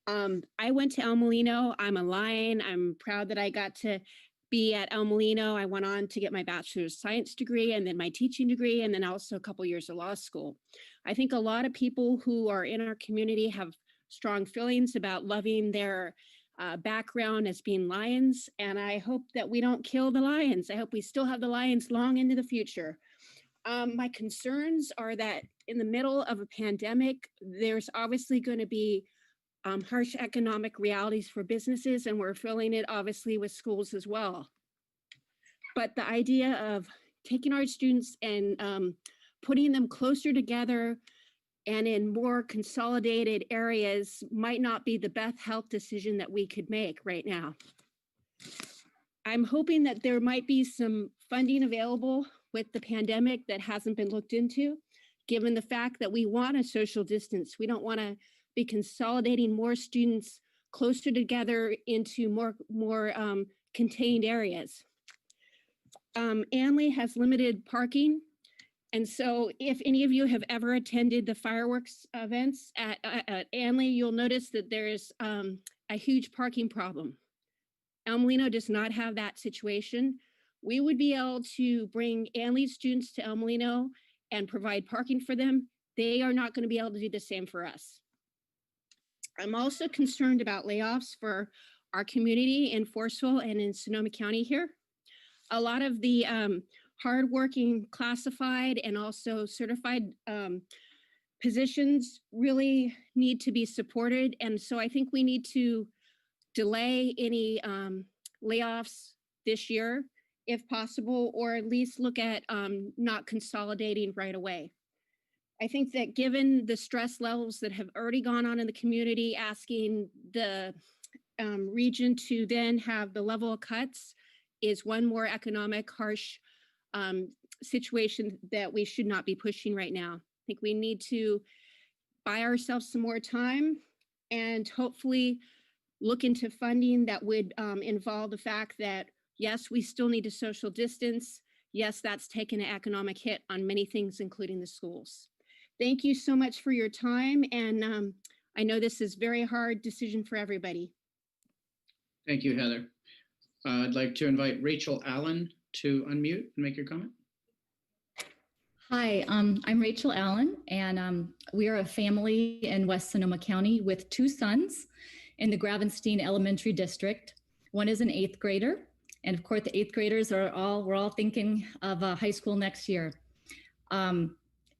I went to El Molino. I'm a Lion. I'm proud that I got to be at El Molino. I went on to get my bachelor's of science degree and then my teaching degree, and then also a couple years of law school. I think a lot of people who are in our community have strong feelings about loving their background as being lions, and I hope that we don't kill the lions. I hope we still have the lions long into the future. My concerns are that in the middle of a pandemic, there's obviously going to be harsh economic realities for businesses, and we're feeling it obviously with schools as well. But the idea of taking our students and putting them closer together and in more consolidated areas might not be the best health decision that we could make right now. I'm hoping that there might be some funding available with the pandemic that hasn't been looked into, given the fact that we want a social distance. We don't want to be consolidating more students closer together into more contained areas. Anley has limited parking. And so if any of you have ever attended the fireworks events at Anley, you'll notice that there's a huge parking problem. El Molino does not have that situation. We would be able to bring Anley students to El Molino and provide parking for them. They are not going to be able to do the same for us. I'm also concerned about layoffs for our community in Forestville and in Sonoma County here. A lot of the hardworking classified and also certified positions really need to be supported. And so I think we need to delay any layoffs this year, if possible, or at least look at not consolidating right away. I think that given the stress levels that have already gone on in the community, asking the region to then have the level of cuts is one more economic, harsh situation that we should not be pushing right now. I think we need to buy ourselves some more time and hopefully look into funding that would involve the fact that, yes, we still need to social distance. Yes, that's taken an economic hit on many things, including the schools. Thank you so much for your time. And I know this is a very hard decision for everybody. Thank you, Heather. I'd like to invite Rachel Allen to unmute and make your comment. Hi, I'm Rachel Allen, and we are a family in West Sonoma County with 2 sons in the Gravenstein Elementary District. One is an 8th grader, and of course the 8th graders we're all thinking of high school next year.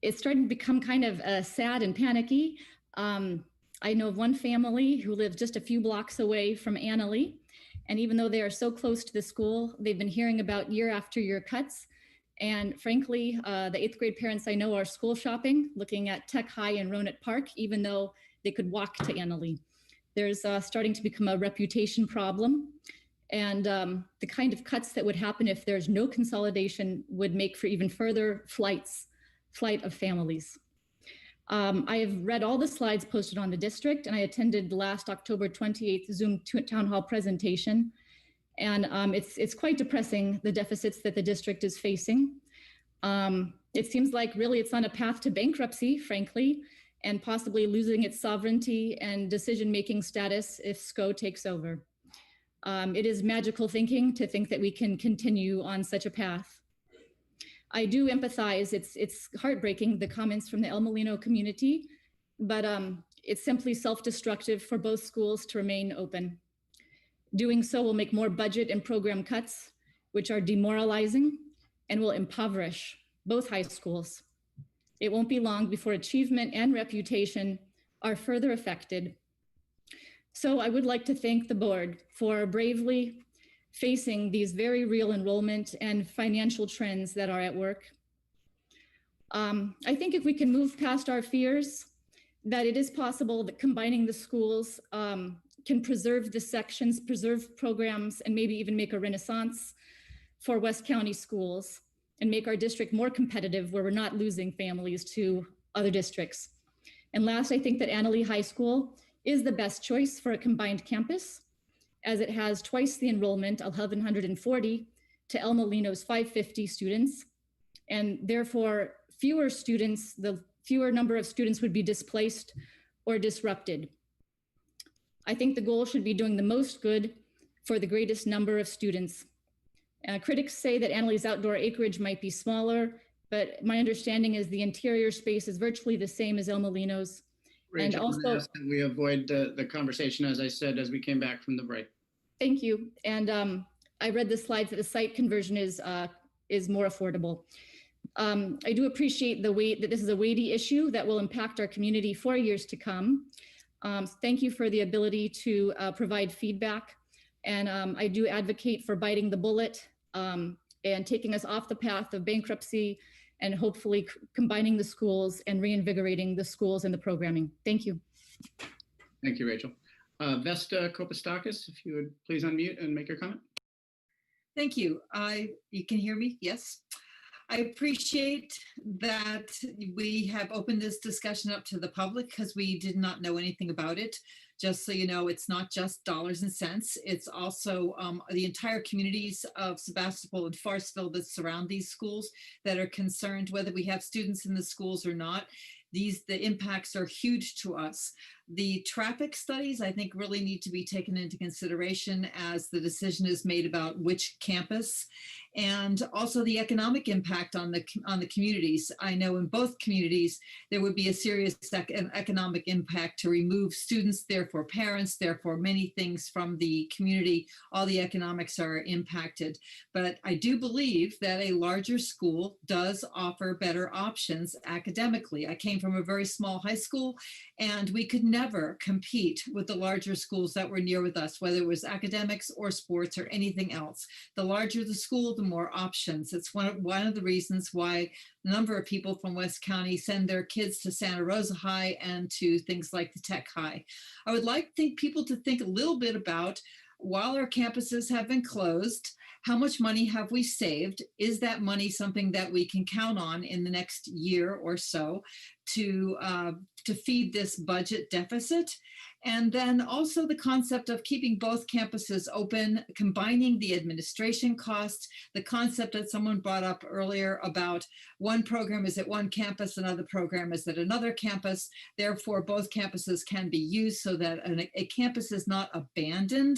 It's starting to become kind of sad and panicky. I know of one family who lives just a few blocks away from Annalee, and even though they are so close to the school, they've been hearing about year after year cuts. And frankly, the 8th grade parents I know are school shopping, looking at Tech High and Ronet Park, even though they could walk to Annalee. There's starting to become a reputation problem. And the kind of cuts that would happen if there's no consolidation would make for even further flight of families. I have read all the slides posted on the district, and I attended the last October 28th Zoom town hall presentation. And it's quite depressing, the deficits that the district is facing. It seems like really it's on a path to bankruptcy, frankly, and possibly losing its sovereignty and decision-making status if SCO takes over. It is magical thinking to think that we can continue on such a path. I do empathize, it's heartbreaking, the comments from the El Molino community, but it's simply self-destructive for both schools to remain open. Doing so will make more budget and program cuts, which are demoralizing and will impoverish both high schools. It won't be long before achievement and reputation are further affected. So I would like to thank the board for bravely facing these very real enrollment and financial trends that are at work. I think if we can move past our fears, that it is possible that combining the schools can preserve the sections, preserve programs, and maybe even make a renaissance for West County schools and make our district more competitive where we're not losing families to other districts. And last, I think that Annalee High School is the best choice for a combined campus, as it has twice the enrollment, 1,140, to El Molino's 550 students, and therefore fewer students, the fewer number of students would be displaced or disrupted. I think the goal should be doing the most good for the greatest number of students. Critics say that Annalee's outdoor acreage might be smaller, but my understanding is the interior space is virtually the same as El Molino's, Rachel, And I'm also, gonna ask that we avoid the conversation, as I said, as we came back from the break. thank you. And I read the slides that the site conversion is more affordable. I do appreciate the weight that this is a weighty issue that will impact our community for years to come. Thank you for the ability to provide feedback. And I do advocate for biting the bullet and taking us off the path of bankruptcy and hopefully combining the schools and reinvigorating the schools and the programming. Thank you. Thank you, Rachel. Vesta Kopastakis, if you would please unmute and make your comment. Thank you. You can hear me? Yes. I appreciate that we have opened this discussion up to the public because we did not know anything about it. Just so you know, it's not just dollars and cents. It's also the entire communities of Sebastopol and Forestville that surround these schools that are concerned whether we have students in the schools or not. The impacts are huge to us. The traffic studies, I think, really need to be taken into consideration as the decision is made about which campus, and also the economic impact on the communities. I know in both communities, there would be a serious economic impact to remove students, therefore parents, therefore many things from the community. All the economics are impacted. But I do believe that a larger school does offer better options academically. I came from a very small high school, and we could never compete with the larger schools that were near with us, whether it was academics or sports or anything else. The larger the school, the more options. It's one of the reasons why a number of people from West County send their kids to Santa Rosa High and to things like the Tech High. I would like people to think a little bit about, while our campuses have been closed, how much money have we saved? Is that money something that we can count on in the next year or so to feed this budget deficit? And then also the concept of keeping both campuses open, combining the administration costs, the concept that someone brought up earlier about one program is at one campus, another program is at another campus. Therefore, both campuses can be used so that a campus is not abandoned.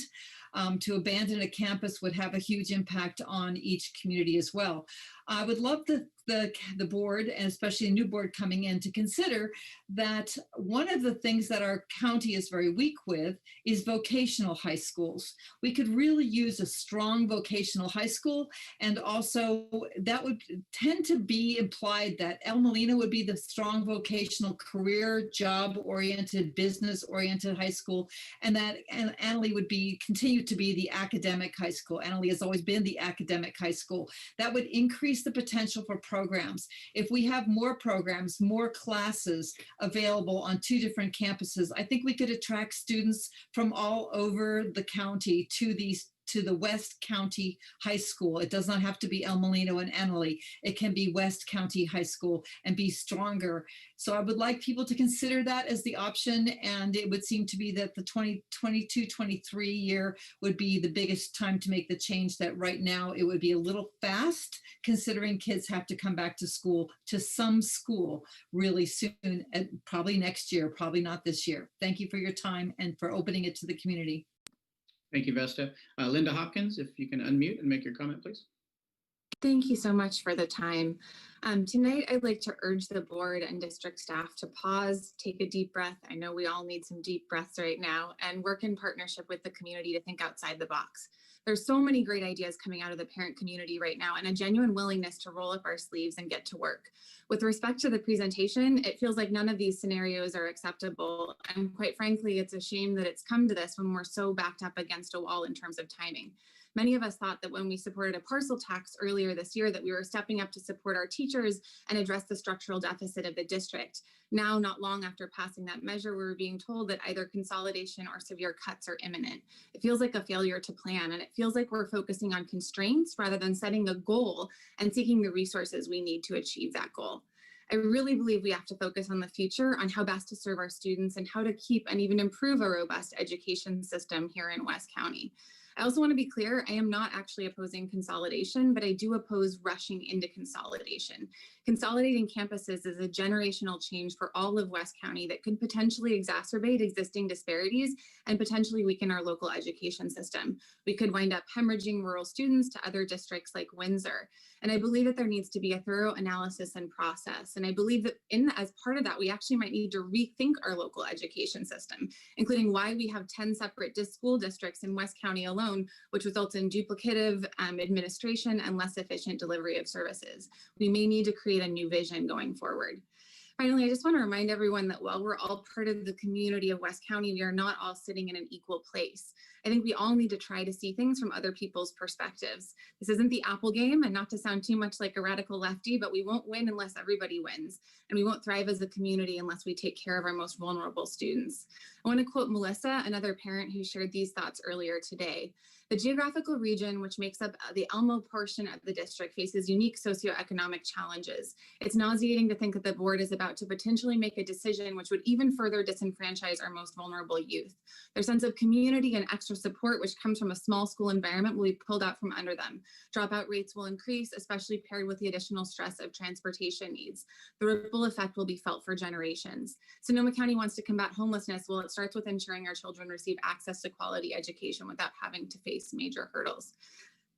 To abandon a campus would have a huge impact on each community as well. I would love the board, and especially a new board coming in, to consider that one of the things that our county is very weak with is vocational high schools. We could really use a strong vocational high school, and also that would tend to be implied that El Molino would be the strong vocational career, job-oriented, business-oriented high school, and that Annalee would continue to be the academic high school. Annalee has always been the academic high school. That would increase the potential for programs. If we have more programs, more classes available on two different campuses, I think we could attract students from all over the county to the West County High School. It does not have to be El Molino and Annalee. It can be West County High School and be stronger. So I would like people to consider that as the option. And it would seem to be that the 2022-23 year would be the biggest time to make the change, that right now it would be a little fast, considering kids have to come back to school, to some school really soon, and probably next year, probably not this year. Thank you for your time and for opening it to the community. Thank you, Vesta. Linda Hopkins, if you can unmute and make your comment, please. Thank you so much for the time. Tonight, I'd like to urge the board and district staff to pause, take a deep breath. I know we all need some deep breaths right now, and work in partnership with the community to think outside the box. There's so many great ideas coming out of the parent community right now, and a genuine willingness to roll up our sleeves and get to work. With respect to the presentation, it feels like none of these scenarios are acceptable. And quite frankly, it's a shame that it's come to this when we're so backed up against a wall in terms of timing. Many of us thought that when we supported a parcel tax earlier this year that we were stepping up to support our teachers and address the structural deficit of the district. Now, not long after passing that measure, we were being told that either consolidation or severe cuts are imminent. It feels like a failure to plan, and it feels like we're focusing on constraints rather than setting a goal and seeking the resources we need to achieve that goal. I really believe we have to focus on the future, on how best to serve our students and how to keep and even improve a robust education system here in West County. I also want to be clear, I am not actually opposing consolidation, but I do oppose rushing into consolidation. Consolidating campuses is a generational change for all of West County that could potentially exacerbate existing disparities and potentially weaken our local education system. We could wind up hemorrhaging rural students to other districts like Windsor. And I believe that there needs to be a thorough analysis and process. And I believe that as part of that, we actually might need to rethink our local education system, including why we have 10 separate school districts in West County alone, which results in duplicative administration and less efficient delivery of services. We may need to create a new vision going forward. Finally, I just want to remind everyone that while we're all part of the community of West County, we are not all sitting in an equal place. I think we all need to try to see things from other people's perspectives. This isn't the Apple game, and not to sound too much like a radical lefty, but we won't win unless everybody wins. And we won't thrive as a community unless we take care of our most vulnerable students. I want to quote Melissa, another parent who shared these thoughts earlier today. The geographical region, which makes up the Elmo portion of the district, faces unique socioeconomic challenges. It's nauseating to think that the board is about to potentially make a decision which would even further disenfranchise our most vulnerable youth. Their sense of community and extra support, which comes from a small school environment, will be pulled out from under them. Dropout rates will increase, especially paired with the additional stress of transportation needs. The ripple effect will be felt for generations. Sonoma County wants to combat homelessness. Well, it starts with ensuring our children receive access to quality education without having to face major hurdles.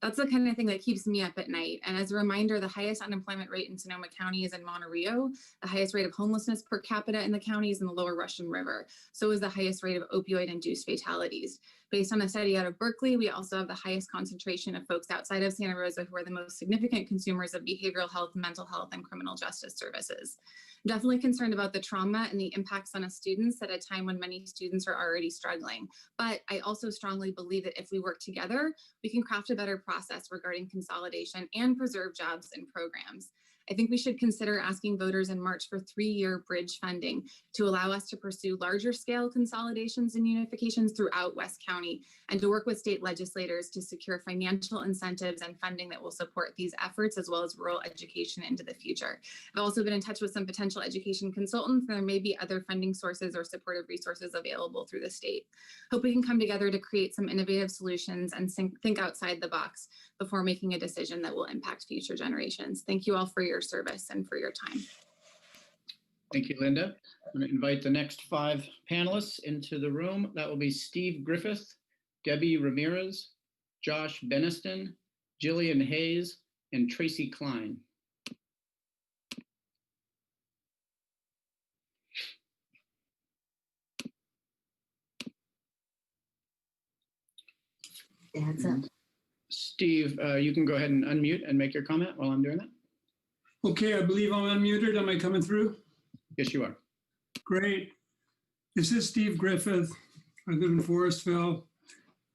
That's the kind of thing that keeps me up at night. And as a reminder, the highest unemployment rate in Sonoma County is in Monte Rio. The highest rate of homelessness per capita in the county is in the lower Russian River. So is the highest rate of opioid-induced fatalities. Based on a study out of Berkeley, we also have the highest concentration of folks outside of Santa Rosa who are the most significant consumers of behavioral health, mental health, and criminal justice services. I'm definitely concerned about the trauma and the impacts on us students at a time when many students are already struggling. But I also strongly believe that if we work together, we can craft a better process regarding consolidation and preserve jobs and programs. I think we should consider asking voters in March for 3-year bridge funding to allow us to pursue larger scale consolidations and unifications throughout West County and to work with state legislators to secure financial incentives and funding that will support these efforts as well as rural education into the future. I've also been in touch with some potential education consultants, and there may be other funding sources or supportive resources available through the state. Hope we can come together to create some innovative solutions and think outside the box before making a decision that will impact future generations. Thank you all for your service and for your time. Thank you, Linda. I'm going to invite the next 5 panelists into the room. That will be Steve Griffith, Debbie Ramirez, Josh Beniston, Jillian Hayes, and Tracy Klein. Hands up. Steve, you can go ahead and unmute and make your comment while I'm doing that. Okay, I believe I'm unmuted. Am I coming through? Yes, you are. Great. This is Steve Griffith. I live in Forestville.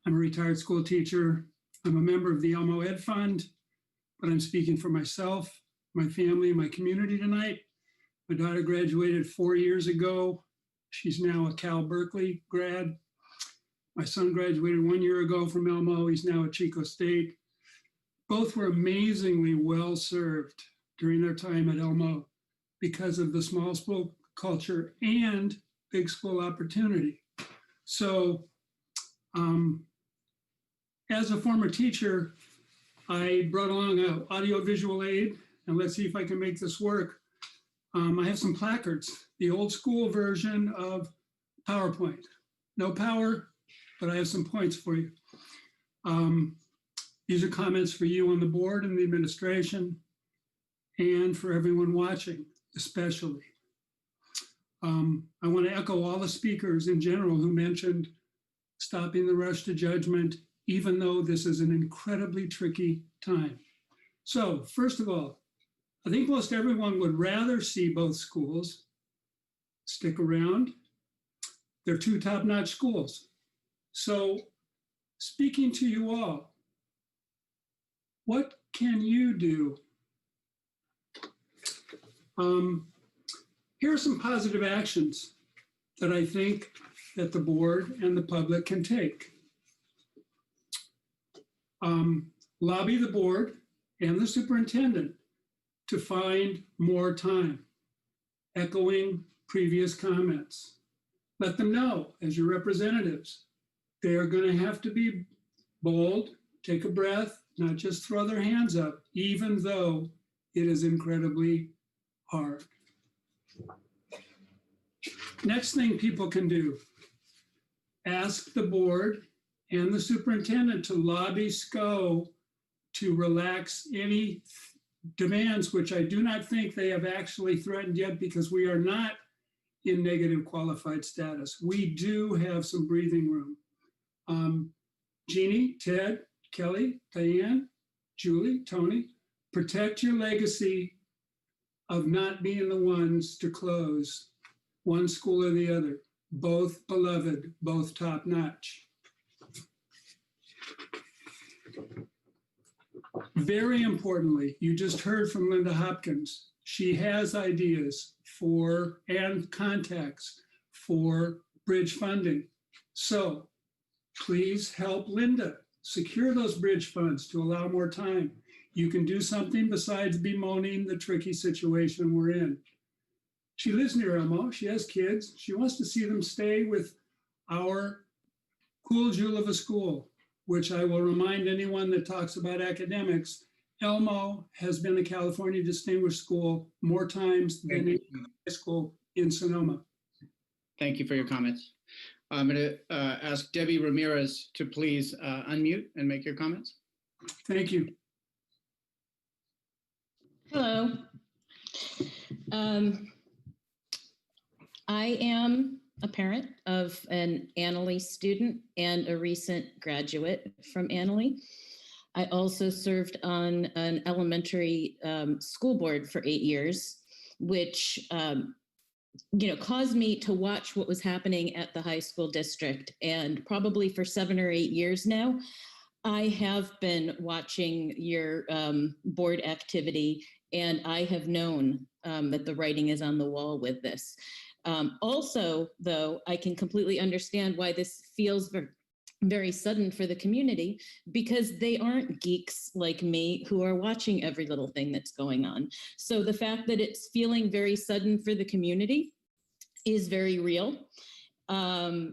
I'm a retired school teacher. I'm a member of the Elmo Ed Fund, but I'm speaking for myself, my family, and my community tonight. My daughter graduated 4 years ago. She's now a Cal Berkeley grad. My son graduated 1 year ago from Elmo. He's now at Chico State. Both were amazingly well served during their time at Elmo because of the small school culture and big school opportunity. So as a former teacher, I brought along an audiovisual aid, and let's see if I can make this work. I have some placards, the old school version of PowerPoint. No power, but I have some points for you. These are comments for you on the board and the administration, and for everyone watching, especially. I want to echo all the speakers in general who mentioned stopping the rush to judgment, even though this is an incredibly tricky time. So first of all, I think most everyone would rather see both schools stick around. They're 2 top-notch schools. So speaking to you all, what can you do? Here are some positive actions that I think that the board and the public can take. Lobby the board and the superintendent to find more time, echoing previous comments. Let them know as your representatives, they are going to have to be bold, take a breath, not just throw their hands up, even though it is incredibly hard. Next thing people can do, ask the board and the superintendent to lobby SCO to relax any demands, which I do not think they have actually threatened yet, because we are not in negative qualified status. We do have some breathing room. Jeannie, Ted, Kelly, Diane, Julie, Tony, protect your legacy of not being the ones to close one school or the other. Both beloved, both top notch. Very importantly, you just heard from Linda Hopkins. She has ideas for and contacts for bridge funding. So please help Linda secure those bridge funds to allow more time. You can do something besides bemoaning the tricky situation we're in. She lives near Elmo. She has kids. She wants to see them stay with our cool jewel of a school, which I will remind anyone that talks about academics, Elmo has been a California Distinguished School more times than any high school in Sonoma. Thank you for your comments. I'm going to ask Debbie Ramirez to please unmute and make your comments. Thank you. Hello. I am a parent of an Annalee student and a recent graduate from Annalee. I also served on an elementary school board for 8 years, which caused me to watch what was happening at the high school district. And probably for 7 or 8 years now, I have been watching your board activity, and I have known that the writing is on the wall with this. Also, though, I can completely understand why this feels very sudden for the community, because they aren't geeks like me who are watching every little thing that's going on. So the fact that it's feeling very sudden for the community is very real. And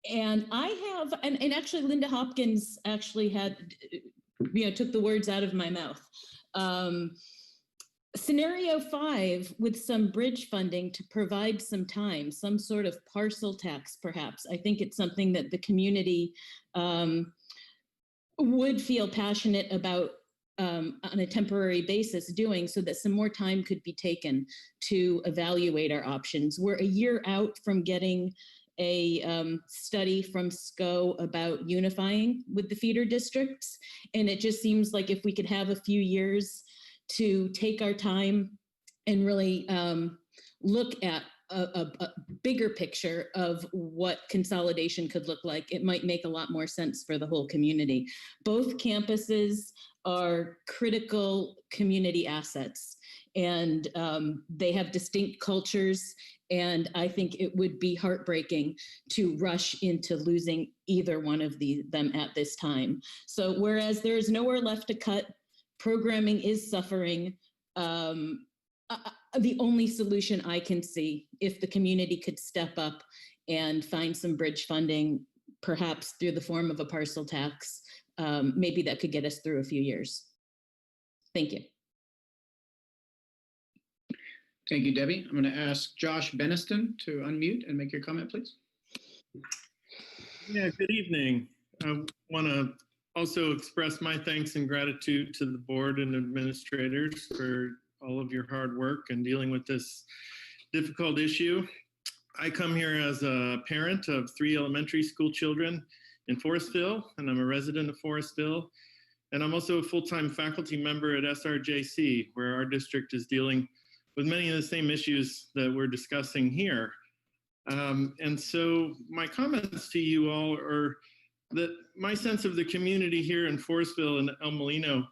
I have, and actually Linda Hopkins actually had, took the words out of my mouth. Scenario 5 with some bridge funding to provide some time, some sort of parcel tax, perhaps. I think it's something that the community would feel passionate about on a temporary basis doing, so that some more time could be taken to evaluate our options. We're a year out from getting a study from SCO about unifying with the feeder districts. And it just seems like if we could have a few years to take our time and really look at a bigger picture of what consolidation could look like, it might make a lot more sense for the whole community. Both campuses are critical community assets, and they have distinct cultures. And I think it would be heartbreaking to rush into losing either one of them at this time. So whereas there is nowhere left to cut, programming is suffering. The only solution I can see, if the community could step up and find some bridge funding, perhaps through the form of a parcel tax, maybe that could get us through a few years. Thank you. Thank you, Debbie. I'm going to ask Josh Beniston to unmute and make your comment, please. Yeah, good evening. I want to also express my thanks and gratitude to the board and administrators for all of your hard work in dealing with this difficult issue. I come here as a parent of 3 elementary school children in Forestville, and I'm a resident of Forestville. And I'm also a full-time faculty member at SRJC, where our district is dealing with many of the same issues that we're discussing here. And so my comments to you all are that my sense of the community here in Forestville and El Molino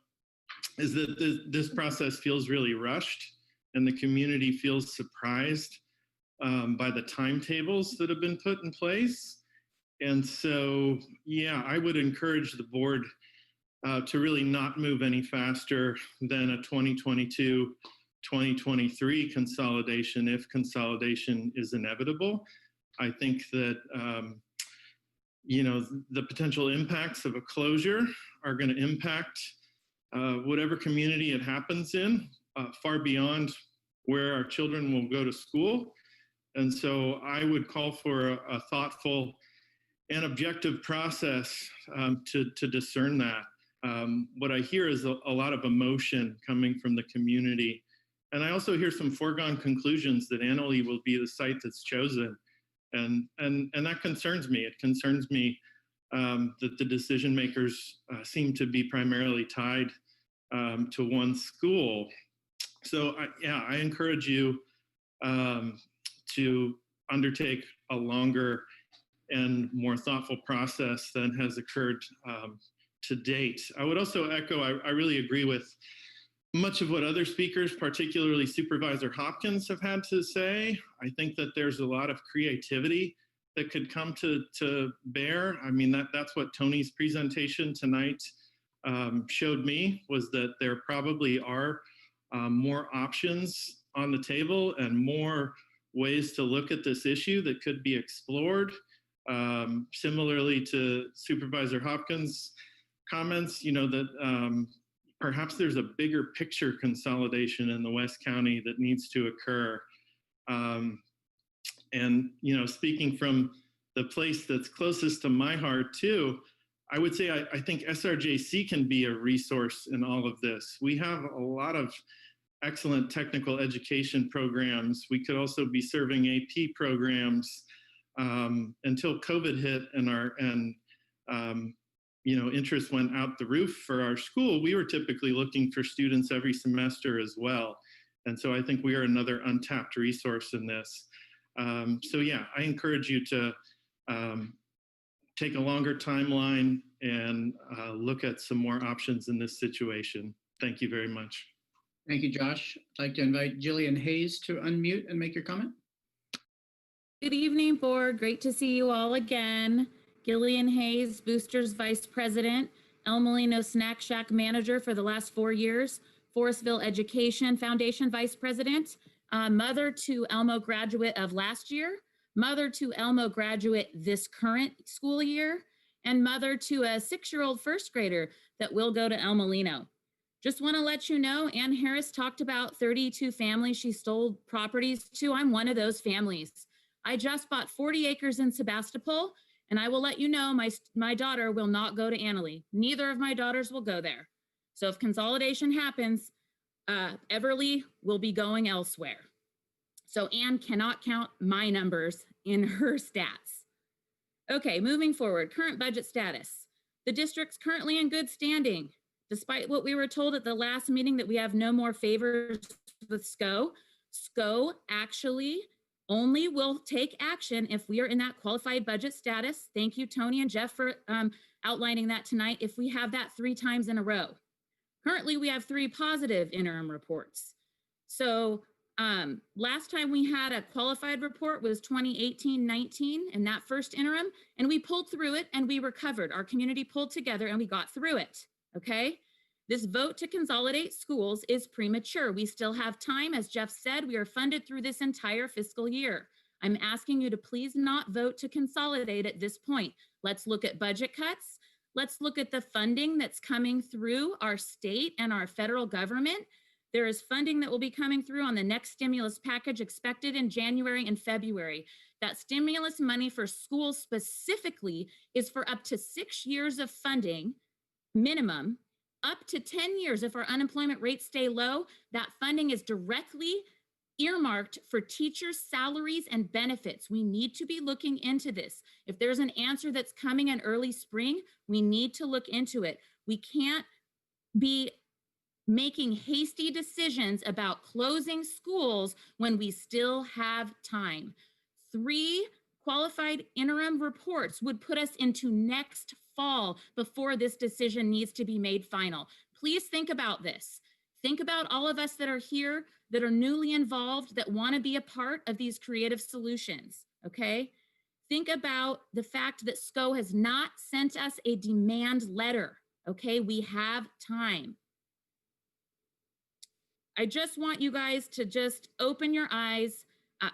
is that this process feels really rushed, and the community feels surprised by the timetables that have been put in place. And so, yeah, I would encourage the board to really not move any faster than a 2022-2023 consolidation, if consolidation is inevitable. I think that the potential impacts of a closure are going to impact whatever community it happens in, far beyond where our children will go to school. And so I would call for a thoughtful and objective process to discern that. What I hear is a lot of emotion coming from the community. And I also hear some foregone conclusions that Annalee will be the site that's chosen. And that concerns me. It concerns me that the decision makers seem to be primarily tied to one school. So I encourage you to undertake a longer and more thoughtful process than has occurred to date. I would also echo, I really agree with much of what other speakers, particularly Supervisor Hopkins, have had to say. I think that there's a lot of creativity that could come to bear. I mean, that's what Tony's presentation tonight showed me, was that there probably are more options on the table and more ways to look at this issue that could be explored. Similarly to Supervisor Hopkins' comments, that perhaps there's a bigger picture consolidation in the West County that needs to occur. And, speaking from the place that's closest to my heart too, I would say I think SRJC can be a resource in all of this. We have a lot of excellent technical education programs. We could also be serving AP programs. Until COVID hit and interest went out the roof for our school, we were typically looking for students every semester as well. And so I think we are another untapped resource in this. So yeah, I encourage you to take a longer timeline and look at some more options in this situation. Thank you very much. Thank you, Josh. I'd like to invite Jillian Hayes to unmute and make your comment. Good evening, board. Great to see you all again. Gillian Hayes, Boosters Vice President, El Molino Snack Shack Manager for the last 4 years, Forestville Education Foundation Vice President, mother to Elmo graduate of last year, mother to Elmo graduate this current school year, and mother to a 6-year-old first grader that will go to El Molino. Just want to let you know, Ann Harris talked about 32 families she stole properties to. I'm one of those families. I just bought 40 acres in Sebastopol, and I will let you know my daughter will not go to Annalee. Neither of my daughters will go there. So if consolidation happens, Everly will be going elsewhere. So Ann cannot count my numbers in her stats. Okay, moving forward, current budget status. The district's currently in good standing. Despite what we were told at the last meeting that we have no more favors with SCO, SCO actually only will take action if we are in that qualified budget status. Thank you, Tony and Jeff, for outlining that tonight, if we have that 3 times in a row. Currently, we have 3 positive interim reports. So last time we had a qualified report was 2018-19 in that first interim, and we pulled through it and we recovered. Our community pulled together and we got through it, okay? This vote to consolidate schools is premature. We still have time. As Jeff said, we are funded through this entire fiscal year. I'm asking you to please not vote to consolidate at this point. Let's look at budget cuts. Let's look at the funding that's coming through our state and our federal government. There is funding that will be coming through on the next stimulus package expected in January and February. That stimulus money for schools specifically is for up to 6 years of funding, minimum, up to 10 years if our unemployment rates stay low. That funding is directly earmarked for teachers' salaries and benefits. We need to be looking into this. If there's an answer that's coming in early spring, we need to look into it. We can't be making hasty decisions about closing schools when we still have time. 3 qualified interim reports would put us into next fall before this decision needs to be made final. Please think about this. Think about all of us that are here, that are newly involved, that want to be a part of these creative solutions, okay? Think about the fact that SCO has not sent us a demand letter, okay? We have time. I just want you guys to just open your eyes.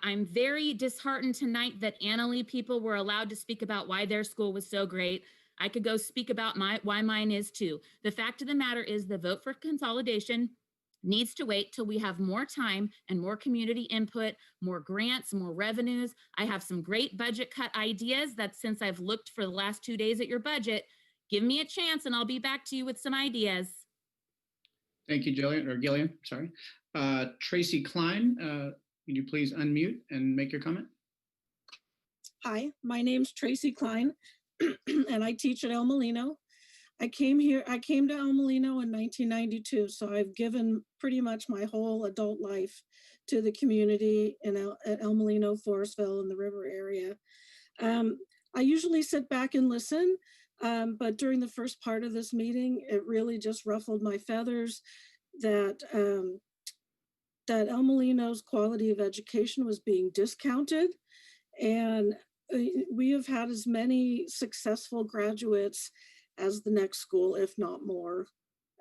I'm very disheartened tonight that Annalee people were allowed to speak about why their school was so great. I could go speak about why mine is too. The fact of the matter is the vote for consolidation needs to wait till we have more time and more community input, more grants, more revenues. I have some great budget cut ideas that since I've looked for the last 2 days at your budget, give me a chance and I'll be back to you with some ideas. Thank you, Gillian, sorry. Tracy Klein, can you please unmute and make your comment? Hi, my name's Tracy Klein, and I teach at El Molino. I came to El Molino in 1992, so I've given pretty much my whole adult life to the community at El Molino, Forestville, and the river area. I usually sit back and listen, but during the first part of this meeting, it really just ruffled my feathers that El Molino's quality of education was being discounted. And we have had as many successful graduates as the next school, if not more.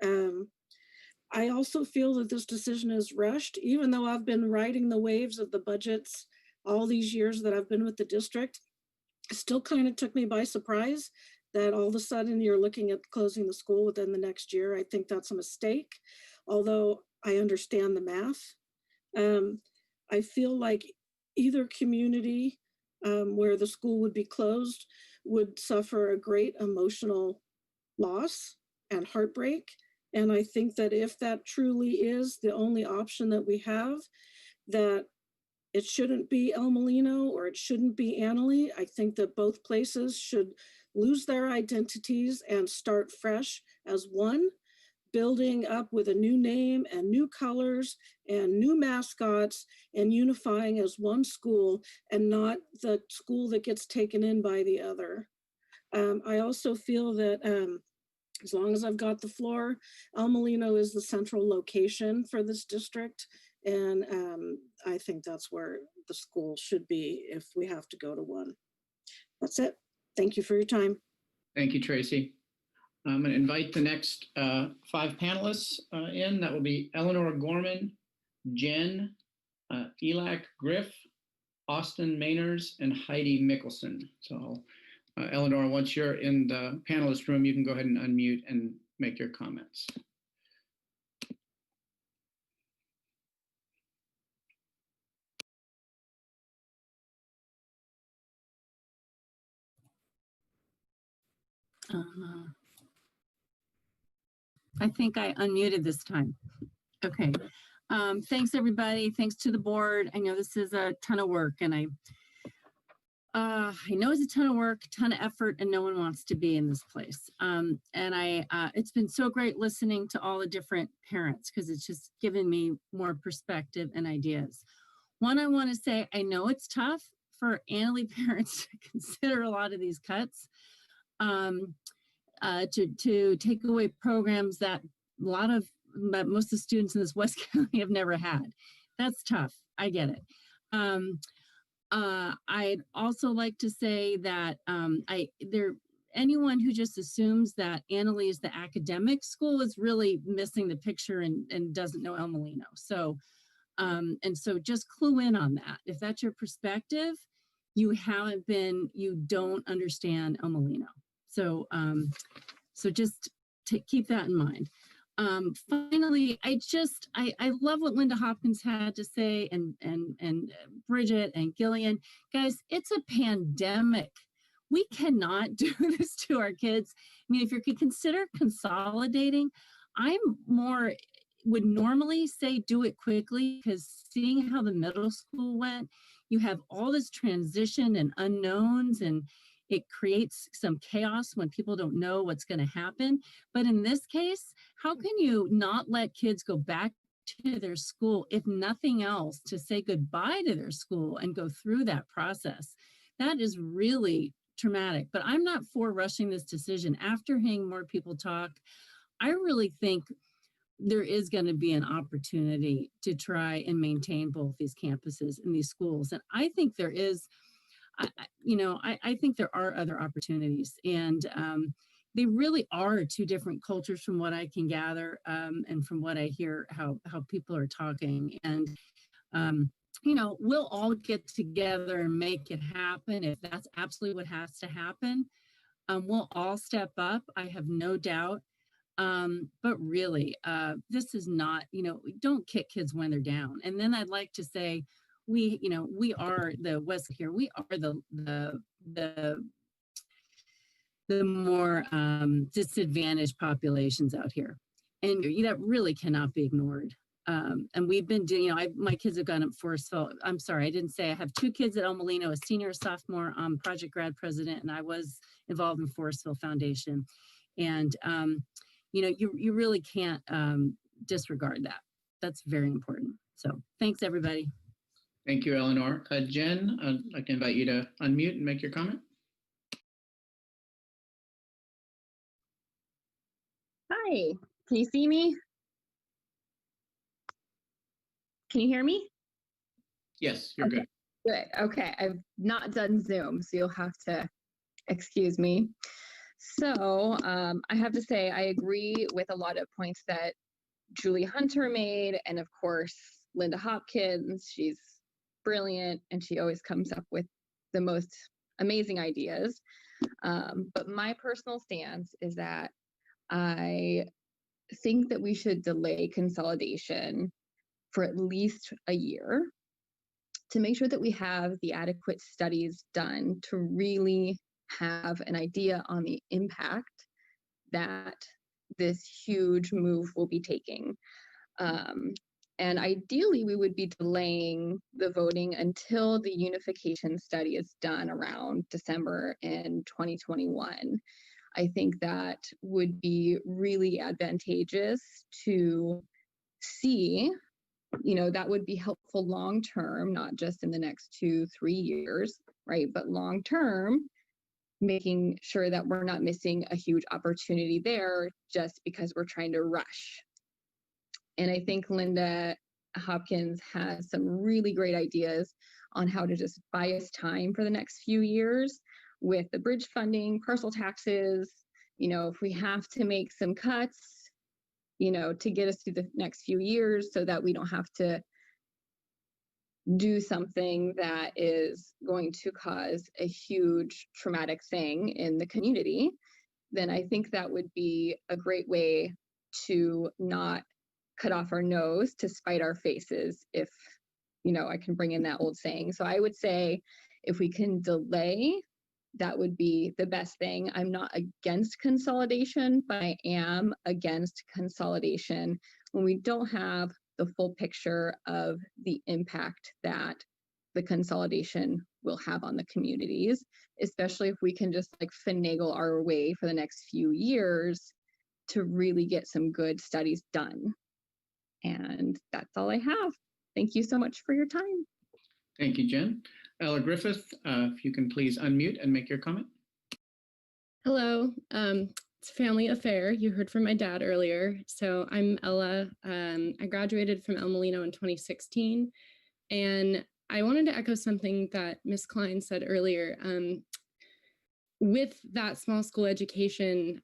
I also feel that this decision is rushed, even though I've been riding the waves of the budgets all these years that I've been with the district. It still kind of took me by surprise that all of a sudden you're looking at closing the school within the next year. I think that's a mistake, although I understand the math. I feel like either community where the school would be closed would suffer a great emotional loss and heartbreak. And I think that if that truly is the only option that we have, that it shouldn't be El Molino or it shouldn't be Annalee. I think that both places should lose their identities and start fresh as one, building up with a new name and new colors and new mascots and unifying as one school and not the school that gets taken in by the other. I also feel that as long as I've got the floor, El Molino is the central location for this district. And I think that's where the school should be if we have to go to one. That's it. Thank you for your time. Thank you, Tracy. I'm going to invite the next 5 panelists in. That will be Eleanor Gorman, Jen, Elak Griff, Austin Mainers, and Heidi Mickelson. So Eleanor, once you're in the panelist room, you can go ahead and unmute and make your comments. I think I unmuted this time. Okay. Thanks, everybody. Thanks to the board. I know this is a ton of work, and I know it's a ton of work, ton of effort, and no one wants to be in this place. It's been so great listening to all the different parents because it's just given me more perspective and ideas. One, I want to say, I know it's tough for Annalee parents to consider a lot of these cuts. To take away programs that most of the students in this West County have never had. That's tough. I get it. I'd also like to say that anyone who just assumes that Annalee is the academic school is really missing the picture and doesn't know El Molino. So just clue in on that. If that's your perspective, you don't understand El Molino. So just keep that in mind. Finally, I love what Linda Hopkins had to say and Bridget and Gillian. Guys, it's a pandemic. We cannot do this to our kids. I mean, if you could consider consolidating, would normally say do it quickly because seeing how the middle school went, you have all this transition and unknowns and it creates some chaos when people don't know what's going to happen. But in this case, how can you not let kids go back to their school, if nothing else, to say goodbye to their school and go through that process? That is really traumatic. But I'm not for rushing this decision. After hearing more people talk, I really think there is going to be an opportunity to try and maintain both these campuses and these schools. And I think there is. I think there are other opportunities, and they really are two different cultures from what I can gather and from what I hear how people are talking. And, we'll all get together and make it happen if that's absolutely what has to happen. We'll all step up. I have no doubt. But really, this is not, don't kick kids when they're down. And then I'd like to say, we are the West here. We are the more disadvantaged populations out here. And that really cannot be ignored. And we've been doing, my kids have gone up Forestville. I'm sorry, I didn't say I have 2 kids at El Molino, a senior, a sophomore. I'm project grad president, and I was involved in Forestville Foundation. And, you really can't disregard that. That's very important. So thanks, everybody. Thank you, Eleanor. Jen, I'd like to invite you to unmute and make your comment. Hi, can you see me? Can you hear me? Yes, you're good. Good. Okay, I've not done Zoom, so you'll have to excuse me. So I have to say, I agree with a lot of points that Julie Hunter made, and of course, Linda Hopkins. She's brilliant, and she always comes up with the most amazing ideas. But my personal stance is that I think that we should delay consolidation for at least a year to make sure that we have the adequate studies done to really have an idea on the impact that this huge move will be taking. And ideally, we would be delaying the voting until the unification study is done around December in 2021. I think that would be really advantageous to see. That would be helpful long-term, not just in the next 2-3 years, right? But long-term, making sure that we're not missing a huge opportunity there just because we're trying to rush. And I think Linda Hopkins has some really great ideas on how to just buy us time for the next few years with the bridge funding, parcel taxes, if we have to make some cuts, to get us through the next few years so that we don't have to do something that is going to cause a huge traumatic thing in the community, then I think that would be a great way to not cut off our nose to spite our faces, if, I can bring in that old saying. So I would say if we can delay, that would be the best thing. I'm not against consolidation, but I am against consolidation when we don't have the full picture of the impact that the consolidation will have on the communities, especially if we can just finagle our way for the next few years to really get some good studies done. And that's all I have. Thank you so much for your time. Thank you, Jen. Ella Griffith, if you can please unmute and make your comment. Hello, it's a family affair. You heard from my dad earlier. So I'm Ella. I graduated from El Molino in 2016. And I wanted to echo something that Ms. Klein said earlier. With that small school education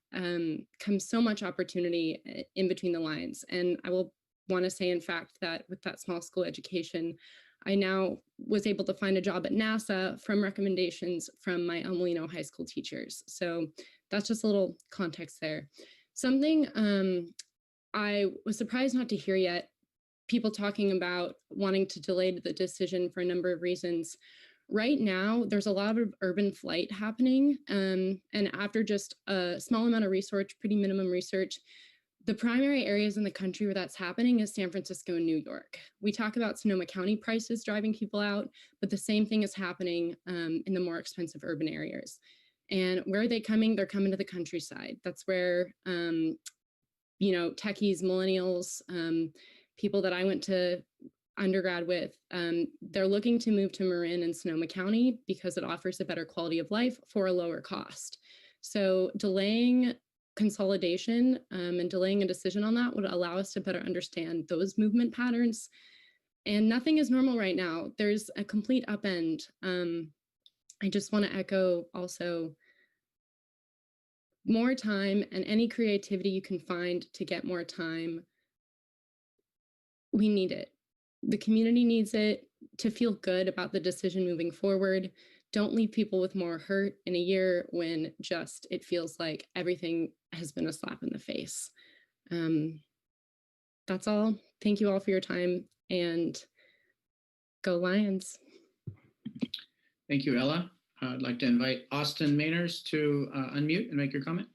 comes so much opportunity in between the lines. And I will want to say, in fact, that with that small school education, I now was able to find a job at NASA from recommendations from my El Molino high school teachers. So that's just a little context there. Something I was surprised not to hear yet, people talking about wanting to delay the decision for a number of reasons. Right now, there's a lot of urban flight happening. And after just a small amount of research, pretty minimum research, the primary areas in the country where that's happening is San Francisco and New York. We talk about Sonoma County prices driving people out, but the same thing is happening in the more expensive urban areas. And where are they coming? They're coming to the countryside. That's where, techies, millennials, people that I went to undergrad with, they're looking to move to Marin and Sonoma County because it offers a better quality of life for a lower cost. So delaying consolidation and delaying a decision on that would allow us to better understand those movement patterns. And nothing is normal right now. There's a complete upend. I just want to echo also more time and any creativity you can find to get more time. We need it. The community needs it to feel good about the decision moving forward. don't leave people with more hurt in a year when just it feels like everything has been a slap in the face. That's all. Thank you all for your time, and go Lions. Thank you, Ella. I'd like to invite Austin Mainers to unmute and make your comment.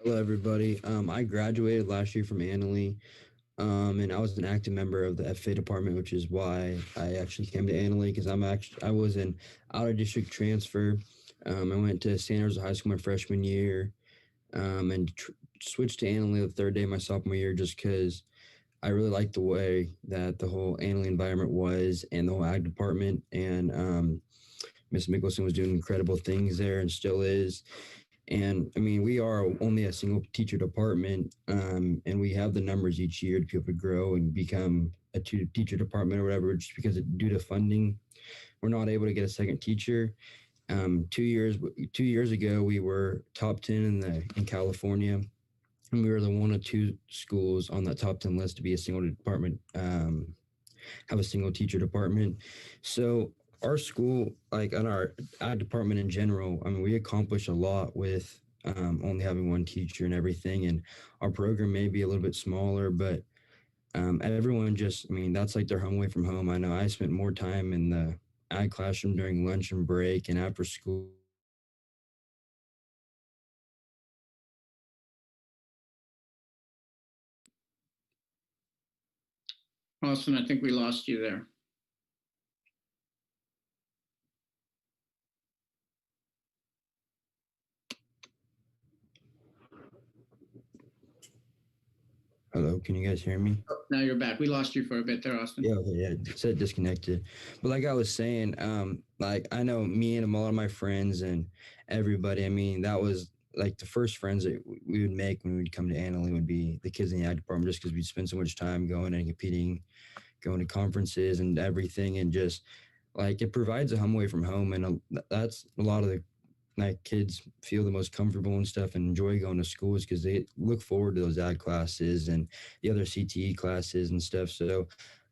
Hello, everybody. I graduated last year from Annalee, and I was an active member of the FA department, which is why I actually came to Annalee, because I was an out-of-district transfer. I went to San Jose High School my freshman year, and switched to Annalee the third day of my sophomore year just because I really liked the way that the whole Annalee environment was and the whole ag department. And Miss Mickelson was doing incredible things there and still is. And I mean, we are only a single teacher department, and we have the numbers each year to be able to grow and become a teacher department or whatever, just because due to funding, we're not able to get a second teacher. 2 years ago, we were top 10 in California, and we were the one of two schools on that top 10 list to be a single department, have a single teacher department. So our school, like in our department in general, I mean, we accomplish a lot with only having one teacher and everything. And our program may be a little bit smaller, but everyone just, I mean, that's like their home away from home. I know I spent more time in the ag classroom during lunch and break and after school. Austin, I think we lost you there. Hello, can you guys hear me? Oh, now you're back. We lost you for a bit there, Austin. Yeah, okay, yeah, it said disconnected. But like I was saying, like I know me and a lot of my friends and everybody, I mean, that was like the first friends that we would make when we'd come to Annalee would be the kids in the ag department, just because we'd spend so much time going and competing, going to conferences and everything. And just like it provides a home away from home. And that's a lot of the like kids feel the most comfortable and stuff and enjoy going to schools because they look forward to those ag classes and the other CTE classes and stuff. So,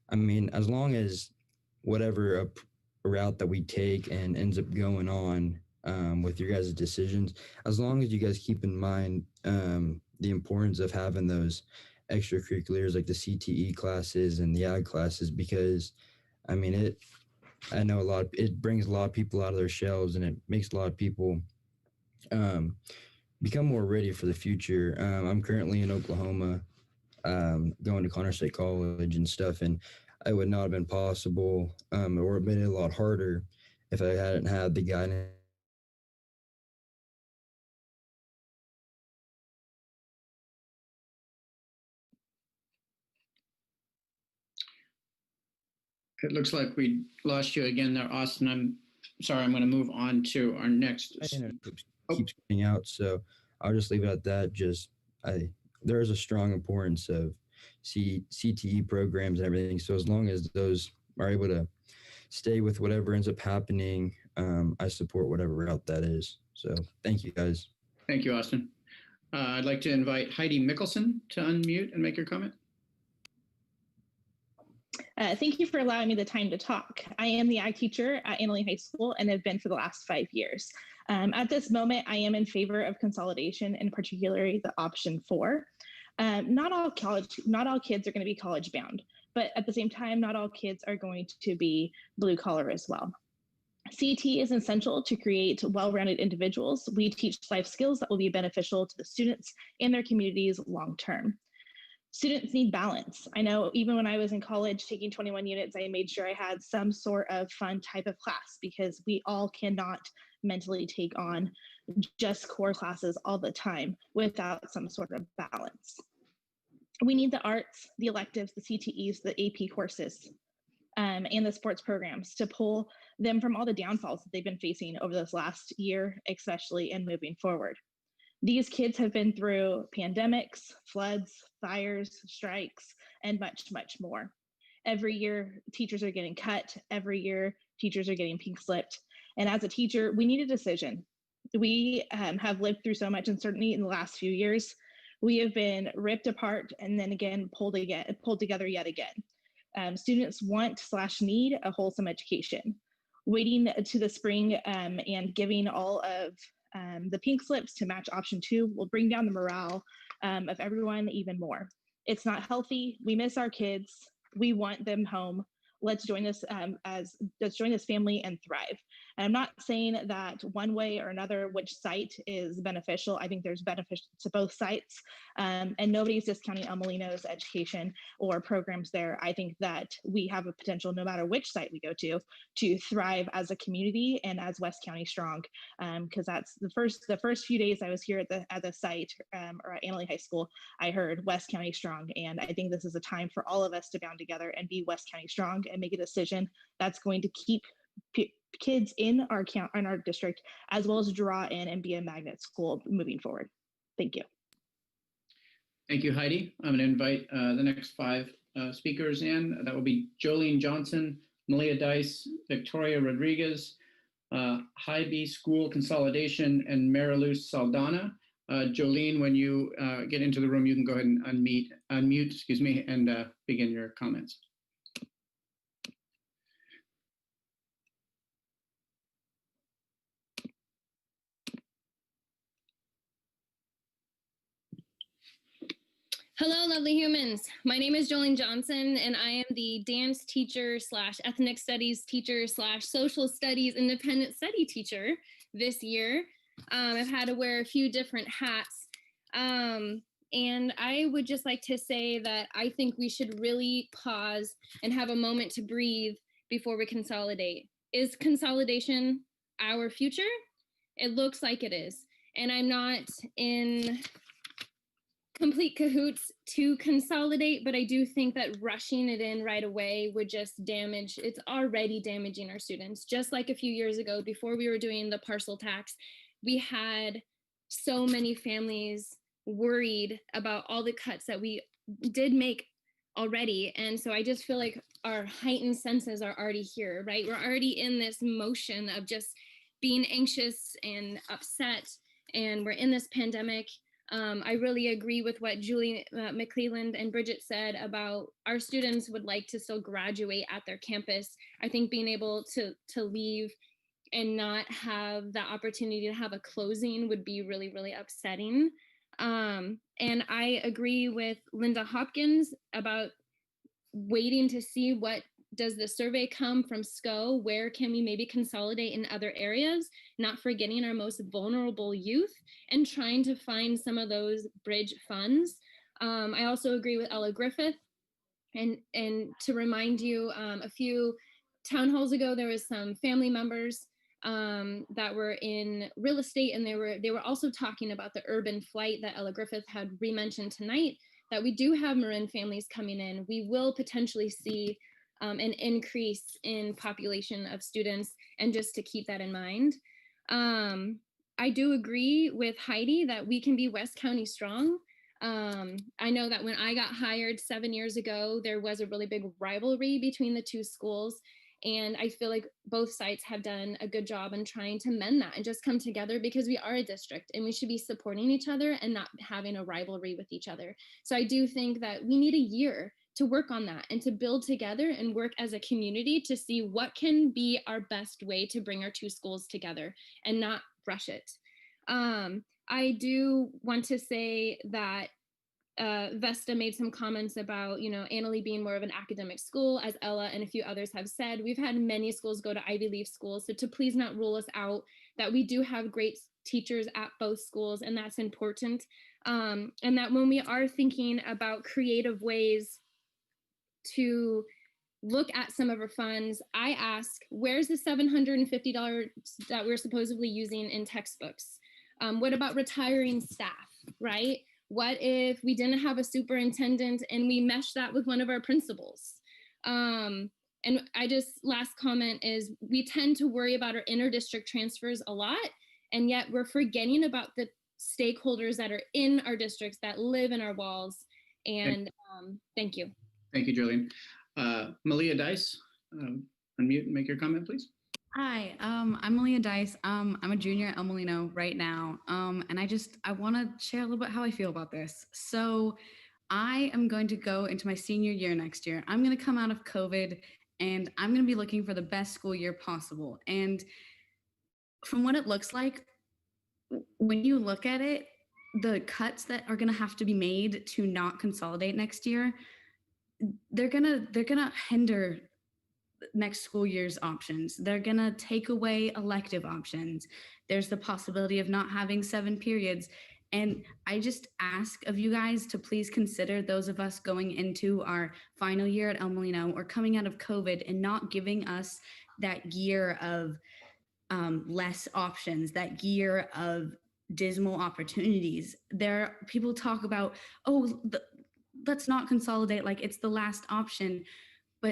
I mean, as long as whatever a route that we take and ends up going on with your guys' decisions, as long as you guys keep in mind the importance of having those extracurriculars like the CTE classes and the ag classes, because I mean, I know it brings a lot of people out of their shells and it makes a lot of people become more ready for the future. I'm currently in Oklahoma, going to Connor State College and stuff, and it would not have been possible or been a lot harder if I hadn't had the guidance. It looks like we lost you again there, Austin. I'm sorry, I'm going to move on to our next. Keeps coming out, so I'll just leave it at that. There is a strong importance of CTE programs and everything. So as long as those are able to stay with whatever ends up happening, I support whatever route that is. So thank you, guys. Thank you, Austin. I'd like to invite Heidi Mickelson to unmute and make your comment. Thank you for allowing me the time to talk. I am the ag teacher at Annalee High School and have been for the last 5 years. At this moment, I am in favor of consolidation, and particularly the option 4. Not all kids are going to be college bound, but at the same time, not all kids are going to be blue collar as well. CT is essential to create well-rounded individuals. We teach life skills that will be beneficial to the students and their communities long term. Students need balance. I know even when I was in college taking 21 units, I made sure I had some sort of fun type of class because we all cannot mentally take on just core classes all the time without some sort of balance. We need the arts, the electives, the CTEs, the AP courses, and the sports programs to pull them from all the downfalls that they've been facing over this last year, especially and moving forward. These kids have been through pandemics, floods, fires, strikes, and much, much more. Every year, teachers are getting cut. Every year, teachers are getting pink slipped. And as a teacher, we need a decision. We have lived through so much uncertainty in the last few years. We have been ripped apart and then again pulled together yet again. Students want/need a wholesome education. Waiting to the spring and giving all of the pink slips to match option 2 will bring down the morale of everyone even more. It's not healthy. We miss our kids. We want them home. Let's join this let's join this family and thrive. And I'm not saying that one way or another which site is beneficial. I think there's benefits to both sites, and nobody's discounting El Molino's education or programs there. I think that we have a potential, no matter which site we go to thrive as a community and as West County strong. Because that's the first few days I was here at the site or at Annalee High School, I heard West County strong, and I think this is a time for all of us to band together and be West County strong and make a decision that's going to keep kids in our district, as well as draw in and be a magnet school moving forward. Thank you. Thank you, Heidi. I'm going to invite the next 5 speakers in. That will be Jolene Johnson, Malia Dice, Victoria Rodriguez, High B School Consolidation, and Mariluz Saldana. Jolene, when you get into the room, you can go ahead and unmute, excuse me, and begin your comments. Hello, lovely humans. My name is Jolene Johnson, and I am the dance teacher / ethnic studies teacher / social studies independent study teacher this year. I've had to wear a few different hats. And I would just like to say that I think we should really pause and have a moment to breathe before we consolidate. Is consolidation our future? It looks like it is. And I'm not in complete cahoots to consolidate, but I do think that rushing it in right away would just damage, it's already damaging our students. Just like a few years ago, before we were doing the parcel tax, we had so many families worried about all the cuts that we did make already. And so I just feel like our heightened senses are already here, right? We're already in this motion of just being anxious and upset, and we're in this pandemic. I really agree with what Julie McClelland and Bridget said about our students would like to still graduate at their campus. I think being able to leave and not have the opportunity to have a closing would be really, really upsetting. And I agree with Linda Hopkins about waiting to see what does the survey come from SCO, where can we maybe consolidate in other areas, not forgetting our most vulnerable youth, and trying to find some of those bridge funds. I also agree with Ella Griffith, and to remind you, a few town halls ago, there was some family members that were in real estate, and they were also talking about the urban flight that Ella Griffith had re-mentioned tonight, that we do have Marin families coming in. We will potentially see an increase in population of students, and just to keep that in mind. I do agree with Heidi that we can be West County strong. I know that when I got hired 7 years ago, there was a really big rivalry between the two schools. And I feel like both sites have done a good job in trying to mend that and just come together, because we are a district and we should be supporting each other and not having a rivalry with each other. So I do think that we need a year to work on that and to build together and work as a community to see what can be our best way to bring our two schools together and not rush it. I do want to say that Vesta made some comments about, Annalee being more of an academic school, as Ella and a few others have said. We've had many schools go to Ivy League schools, so to please not rule us out, that we do have great teachers at both schools, and that's important. And that when we are thinking about creative ways to look at some of our funds, I ask, where's the $750 that we're supposedly using in textbooks? What about retiring staff, right? What if we didn't have a superintendent and we mesh that with one of our principals? And last comment is, we tend to worry about our inter-district transfers a lot, and yet we're forgetting about the stakeholders that are in our districts, that live in our walls. And thank you. Thank you, Jolene. Malia Dice, unmute and make your comment, please. Hi, I'm Malia Dice. I'm a junior at El Molino right now. And I want to share a little bit how I feel about this. So I am going to go into my senior year next year. I'm going to come out of COVID and I'm going to be looking for the best school year possible. And from what it looks like, when you look at it, the cuts that are going to have to be made to not consolidate next year, they're going to hinder next school year's options. They're going to take away elective options. There's the possibility of not having 7 periods. And I just ask of you guys to please consider those of us going into our final year at El Molino or coming out of COVID and not giving us that year of less options, that year of dismal opportunities. People talk about, let's not consolidate, like it's the last option.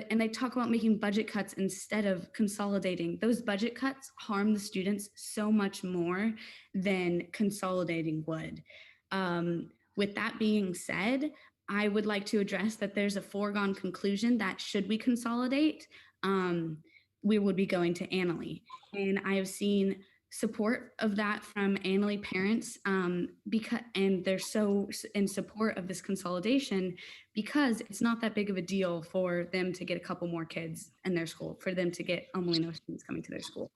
And they talk about making budget cuts instead of consolidating. Those budget cuts harm the students so much more than consolidating would. With that being said, I would like to address that there's a foregone conclusion that should we consolidate, we would be going to Annalee. And I have seen support of that from Annalee parents, and they're so in support of this consolidation because it's not that big of a deal for them to get a couple more kids in their school, for them to get El Molino students coming to their school.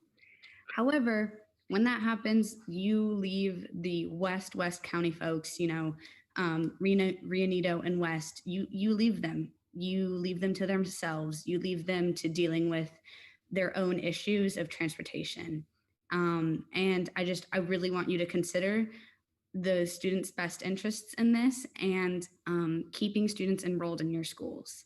However, when that happens, you leave the West County folks, Rio Nedo and West, you leave them. You leave them to themselves. You leave them to dealing with their own issues of transportation. And I really want you to consider the students' best interests in this and keeping students enrolled in your schools.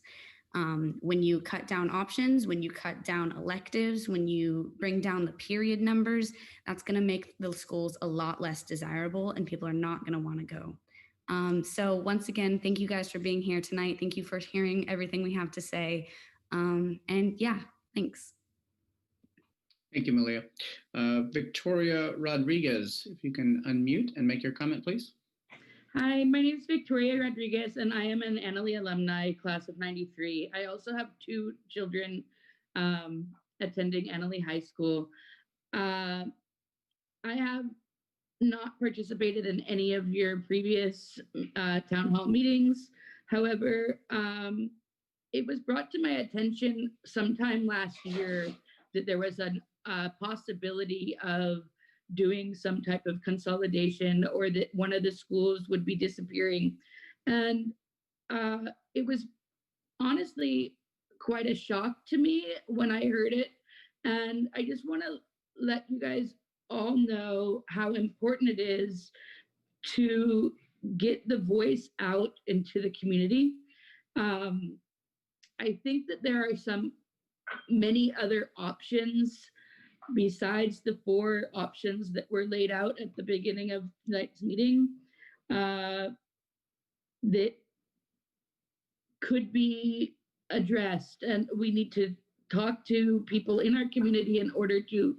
When you cut down options, when you cut down electives, when you bring down the period numbers, that's going to make the schools a lot less desirable and people are not going to want to go. So once again, thank you guys for being here tonight. Thank you for hearing everything we have to say. And yeah, thanks. Thank you, Malia. Victoria Rodriguez, if you can unmute and make your comment, please. Hi, my name is Victoria Rodriguez, and I am an Annalee alumni, class of 93. I also have 2 children attending Annalee High School. I have not participated in any of your previous town hall meetings. However, it was brought to my attention sometime last year that there was a possibility of doing some type of consolidation or that one of the schools would be disappearing. And it was honestly quite a shock to me when I heard it. And I just want to let you guys all know how important it is to get the voice out into the community. I think that there are many other options besides the 4 options that were laid out at the beginning of tonight's meeting that could be addressed. And we need to talk to people in our community in order to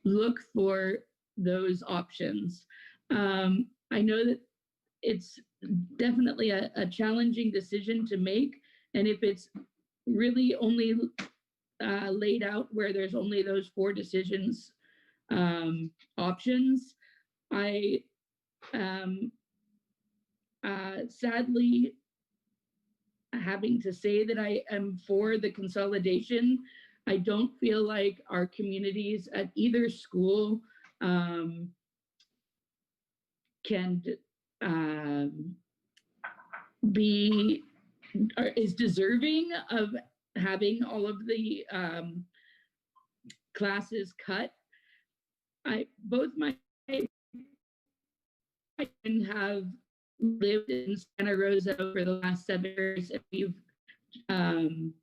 look for those options. I know that it's definitely a challenging decision to make. And if it's really only laid out where there's only those 4 decisions options, I am sadly having to say that I am for the consolidation. I don't feel like our communities at either school can is deserving of having all of the classes cut. Both my children have lived in Santa Rosa for the last 7 years, and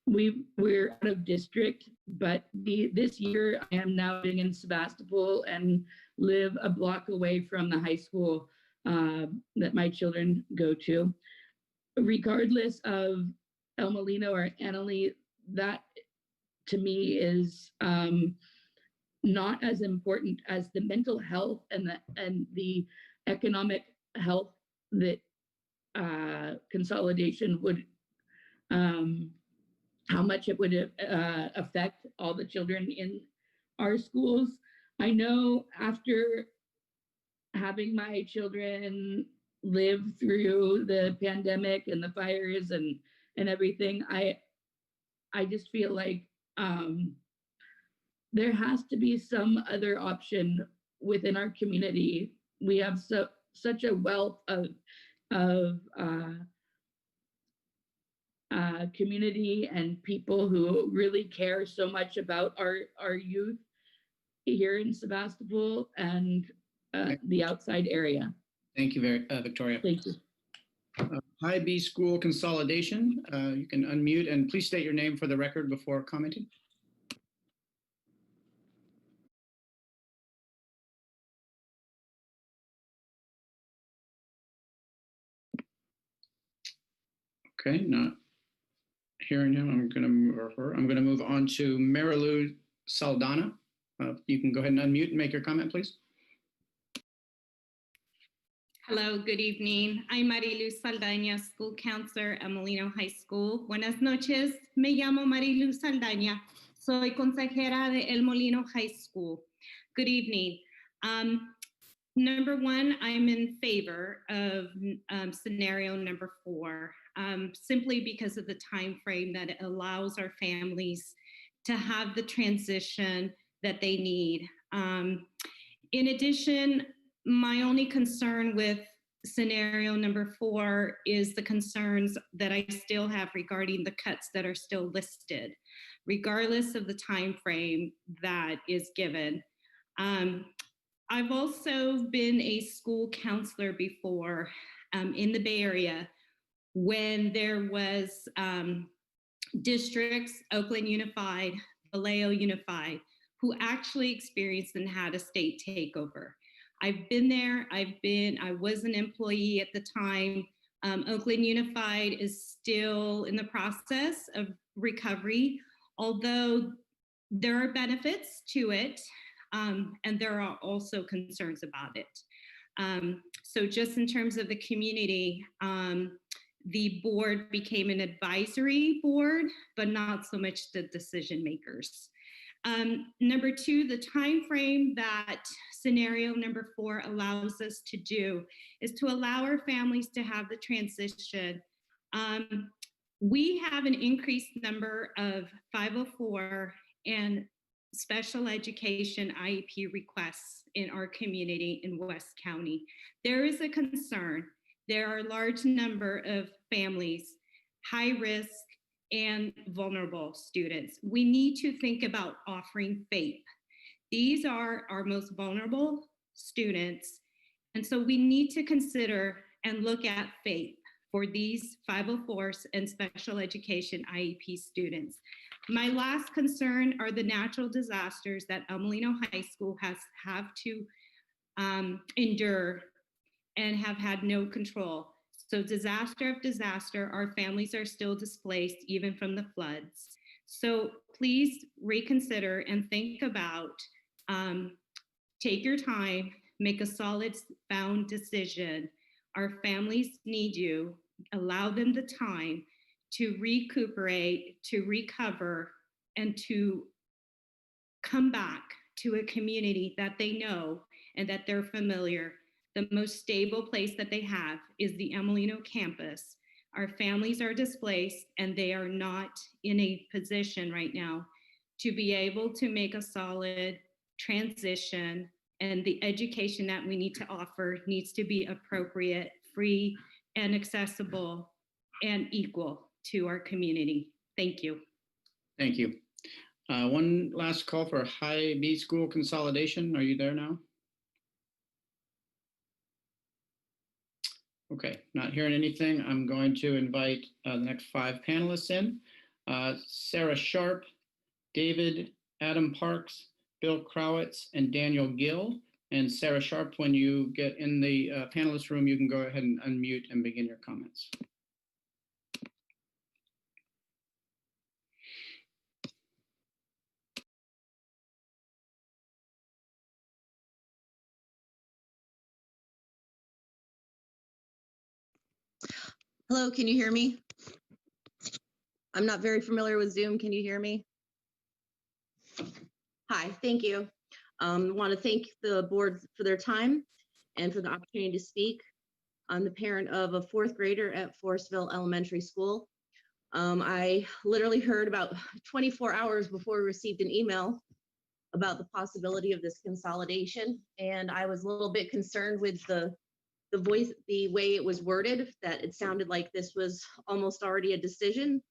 we're out of district, but this year I am now living in Sebastopol and live a block away from the high school that my children go to. Regardless of El Molino or Annalee, that to me is not as important as the mental health and the economic health that consolidation would, how much it would affect all the children in our schools. I know after having my children live through the pandemic and the fires and everything, I just feel like there has to be some other option within our community. We have such a wealth of community and people who really care so much about our youth here in Sebastopol and the outside area. Thank you very, Victoria. Thank you. High B School Consolidation. You can unmute and please state your name for the record before commenting. Okay, not hearing him. I'm going to move on to Marilu Saldana. You can go ahead and unmute and make your comment, please. Hello, good evening. I'm Marilu Saldaña, school counselor at Molino High School. Buenas noches, me llamo Marilu Saldaña. Soy consejera de El Molino High School. Good evening. Number one, I'm in favor of scenario number 4, simply because of the time frame that it allows our families to have the transition that they need. In addition, my only concern with scenario number 4 is the concerns that I still have regarding the cuts that are still listed, regardless of the time frame that is given. I've also been a school counselor before in the Bay Area when there was districts, Oakland Unified, Vallejo Unified, who actually experienced and had a state takeover. I've been there, I was an employee at the time. Oakland Unified is still in the process of recovery, although there are benefits to it, and there are also concerns about it. So just in terms of the community, the board became an advisory board, but not so much the decision makers. Number 2, the time frame that scenario number 4 allows us to do is to allow our families to have the transition. We have an increased number of 504 and special education IEP requests in our community in West County. There is a concern. There are a large number of families, high risk, and vulnerable students. We need to think about offering FAPE. These are our most vulnerable students, and so we need to consider and look at FAPE for these 504s and special education IEP students. My last concern are the natural disasters that El Molino High School have to endure and have had no control. So disaster of disaster, our families are still displaced even from the floods. So please reconsider and think about, take your time, make a solid sound decision. Our families need you, allow them the time to recuperate, to recover, and to come back to a community that they know and that they're familiar. The most stable place that they have is the El Molino campus. Our families are displaced and they are not in a position right now to be able to make a solid transition, and the education that we need to offer needs to be appropriate, free, and accessible and equal to our community. Thank you. Thank you. One last call for High B School Consolidation. Are you there now? Okay, not hearing anything. I'm going to invite the next 5 panelists in. Sarah Sharp, David Adam Parks, Bill Crowitz, and Daniel Gill. And Sarah Sharp, when you get in the panelist room, you can go ahead and unmute and begin your comments. Hello, can you hear me? I'm not very familiar with Zoom. Can you hear me? Hi, thank you. I want to thank the board for their time and for the opportunity to speak. I'm the parent of a 4th grader at Forestville Elementary School. I literally heard about 24 hours before we received an email about the possibility of this consolidation. And I was a little bit concerned with the way it was worded, that it sounded like this was almost already a decision,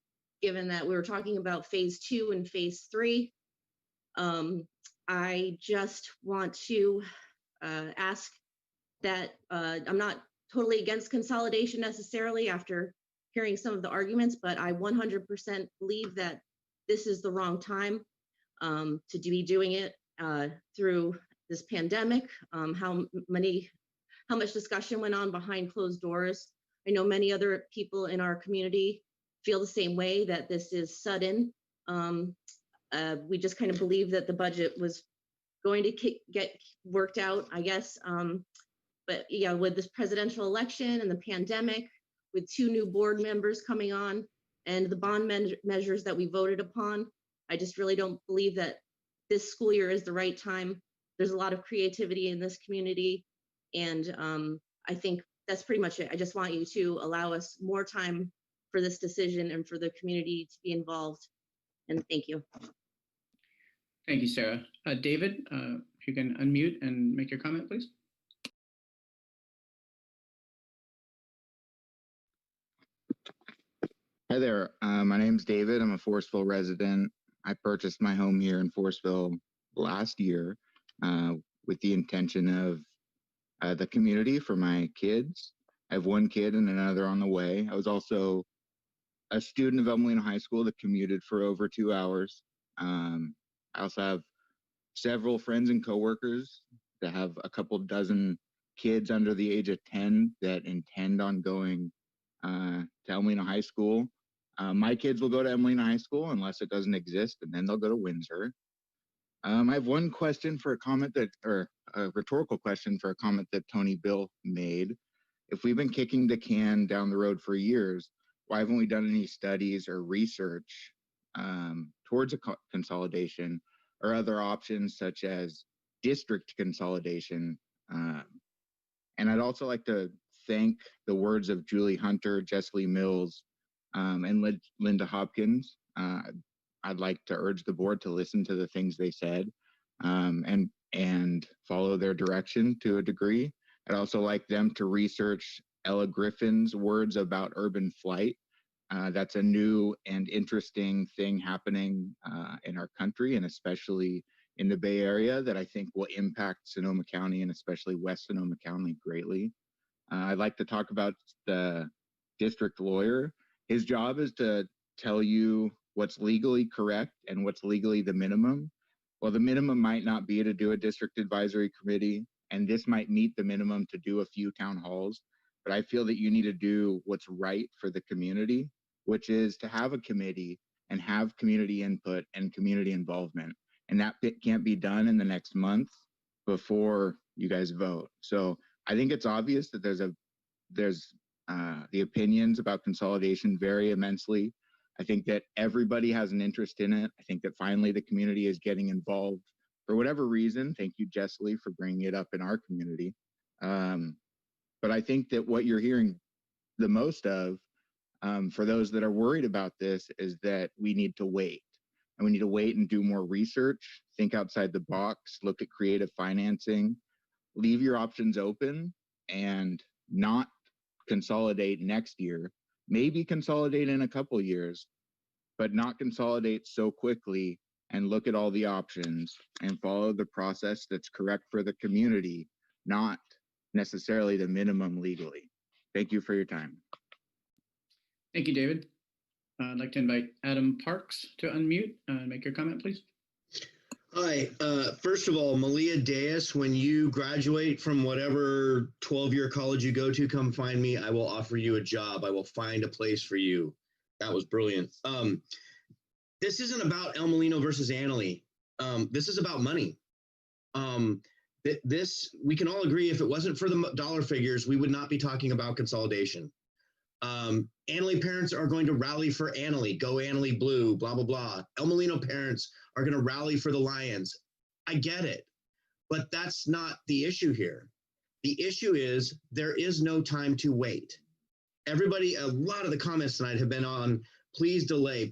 given that we were talking about phase 2 and phase 3. I just want to ask that I'm not totally against consolidation necessarily after hearing some of the arguments, but I 100% believe that this is the wrong time to be doing it through this pandemic. How much discussion went on behind closed doors. I know many other people in our community feel the same way, that this is sudden. We just kind of believe that the budget was going to get worked out, I guess. But yeah, with this presidential election and the pandemic, with 2 new board members coming on and the bond measures that we voted upon, I just really don't believe that this school year is the right time. There's a lot of creativity in this community. And I think that's pretty much it. I just want you to allow us more time for this decision and for the community to be involved. And thank you. Thank you, Sarah. David, if you can unmute and make your comment, please. Hi there. My name's David. I'm a Forestville resident. I purchased my home here in Forestville last year with the intention of the community for my kids. I have 1 kid and another on the way. I was also a student of El Molino High School that commuted for over 2 hours. I also have several friends and coworkers that have a couple dozen kids under the age of 10 that intend on going to El Molino High School. My kids will go to El Molino High School unless it doesn't exist, and then they'll go to Windsor. I have one question for a comment or a rhetorical question for a comment that Tony Bill made. If we've been kicking the can down the road for years, why haven't we done any studies or research towards a consolidation or other options such as district consolidation? And I'd also like to thank the words of Julie Hunter, Jessie Mills, and Linda Hopkins. I'd like to urge the board to listen to the things they said and follow their direction to a degree. I'd also like them to research Ella Griffin's words about urban flight. That's a new and interesting thing happening in our country, and especially in the Bay Area, that I think will impact Sonoma County and especially West Sonoma County greatly. I'd like to talk about the district lawyer. His job is to tell you what's legally correct and what's legally the minimum. Well, the minimum might not be to do a district advisory committee, and this might meet the minimum to do a few town halls, but I feel that you need to do what's right for the community, which is to have a committee and have community input and community involvement. And that can't be done in the next month before you guys vote. So I think it's obvious that there's the opinions about consolidation vary immensely. I think that everybody has an interest in it. I think that finally the community is getting involved for whatever reason. Thank you, Jessie, for bringing it up in our community. But I think that what you're hearing the most of for those that are worried about this is that we need to wait. And we need to wait and do more research, think outside the box, look at creative financing, leave your options open, and not consolidate next year. Maybe consolidate in a couple years, but not consolidate so quickly, and look at all the options and follow the process that's correct for the community, not necessarily the minimum legally. Thank you for your time. Thank you, David. I'd like to invite Adam Parks to unmute and make your comment, please. Hi. First of all, Malia Deus, when you graduate from whatever 12-year college you go to, come find me. I will offer you a job. I will find a place for you. That was brilliant. This isn't about El Molino versus Annalee. This is about money. We can all agree, if it wasn't for the dollar figures, we would not be talking about consolidation. Annalee parents are going to rally for Annalee, go Annalee blue, blah, blah, blah. El Molino parents are going to rally for the Lions. I get it, but that's not the issue here. The issue is there is no time to wait. Everybody, a lot of the comments tonight have been on, please delay,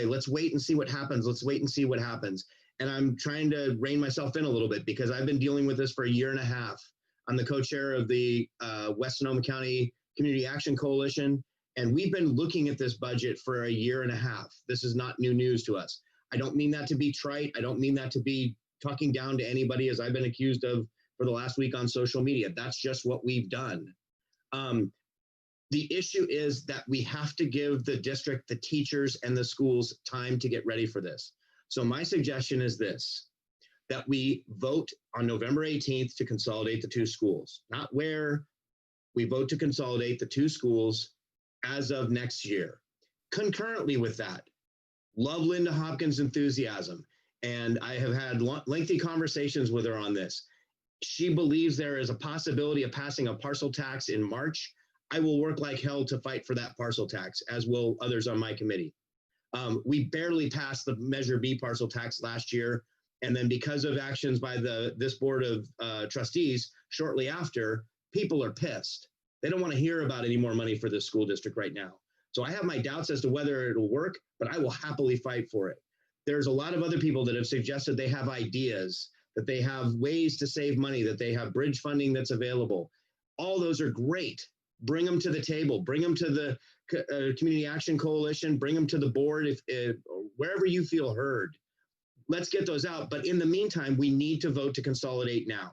let's wait and see what happens, let's wait and see what happens. And I'm trying to rein myself in a little bit because I've been dealing with this for a year and a half. I'm the co-chair of the West Sonoma County Community Action Coalition, and we've been looking at this budget for a year and a half. This is not new news to us. I don't mean that to be trite. I don't mean that to be talking down to anybody, as I've been accused of for the last week on social media. That's just what we've done. The issue is that we have to give the district, the teachers, and the schools time to get ready for this. So my suggestion is this, that we vote on November 18th to consolidate the two schools, not where. We vote to consolidate the two schools as of next year. Concurrently with that, love Linda Hopkins' enthusiasm, and I have had lengthy conversations with her on this. She believes there is a possibility of passing a parcel tax in March. I will work like hell to fight for that parcel tax, as will others on my committee. We barely passed the Measure B parcel tax last year, and then because of actions by this board of trustees shortly after, people are pissed. They don't want to hear about any more money for this school district right now. So I have my doubts as to whether it'll work, but I will happily fight for it. There's a lot of other people that have suggested they have ideas, that they have ways to save money, that they have bridge funding that's available. All those are great. Bring them to the table, bring them to the Community Action Coalition, bring them to the board, if wherever you feel heard. Let's get those out. But in the meantime, we need to vote to consolidate now.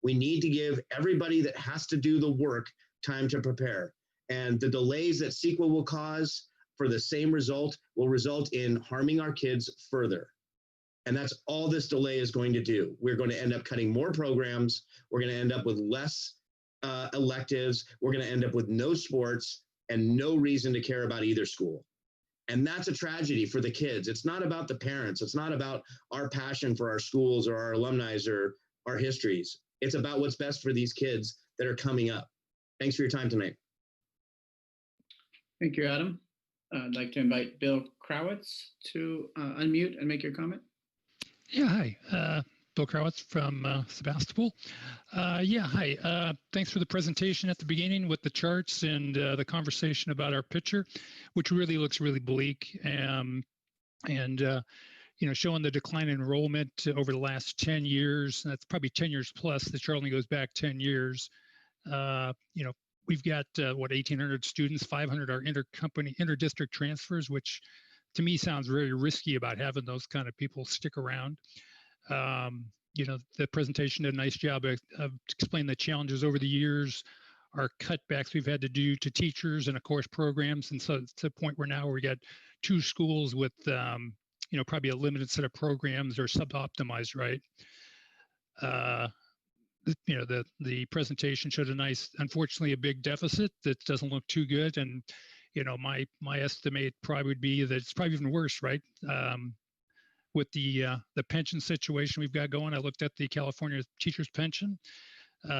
We need to give everybody that has to do the work time to prepare. And the delays that CEQA will cause for the same result will result in harming our kids further. And that's all this delay is going to do. We're going to end up cutting more programs. We're going to end up with less electives. We're going to end up with no sports and no reason to care about either school. And that's a tragedy for the kids. It's not about the parents. It's not about our passion for our schools or our alumni or our histories. It's about what's best for these kids that are coming up. Thanks for your time tonight. Thank you, Adam. I'd like to invite Bill Krawitz to unmute and make your comment. Yeah, hi. Bill Krawitz from Sebastopol. Yeah, hi. Thanks for the presentation at the beginning with the charts and the conversation about our picture, which really looks really bleak. You know, showing the decline in enrollment over the last 10 years. That's probably 10 years plus. The chart only goes back 10 years. You know, we've got, 1,800 students, 500 are inter-district transfers, which to me sounds very risky about having those kind of people stick around. You know, the presentation did a nice job of explaining the challenges over the years, our cutbacks we've had to do to teachers and of course programs. And so it's to the point where now we got two schools with, you know, probably a limited set of programs or sub-optimized, right? You know, the presentation showed a nice, unfortunately, a big deficit that doesn't look too good. And, you know, my estimate probably would be that it's probably even worse, right? With the pension situation we've got going. I looked at the California teachers pension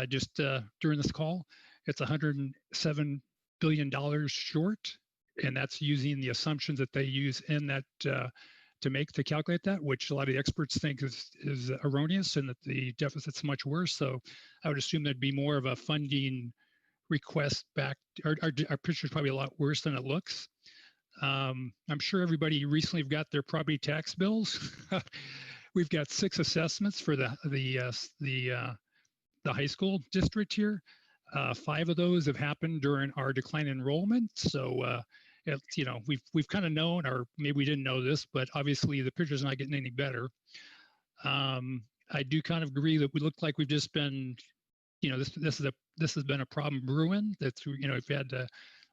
just during this call. It's $107 billion short, and that's using the assumptions that they use in that to calculate that, which a lot of the experts think is erroneous and that the deficit's much worse. So I would assume there'd be more of a funding request back. Our picture's probably a lot worse than it looks. I'm sure everybody recently got their property tax bills. We've got 6 assessments for the high school district here. 5 of those have happened during our decline in enrollment. So it's, you know, we've kind of known, or maybe we didn't know this, but obviously the picture's not getting any better. I do kind of agree that we look like we've just been, you know, this has been a problem brewing. That's, you know,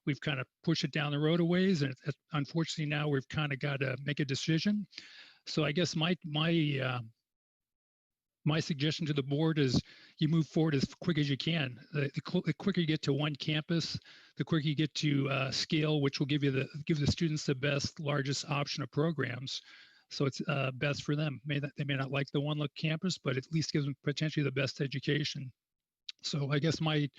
we've kind of pushed it down the road a ways, and unfortunately now we've kind of got to make a decision. So I guess my suggestion to the board is you move forward as quick as you can. The quicker you get to one campus, the quicker you get to scale, which will give the students the best, largest option of programs. So it's best for them. They may not like the one campus, but at least gives them potentially the best education. So I guess my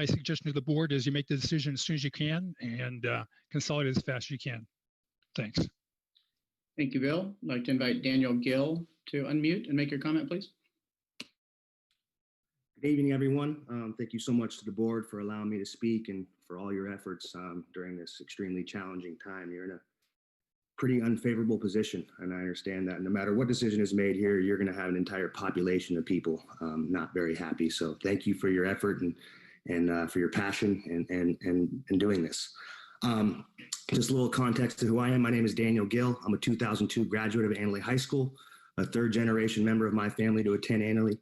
suggestion to the board is you make the decision as soon as you can and consolidate as fast as you can. Thanks. Thank you, Bill. I'd like to invite Daniel Gill to unmute and make your comment, please. Good evening, everyone. Thank you so much to the board for allowing me to speak and for all your efforts during this extremely challenging time. You're in a pretty unfavorable position, and I understand that no matter what decision is made here, you're going to have an entire population of people not very happy. So thank you for your effort and for your passion and doing this. Just a little context to who I am. My name is Daniel Gill. I'm a 2002 graduate of Annalee High School, a third generation member of my family to attend Annalee.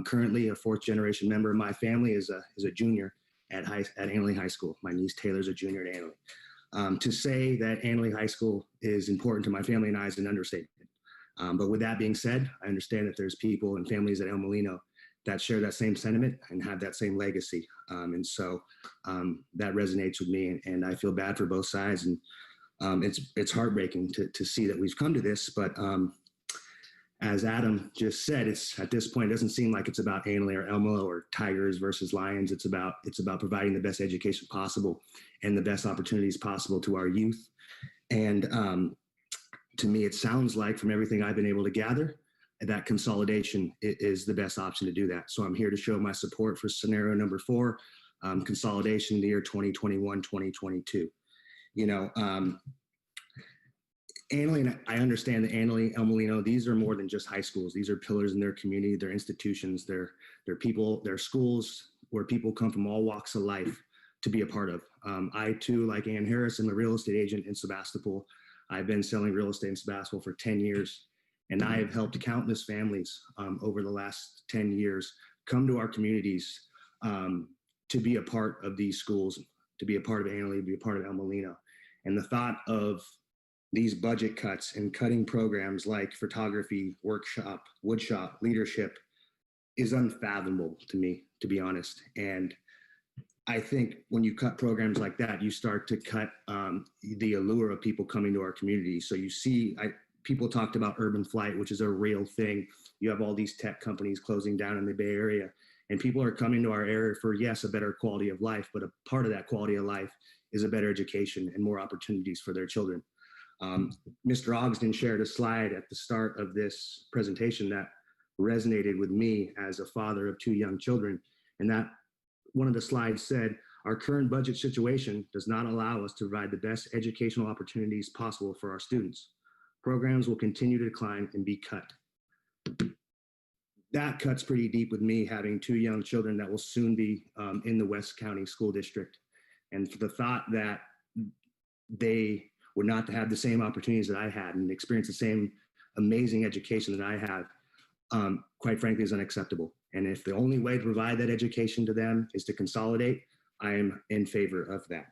Currently, a fourth generation member of my family is a junior at Annalee High School. My niece Taylor's a junior at Annalee. To say that Annalee High School is important to my family and I is an understatement. But with that being said, I understand that there's people and families at El Molino that share that same sentiment and have that same legacy. And so that resonates with me, and I feel bad for both sides. And it's heartbreaking to see that we've come to this, but as Adam just said, it's at this point, it doesn't seem like it's about Annalee or Elmo or Tigers versus Lions. It's about providing the best education possible and the best opportunities possible to our youth. And to me, it sounds like from everything I've been able to gather, that consolidation is the best option to do that. So I'm here to show my support for scenario number 4, consolidation in the year 2021, 2022. You know, Annalee, I understand that Annalee, El Molino, these are more than just high schools. These are pillars in their community, their institutions, their people, their schools where people come from all walks of life to be a part of. I too, like Ann Harris, am a real estate agent in Sebastopol. I've been selling real estate in Sebastopol for 10 years, and I have helped countless families over the last 10 years come to our communities to be a part of these schools, to be a part of Annalee, to be a part of El Molino. And the thought of these budget cuts and cutting programs like photography, workshop, woodshop, leadership is unfathomable to me, to be honest. And I think when you cut programs like that, you start to cut the allure of people coming to our community. So you see, people talked about urban flight, which is a real thing. You have all these tech companies closing down in the Bay Area, and people are coming to our area for, yes, a better quality of life, but a part of that quality of life is a better education and more opportunities for their children. Mr. Ogsden shared a slide at the start of this presentation that resonated with me as a father of 2 young children. And that one of the slides said, our current budget situation does not allow us to provide the best educational opportunities possible for our students. Programs will continue to decline and be cut. That cuts pretty deep with me, having 2 young children that will soon be in the West County School District. And for the thought that they were not to have the same opportunities that I had and experience the same amazing education that I have, quite frankly, is unacceptable. And if the only way to provide that education to them is to consolidate, I am in favor of that.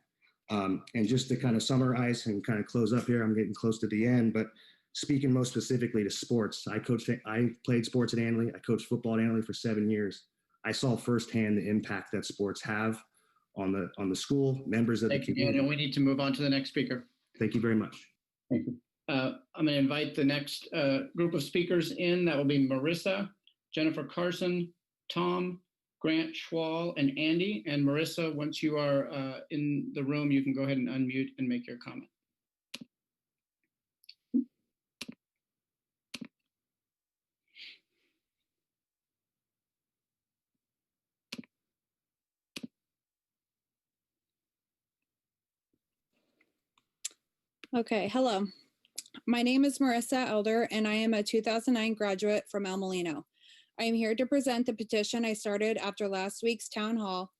And just to kind of summarize and kind of close up here, I'm getting close to the end, but speaking most specifically to sports, I played sports at Annalee. I coached football at Annalee for 7 years. I saw firsthand the impact that sports have on the school, members of the community. Thank you, Daniel. We need to move on to the next speaker. Thank you very much. Thank you. I'm going to invite the next group of speakers in. That will be Marissa, Jennifer Carson, Tom, Grant Schwal, and Andy. And Marissa, once you are in the room, you can go ahead and unmute and make your comment. Okay, hello. My name is Marissa Elder, and I am a 2009 graduate from El Molino. I am here to present the petition I started after last week's town hall.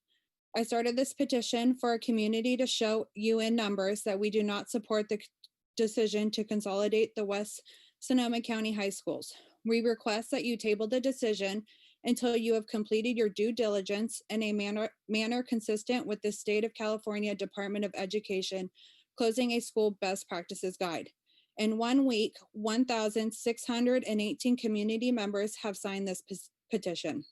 I started this petition for a community to show you in numbers that we do not support the decision to consolidate the West Sonoma County high schools. We request that you table the decision until you have completed your due diligence in a manner consistent with the State of California Department of Education Closing a School Best Practices Guide. In 1 week, 1,618 community members have signed this petition.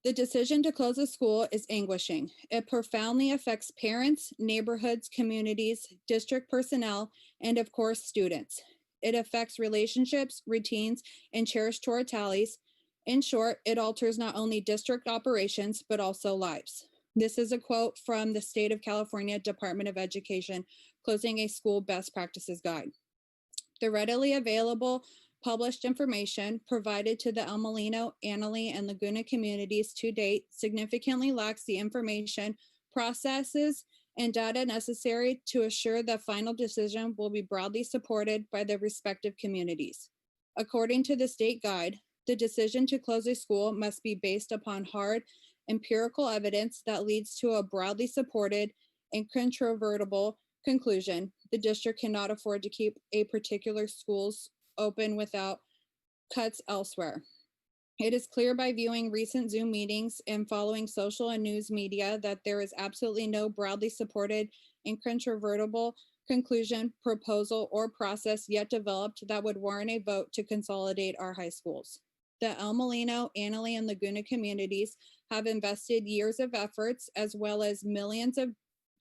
The decision to close a school is anguishing. It profoundly affects parents, neighborhoods, communities, district personnel, and of course, students. It affects relationships, routines, and cherished tour tallies. In short, it alters not only district operations, but also lives. This is a quote from the State of California Department of Education Closing a School Best Practices Guide. The readily available Published information provided to the El Molino, Annalee, and Laguna communities to date significantly lacks the information, processes, and data necessary to assure the final decision will be broadly supported by the respective communities. According to the state guide, the decision to close a school must be based upon hard empirical evidence that leads to a broadly supported and incontrovertible conclusion. The district cannot afford to keep a particular schools open without cuts elsewhere. It is clear by viewing recent Zoom meetings and following social and news media that there is absolutely no broadly supported and incontrovertible conclusion, proposal, or process yet developed that would warrant a vote to consolidate our high schools. The El Molino, Annalee, and Laguna communities have invested years of efforts as well as millions of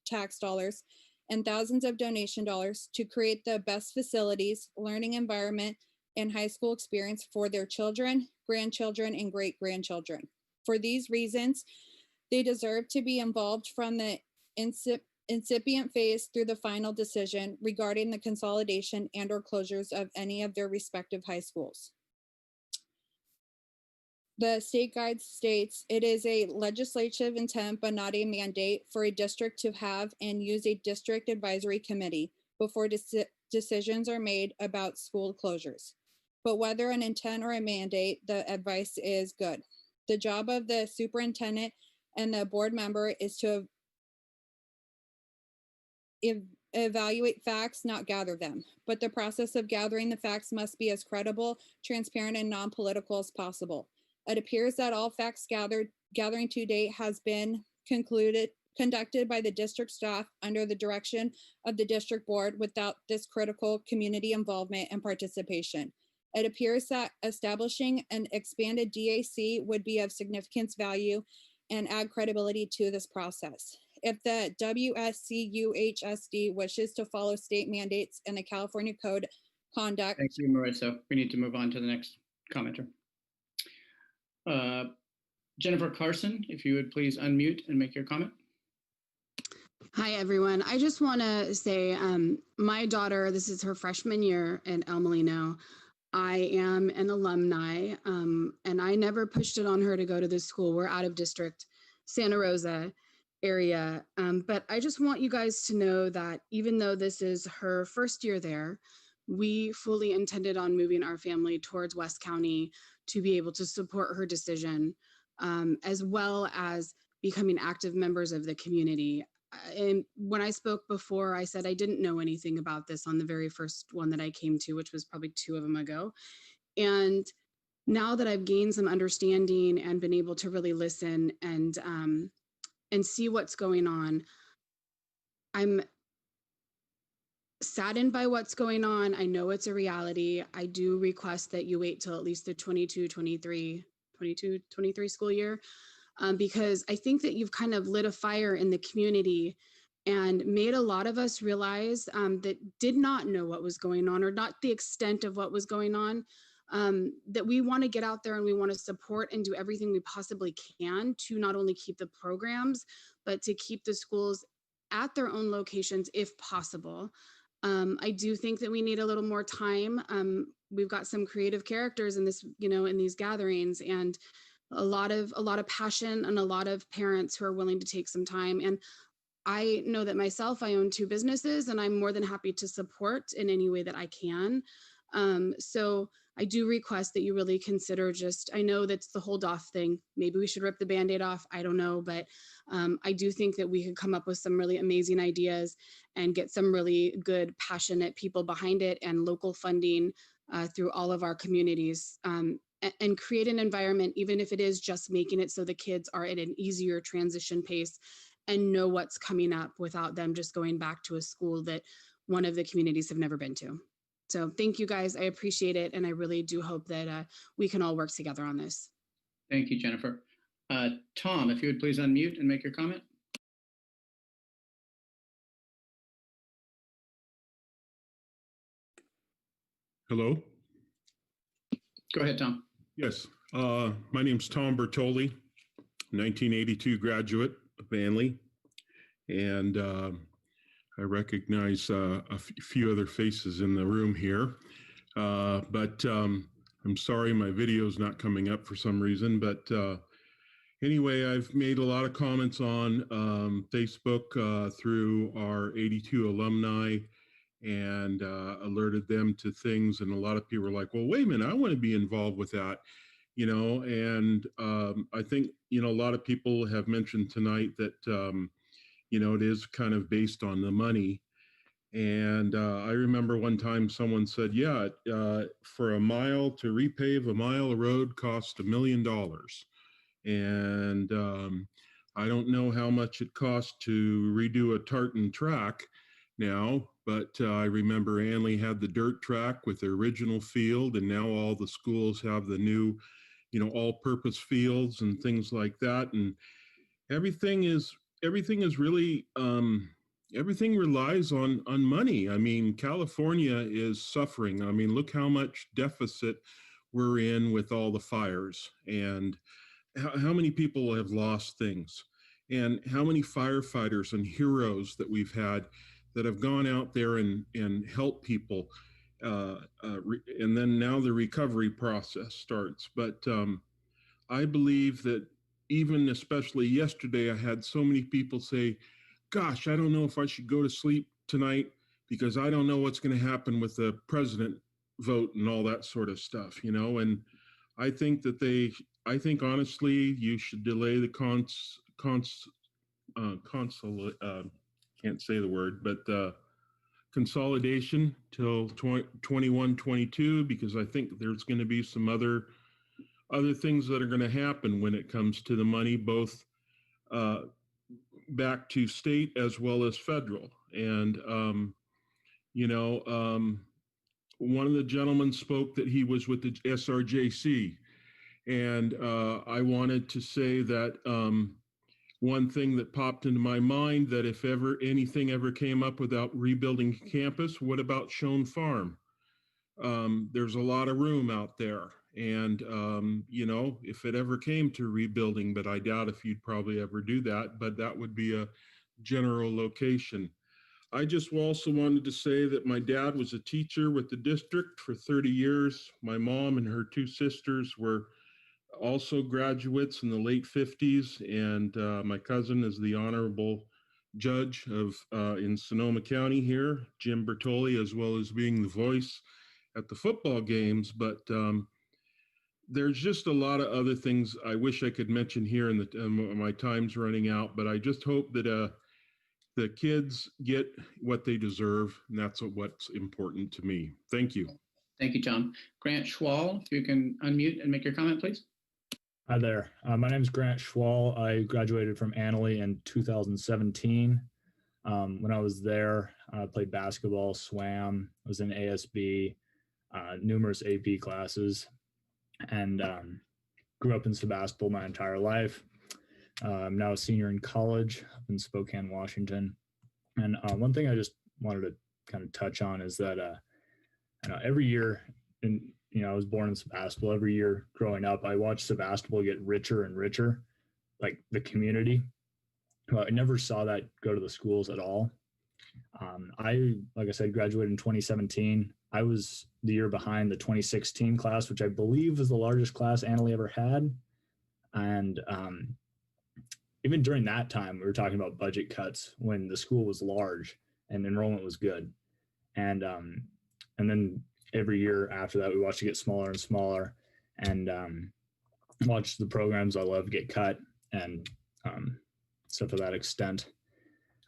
tax dollars and thousands of donation dollars to create the best facilities, learning environment, and high school experience for their children, grandchildren, and great-grandchildren. For these reasons, they deserve to be involved from the incipient phase through the final decision regarding the consolidation and/or closures of any of their respective high schools. The state guide states it is a legislative intent, but not a mandate for a district to have and use a district advisory committee before decisions are made about school closures. But whether an intent or a mandate, the advice is good. The job of the superintendent and the board member is to evaluate facts, not gather them. But the process of gathering the facts must be as credible, transparent, and non-political as possible. It appears that all facts gathering to date has been conducted by the district staff under the direction of the district board without this critical community involvement and participation. It appears that establishing an expanded DAC would be of significant value and add credibility to this process. If the WSCUHSD wishes to follow state mandates and the California Code Conduct. Thank you, Marissa. We need to move on to the next commenter. Jennifer Carson, if you would please unmute and make your comment. Hi, everyone. I just want to say my daughter, this is her freshman year at El Molino. I am an alumni, and I never pushed it on her to go to this school. We're out of district, Santa Rosa area. But I just want you guys to know that even though this is her first year there, we fully intended on moving our family towards West County to be able to support her decision, as well as becoming active members of the community. And when I spoke before, I said I didn't know anything about this on the very first one that I came to, which was probably 2 of them ago. And now that I've gained some understanding and been able to really listen and see what's going on, I'm saddened by what's going on. I know it's a reality. I do request that you wait till at least the 22-23 school year, because I think that you've kind of lit a fire in the community and made a lot of us realize that did not know what was going on or not the extent of what was going on, that we want to get out there and we want to support and do everything we possibly can to not only keep the programs, but to keep the schools at their own locations if possible. I do think that we need a little more time. We've got some creative characters in this, in these gatherings, and a lot of passion and a lot of parents who are willing to take some time. And I know that myself, I own 2 businesses, and I'm more than happy to support in any way that I can. So I do request that you really consider I know that's the hold off thing. Maybe we should rip the Band-Aid off. I don't know, but I do think that we could come up with some really amazing ideas and get some really good, passionate people behind it and local funding through all of our communities, and create an environment, even if it is just making it so the kids are at an easier transition pace and know what's coming up without them just going back to a school that one of the communities have never been to. So thank you guys. I appreciate it. And I really do hope that we can all work together on this. Thank you, Jennifer. Tom, if you would please unmute and make your comment. Hello. Go ahead, Tom. Yes. My name's Tom Bertoli, 1982 graduate of Vanley. And I recognize a few other faces in the room here. but I'm sorry my video is not coming up for some reason. But anyway, I've made a lot of comments on Facebook through our 82 alumni and alerted them to things. And a lot of people are like, well, wait a minute, I want to be involved with that, and I think, a lot of people have mentioned tonight that, it is kind of based on the money. And I remember one time someone said, yeah, for a mile to repave a mile of road costs $1 million. And I don't know how much it costs to redo a tartan track now, but I remember Anley had the dirt track with the original field, and now all the schools have the new, all-purpose fields and things like that. And everything is really everything relies on money. I mean, California is suffering. I mean, look how much deficit we're in with all the fires, and how many people have lost things, and how many firefighters and heroes that we've had that have gone out there and helped people. And then now the recovery process starts. But I believe that even especially yesterday, I had so many people say, gosh, I don't know if I should go to sleep tonight because I don't know what's going to happen with the president vote and all that sort of stuff, and I think that honestly, you should delay the can't say the word, but consolidation till 21, 22, because I think there's going to be some other things that are going to happen when it comes to the money, both back to state as well as federal. And, one of the gentlemen spoke that he was with the SRJC. And I wanted to say that one thing that popped into my mind, that if ever anything ever came up without rebuilding campus, what about Schoen Farm? There's a lot of room out there. And, if it ever came to rebuilding, but I doubt if you'd probably ever do that, but that would be a general location. I just also wanted to say that my dad was a teacher with the district for 30 years. My mom and her two sisters were also graduates in the late 50s. And my cousin is the honorable judge of in Sonoma County here, Jim Bertoli, as well as being the voice at the football games. But there's just a lot of other things I wish I could mention here, and my time's running out. But I just hope that the kids get what they deserve, and that's what's important to me. Thank you. Thank you, John. Grant Schwall, if you can unmute and make your comment, please. Hi there. My name is Grant Schwall. I graduated from Annalee in 2017. When I was there, I played basketball, swam, was in ASB, numerous AP classes, and grew up in Sebastopol my entire life. I'm now a senior in college in Spokane, Washington. And one thing I just wanted to kind of touch on is that every year, I was born in Sebastopol. Every year growing up, I watched Sebastopol get richer and richer, like the community. But I never saw that go to the schools at all. Like I said, graduated in 2017. I was the year behind the 2016 class, which I believe was the largest class Annalee ever had. And even during that time, we were talking about budget cuts when the school was large and enrollment was good. And then every year after that, we watched it get smaller and smaller, and watched the programs I love get cut and stuff to that extent.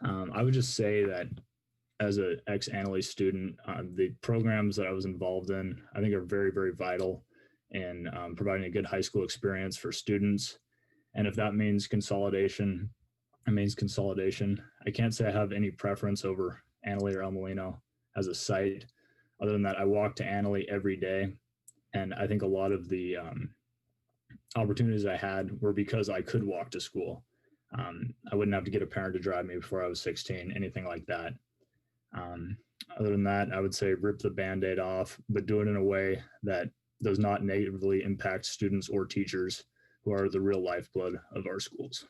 I would just say that as an ex-Annalee student, the programs that I was involved in, I think are very, very vital in providing a good high school experience for students. And if that means consolidation, it means consolidation. I can't say I have any preference over Annalee or El Molino as a site. Other than that, I walk to Annalee every day. And I think a lot of the opportunities I had were because I could walk to school. I wouldn't have to get a parent to drive me before I was 16, anything like that. Other than that, I would say rip the Band-Aid off, but do it in a way that does not negatively impact students or teachers who are the real lifeblood of our schools.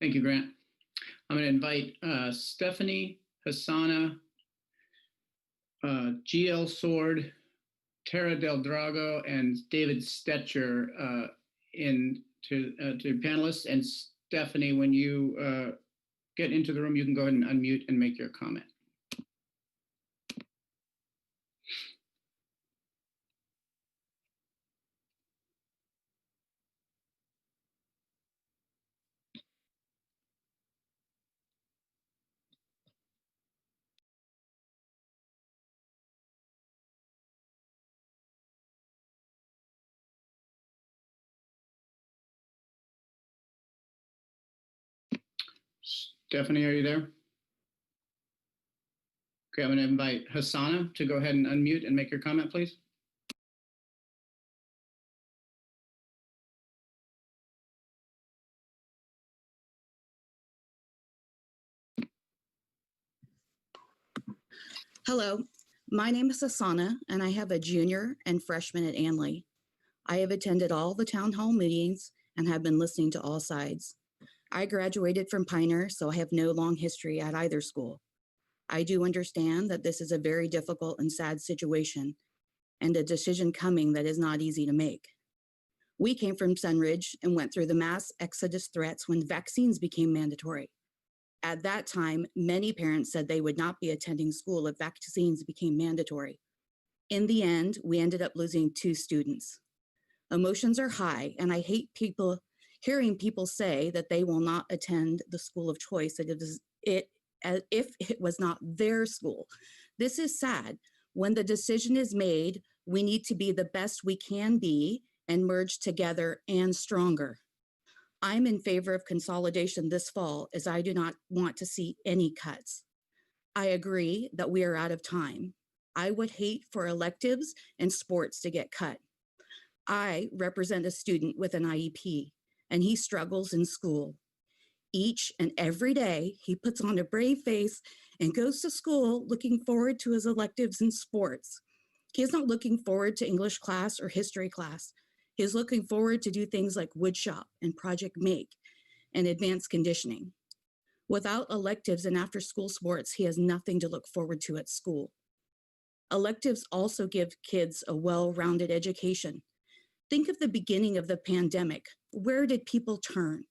Thank you, Grant. I'm going to invite Stephanie Hassana GL Sword, Tara Del Drago, and David Stetcher to panelists. And Stephanie, when you get into the room, you can go ahead and unmute and make your comment. Stephanie, are you there? Okay, I'm going to invite Hassana to go ahead and unmute and make your comment, please. Hello, my name is Asana, and I have a junior and freshman at Anley. I have attended all the town hall meetings and have been listening to all sides. I graduated from Pioneer, so I have no long history at either school. I do understand that this is a very difficult and sad situation and a decision coming that is not easy to make. We came from Sunridge and went through the mass exodus threats when vaccines became mandatory. At that time, many parents said they would not be attending school if vaccines became mandatory. In the end, we ended up losing 2 students. Emotions are high, and I hate hearing people say that they will not attend the school of choice if it was not their school. This is sad. When the decision is made, we need to be the best we can be and merge together and stronger. I'm in favor of consolidation this fall, as I do not want to see any cuts. I agree that we are out of time. I would hate for electives and sports to get cut. I represent a student with an IEP, and he struggles in school. Each and every day, he puts on a brave face and goes to school looking forward to his electives in sports. He is not looking forward to English class or history class. He is looking forward to do things like woodshop and Project Make and advanced conditioning. Without electives and after-school sports, he has nothing to look forward to at school. Electives also give kids a well-rounded education. Think of the beginning of the pandemic. Where did people turn?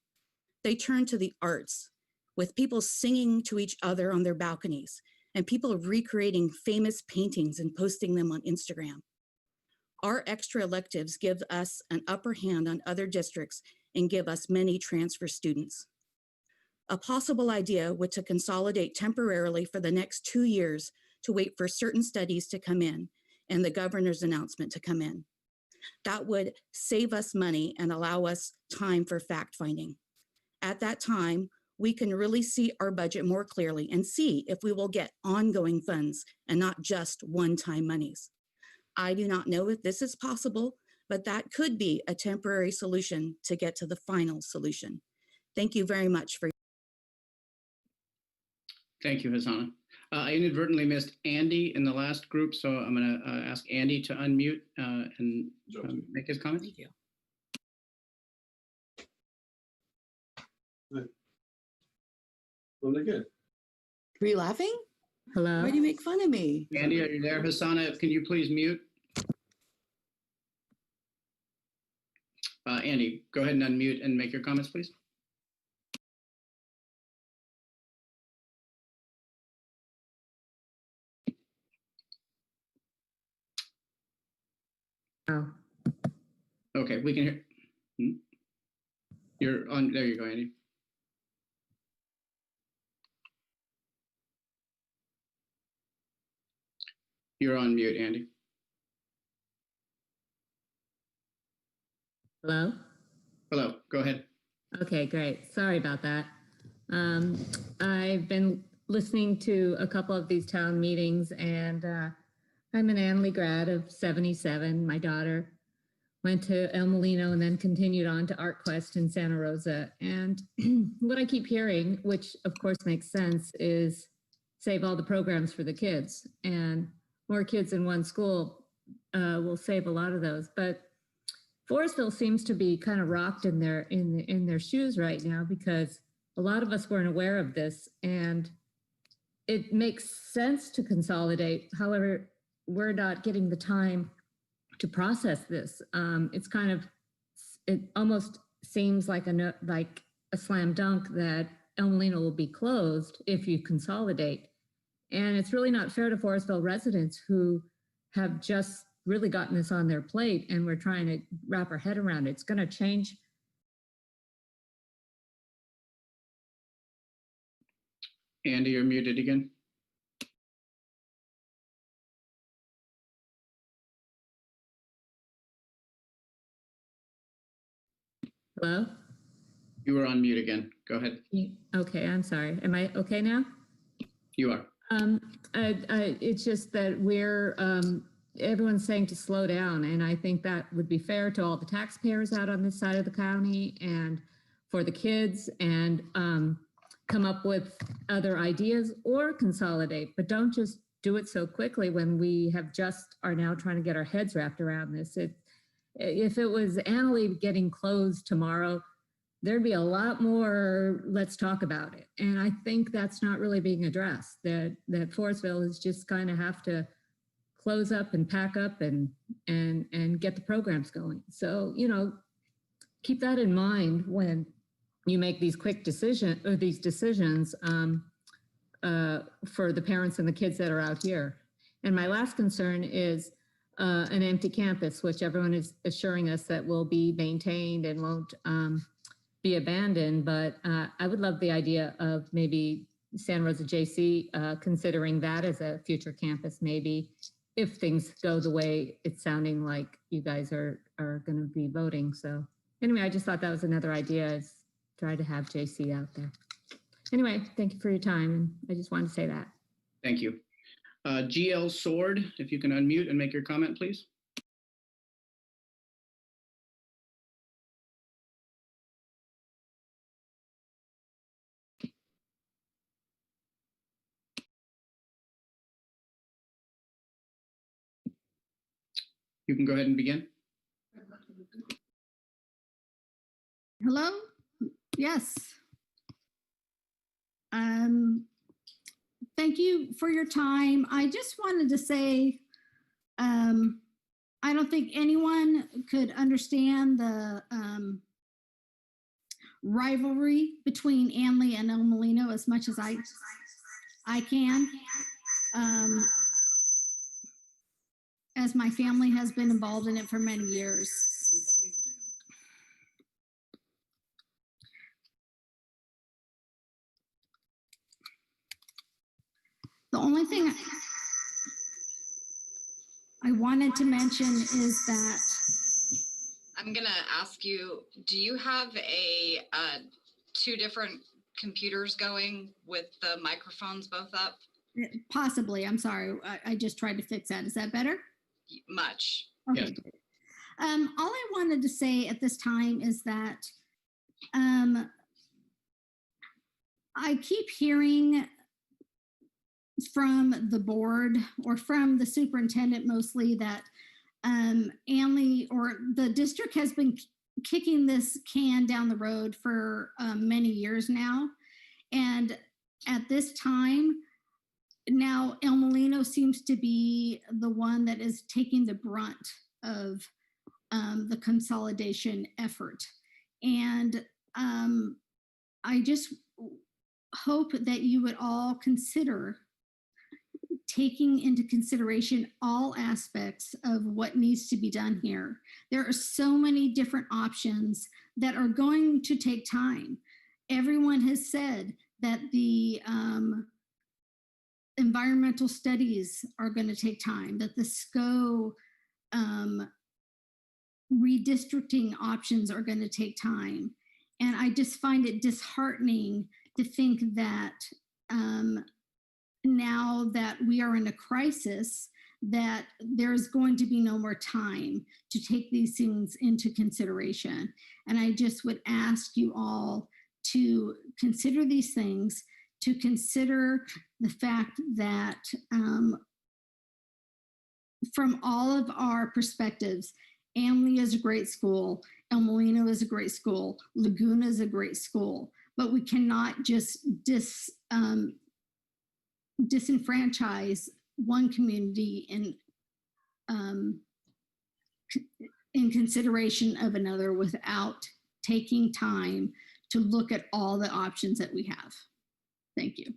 They turned to the arts, with people singing to each other on their balconies and people recreating famous paintings and posting them on Instagram. Our extra electives give us an upper hand on other districts and give us many transfer students. A possible idea would to consolidate temporarily for the next 2 years to wait for certain studies to come in and the governor's announcement to come in. That would save us money and allow us time for fact-finding. At that time, we can really see our budget more clearly and see if we will get ongoing funds and not just one-time monies. I do not know if this is possible, but that could be a temporary solution to get to the final solution. Thank you very much for. Thank you, Hassana. I inadvertently missed Andy in the last group, so I'm going to ask Andy to unmute and make his comment. Thank you. Really good. Were you laughing? Hello? Why do you make fun of me? Andy, are you there? Hassana, can you please mute? Andy, go ahead and unmute and make your comments, please. Oh. Okay, we can hear. You're on. There you go, Andy. You're on mute, Andy. Hello? Hello, go ahead. Okay, great. Sorry about that. I've been listening to a couple of these town meetings, and I'm an Anley grad of 77. My daughter went to El Molino and then continued on to ArtQuest in Santa Rosa. And what I keep hearing, which of course makes sense, is save all the programs for the kids. And more kids in one school will save a lot of those. But Forestville seems to be kind of rocked in their shoes right now, because a lot of us weren't aware of this, and it makes sense to consolidate. However, we're not getting the time to process this. It's kind of, it almost seems like a slam dunk that El Molino will be closed if you consolidate. And it's really not fair to Forestville residents who have just really gotten this on their plate, and we're trying to wrap our head around it. It's going to change. Andy, you're muted again. Hello? You were on mute again. Go ahead. Okay, I'm sorry. Am I okay now? You are. It's just that we're, everyone's saying to slow down, and I think that would be fair to all the taxpayers out on this side of the county and for the kids, and come up with other ideas or consolidate, but don't just do it so quickly when we are now trying to get our heads wrapped around this. If it was Annalee getting closed tomorrow, there'd be a lot more, let's talk about it. And I think that's not really being addressed, that Forestville is just kind of have to close up and pack up and get the programs going. So, keep that in mind when you make these quick decisions for the parents and the kids that are out here. And my last concern is an empty campus, which everyone is assuring us that will be maintained and won't be abandoned. But I would love the idea of maybe Santa Rosa JC considering that as a future campus, maybe if things go the way it's sounding like you guys are going to be voting. So anyway, I just thought that was another idea, is try to have JC out there. Anyway, thank you for your time. And I just wanted to say that. Thank you. GL Sword, if you can unmute and make your comment, please. You can go ahead and begin. Hello? Yes. Thank you for your time. I just wanted to say, I don't think anyone could understand the rivalry between Annalee and El Molino as much as I can. As my family has been involved in it for many years. The only thing I wanted to mention is that I'm gonna ask you, do you have a two different computers going with the microphones both up? possibly, I'm sorry, I just tried to fix that. Is that better? Much. Okay. Yes. All I wanted to say at this time is that I keep hearing from the board or from the superintendent mostly that Annalee or the district has been kicking this can down the road for many years now. And at this time, now El Molino seems to be the one that is taking the brunt of the consolidation effort. And I just hope that you would all consider taking into consideration all aspects of what needs to be done here. There are so many different options that are going to take time. Everyone has said that the environmental studies are going to take time, that the SCO redistricting options are going to take time. And I just find it disheartening to think that now that we are in a crisis, that there's going to be no more time to take these things into consideration. And I just would ask you all to consider these things, to consider the fact that from all of our perspectives, Annalee is a great school, El Molino is a great school, Laguna is a great school, but we cannot just disenfranchise one community in consideration of another without taking time to look at all the options that we have. Thank you.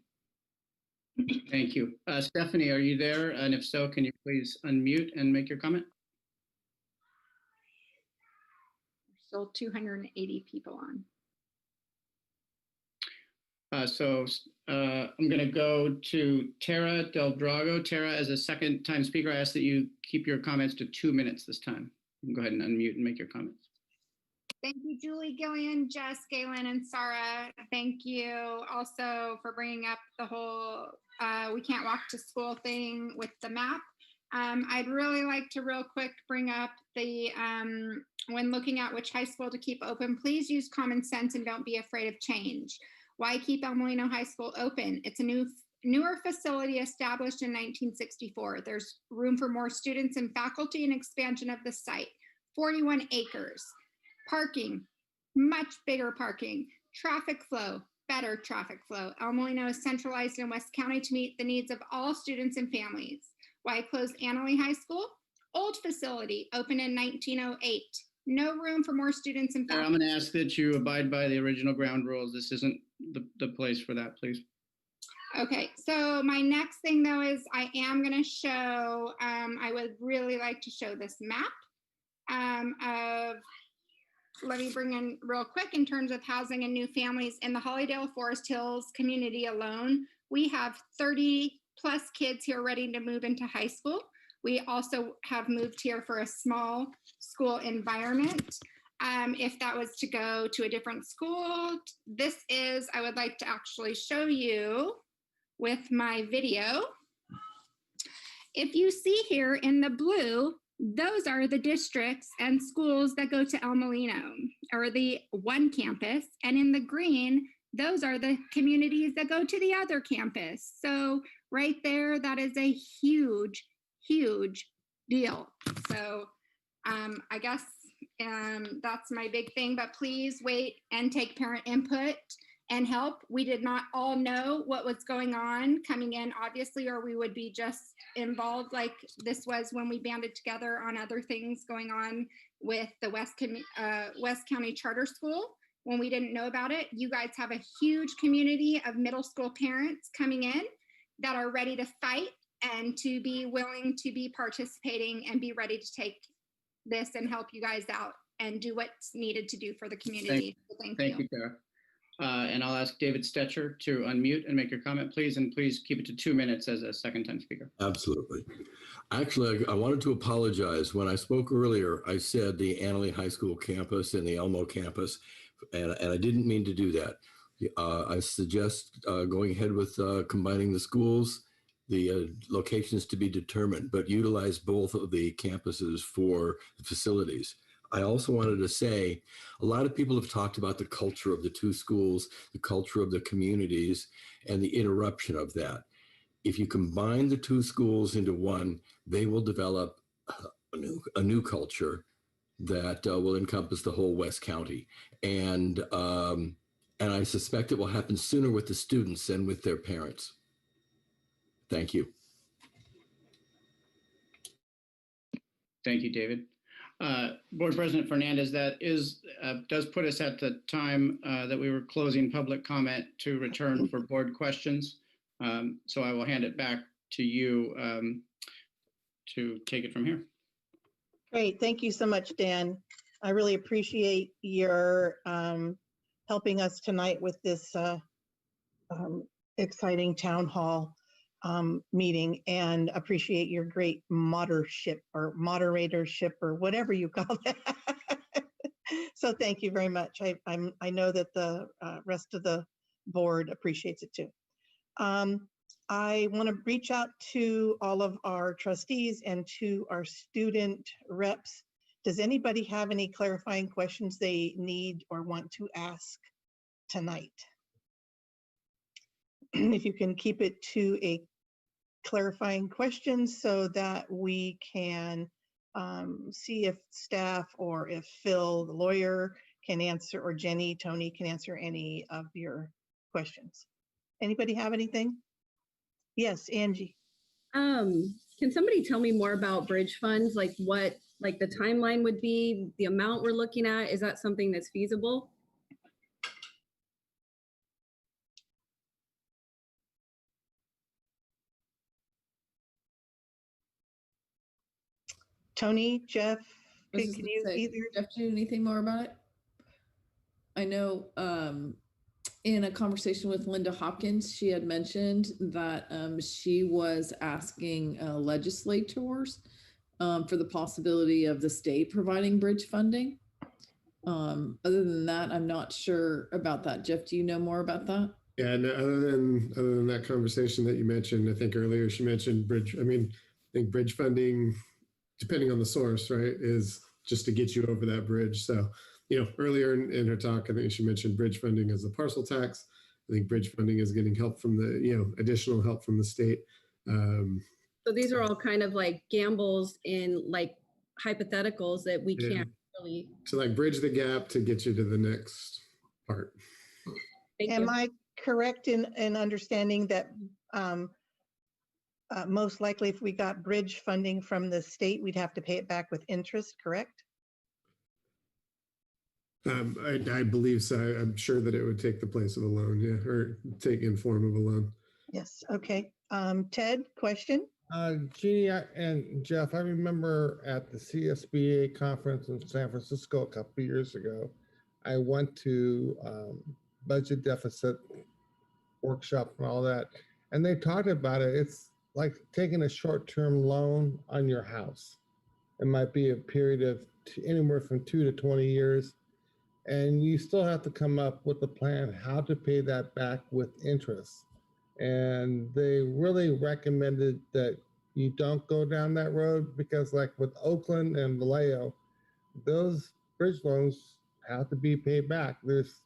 Thank you. Stephanie, are you there? And if so, can you please unmute and make your comment? Still 280 people on. I'm going to go to Tara Del Drago. Tara, as a second time speaker, I ask that you keep your comments to 2 minutes this time. You can go ahead and unmute and make your comments. Thank you, Julie, Gillian, Jess, Galen, and Sarah. Thank you also for bringing up the whole we can't walk to school thing with the map. I'd really like to real quick bring up the, when looking at which high school to keep open, please use common sense and don't be afraid of change. Why keep El Molino High School open? It's a newer facility established in 1964. There's room for more students and faculty and expansion of the site. 41 acres. Parking, much bigger parking. Traffic flow, better traffic flow. El Molino is centralized in West County to meet the needs of all students and families. Why close Annalee High School? Old facility, opened in 1908. No room for more students and faculty. I'm going to ask that you abide by the original ground rules. This isn't the place for that, please. Okay, so my next thing though is I am going to show, I would really like to show this map of, let me bring in real quick in terms of housing and new families in the Hollydale Forest Hills community alone. We have 30 plus kids here ready to move into high school. We also have moved here for a small school environment. If that was to go to a different school, this is, I would like to actually show you with my video. If you see here in the blue, those are the districts and schools that go to El Molino, or the one campus. And in the green, those are the communities that go to the other campus. So right there, that is a huge, huge deal. So I guess that's my big thing, but please wait and take parent input and help. We did not all know what was going on coming in, obviously, or we would be just involved like this was when we banded together on other things going on with the West County Charter School. When we didn't know about it, you guys have a huge community of middle school parents coming in that are ready to fight and to be willing to be participating and be ready to take this and help you guys out and do what's needed to do for the community. Thank you, Tara. And I'll ask David Stetcher to unmute and make your comment, please. And please keep it to 2 minutes as a second time speaker. Absolutely. Actually, I wanted to apologize. When I spoke earlier, I said the Annalee High School campus and the Elmo campus, and I didn't mean to do that. I suggest going ahead with combining the schools, the locations to be determined, but utilize both of the campuses for the facilities. I also wanted to say, a lot of people have talked about the culture of the two schools, the culture of the communities, and the interruption of that. If you combine the two schools into one, they will develop a new culture that will encompass the whole West County. And I suspect it will happen sooner with the students than with their parents. Thank you. Thank you, David. Board President Fernandez, that does put us at the time that we were closing public comment to return for board questions. So I will hand it back to you to take it from here. Great, thank you so much, Dan. I really appreciate your helping us tonight with this exciting town hall meeting, and appreciate your great moderatorship or whatever you call that. So thank you very much. I know that the rest of the board appreciates it too. I want to reach out to all of our trustees and to our student reps. Does anybody have any clarifying questions they need or want to ask tonight? If you can keep it to a clarifying question so that we can see if staff or if Phil, the lawyer, can answer, or Jenny, Tony can answer any of your questions. Anybody have anything? Yes, Angie. Can somebody tell me more about bridge funds? Like what, like the timeline would be, the amount we're looking at? Is that something that's feasible? Tony, Jeff, I was can just gonna you say, either? Jeff, do you know anything more about it? I know in a conversation with Linda Hopkins, she had mentioned that she was asking legislators for the possibility of the state providing bridge funding. Other than that, I'm not sure about that. Jeff, do you know more about that? Yeah, no, other than that conversation that you mentioned, I think earlier she mentioned bridge. I mean, I think bridge funding, depending on the source, right, is just to get you over that bridge. So, earlier in her talk, I think she mentioned bridge funding as the parcel tax. I think bridge funding is getting help from the, additional help from the state. So these are all kind of like gambles in like hypotheticals that we Yeah. can't really. To like bridge the gap to get you to the next part. Am I correct in understanding that most likely if we got bridge funding from the state, we'd have to pay it back with interest, correct? I believe so. I'm sure that it would take the place of a loan, yeah, or take in form of a loan. Yes, okay. Ted, question? Jeannie and Jeff, I remember at the CSBA conference in San Francisco a couple of years ago, I went to budget deficit workshop and all that, and they talked about it. It's like taking a short-term loan on your house. It might be a period of anywhere from 2 to 20 years, and you still have to come up with a plan how to pay that back with interest. And they really recommended that you don't go down that road because like with Oakland and Vallejo, those bridge loans have to be paid back. There's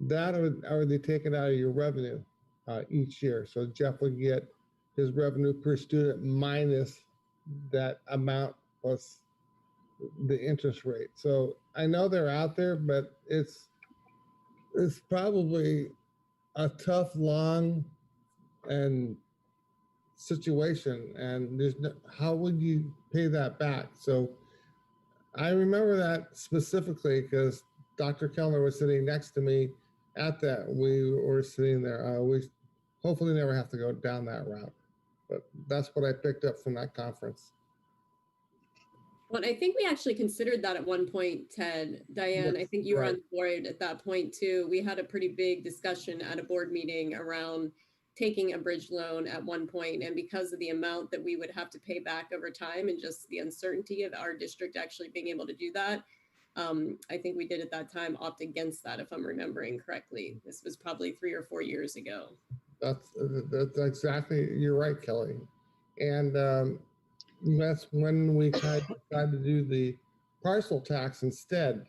that or they take it out of your revenue each year. So Jeff would get his revenue per student minus that amount plus the interest rate. So I know they're out there, but it's probably a tough, long, and situation. And there's no, how would you pay that back? So I remember that specifically because Dr. Kellner was sitting next to me at that. We were sitting there. We hopefully never have to go down that route, but that's what I picked up from that conference. Well, I think we actually considered that at one point, Ted. Diane, Yes, I think you were right. on the board at that point too. We had a pretty big discussion at a board meeting around taking a bridge loan at one point, and because of the amount that we would have to pay back over time and just the uncertainty of our district actually being able to do that, I think we did at that time opt against that, if I'm remembering correctly. This was probably 3 or 4 years ago. That's exactly, you're right, Kelly. And that's when we decided to do the parcel tax instead.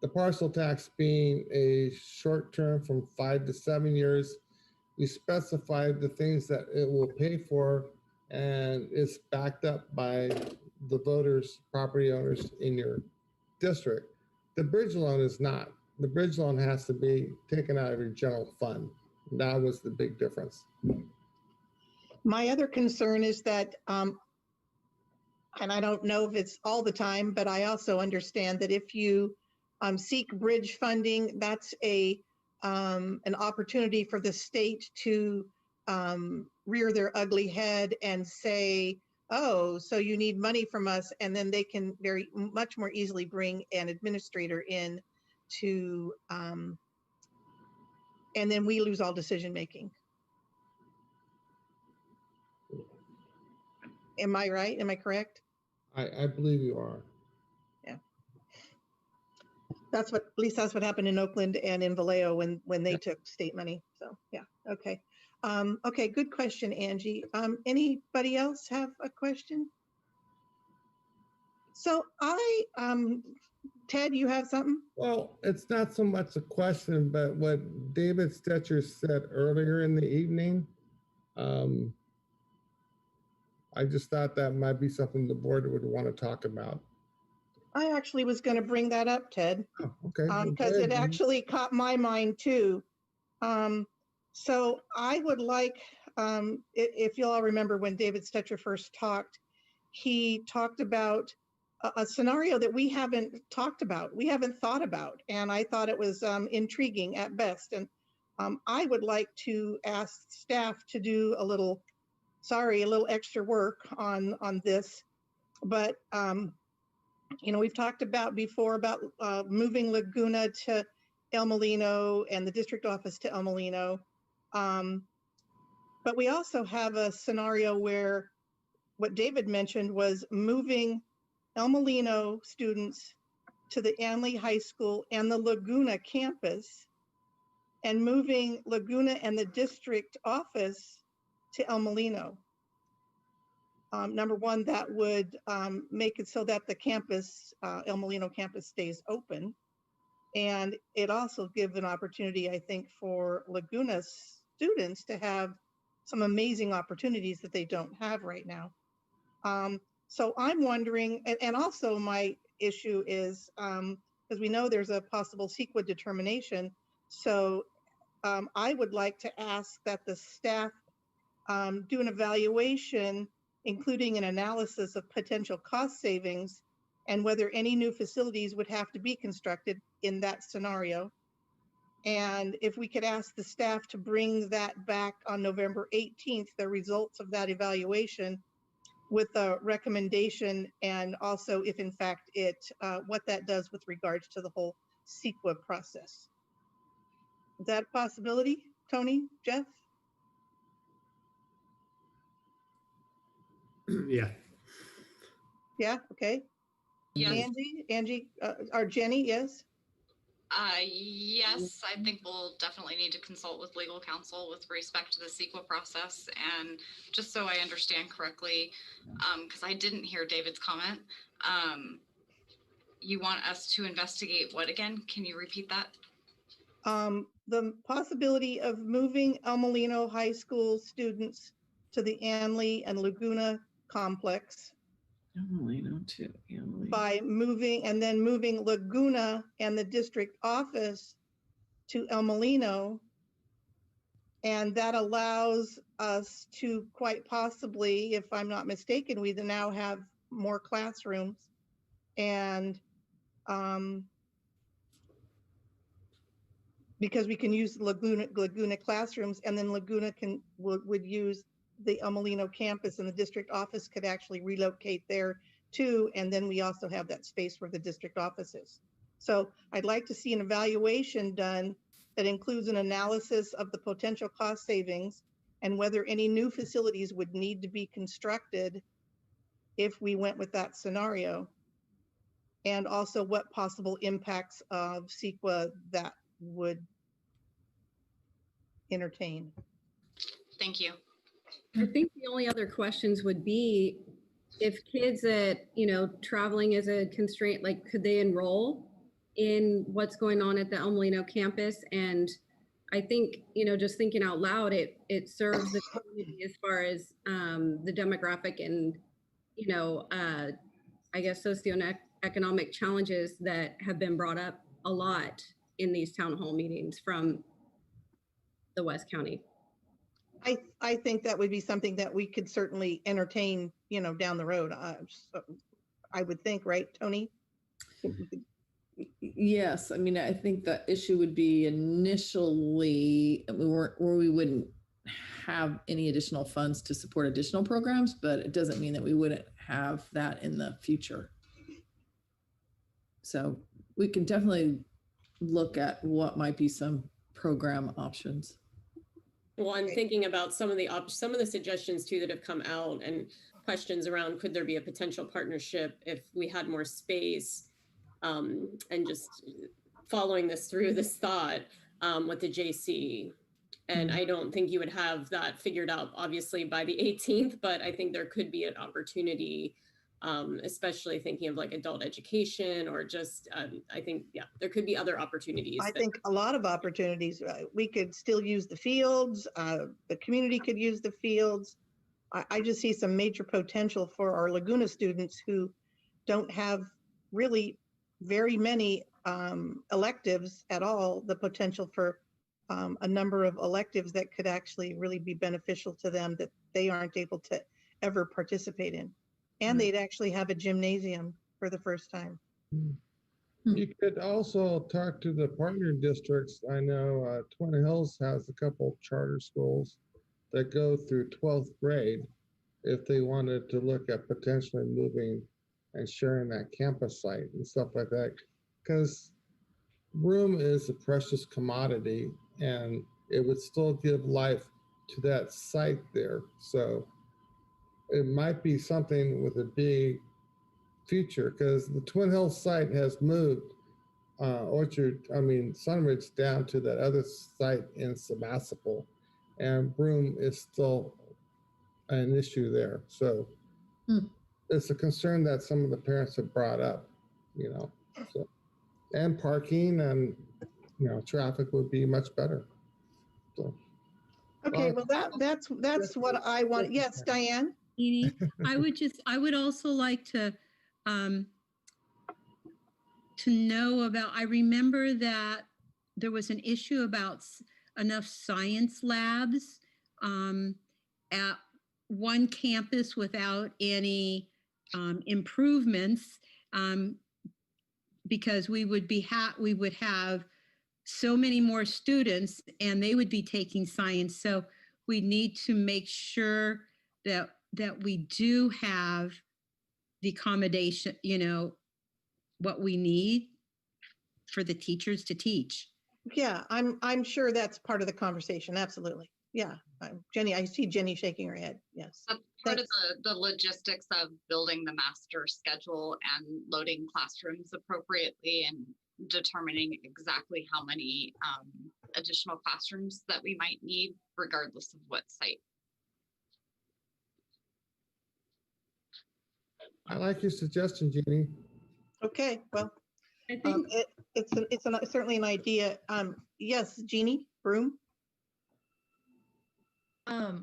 The parcel tax being a short term from 5 to 7 years. We specified the things that it will pay for, and it's backed up by the voters, property owners in your district. The bridge loan is not. The bridge loan has to be taken out of your general fund. That was the big difference. My other concern is that, and I don't know if it's all the time, but I also understand that if you seek bridge funding, that's an opportunity for the state to rear their ugly head and say, oh, so you need money from us, and then they can very much more easily bring an administrator in to, and then we lose all decision making. Am I right? Am I correct? I believe you are. Yeah. That's what, at least that's what happened in Oakland and in Vallejo when they took state money. So yeah, okay. Okay, good question, Angie. Anybody else have a question? So Ted, you have something? Well, it's not so much a question, but what David Stetcher said earlier in the evening, I just thought that might be something the board would want to talk about. I actually was going to bring that up, Ted. Oh, okay. Because it actually caught my mind too. So I would like if you all remember when David Stetcher first talked, he talked about a scenario that we haven't talked about, we haven't thought about, and I thought it was intriguing at best. And I would like to ask staff to do a little extra work on this. But you know, we've talked about before about moving Laguna to El Molino and the district office to El Molino. But we also have a scenario where what David mentioned was moving El Molino students to the Anley High School and the Laguna campus, and moving Laguna and the district office to El Molino. Number one, that would make it so that the campus, El Molino campus, stays open. And it also gives an opportunity, I think, for Laguna students to have some amazing opportunities that they don't have right now. So I'm wondering, and also my issue is, because we know there's a possible CEQA determination. So I would like to ask that the staff do an evaluation, including an analysis of potential cost savings and whether any new facilities would have to be constructed in that scenario. And if we could ask the staff to bring that back on November 18th, the results of that evaluation with a recommendation, and also if in fact what that does with regards to the whole CEQA process. Is that a possibility, Tony, Jeff? Yeah. Yeah, okay. Yes. Angie, or Jenny, yes? Yes, I think we'll definitely need to consult with legal counsel with respect to the CEQA process. And just so I understand correctly, because I didn't hear David's comment, you want us to investigate what again? Can you repeat that? The possibility of moving El Molino High School students to the Anley and Laguna complex. El Molino to Anley. By moving Laguna and the district office to El Molino. And that allows us to quite possibly, if I'm not mistaken, we now have more classrooms, and because we can use Laguna classrooms, and then Laguna would use the El Molino campus, and the district office could actually relocate there too. And then we also have that space where the district office is. So I'd like to see an evaluation done that includes an analysis of the potential cost savings and whether any new facilities would need to be constructed if we went with that scenario. And also what possible impacts of CEQA that would entertain. Thank you. I think the only other questions would be if kids that, traveling is a constraint, like could they enroll in what's going on at the El Molino campus? And I think, just thinking out loud, it serves the community as far as the demographic and, I guess socioeconomic challenges that have been brought up a lot in these town hall meetings from the West County. I think that would be something that we could certainly entertain, down the road. So I would think, right, Tony? Yes, I mean, I think the issue would be initially where we wouldn't have any additional funds to support additional programs, but it doesn't mean that we wouldn't have that in the future. So we can definitely look at what might be some program options. Well, I'm thinking about some of the suggestions too that have come out, and questions around could there be a potential partnership if we had more space, and just following this thought with the JC. And I don't think you would have that figured out obviously by the 18th, but I think there could be an opportunity, especially thinking of like adult education or just, I think, yeah, there could be other opportunities. I think a lot of opportunities. We could still use the fields. The community could use the fields. I just see some major potential for our Laguna students who don't have really very many electives at all, the potential for a number of electives that could actually really be beneficial to them that they aren't able to ever participate in. And they'd actually have a gymnasium for the first time. You could also talk to the partner districts. I know Twin Hills has a couple charter schools that go through 12th grade if they wanted to look at potentially moving and sharing that campus site and stuff like that. Because room is a precious commodity and it would still give life to that site there. So it might be something with a big future because the Twin Hills site has moved Sunridge down to that other site in Sebastopol, and Broome is still an issue there. So it's a concern that some of the parents have brought up, so, and parking and, traffic would be much better. So. Okay, well, that's what I want. Yes, Diane? I would also like to know about, I remember that there was an issue about enough science labs at one campus without any improvements, because we would have so many more students and they would be taking science. So we need to make sure that we do have the accommodation, what we need for the teachers to teach. Yeah, I'm sure that's part of the conversation. Absolutely. Yeah. Jenny, I see Jenny shaking her head. Yes. That's part of the logistics of building the master schedule and loading classrooms appropriately and determining exactly how many additional classrooms that we might need, regardless of what site. I like your suggestion, Jeannie. Okay, well, it's certainly an idea. Yes, Jeannie, Broome. I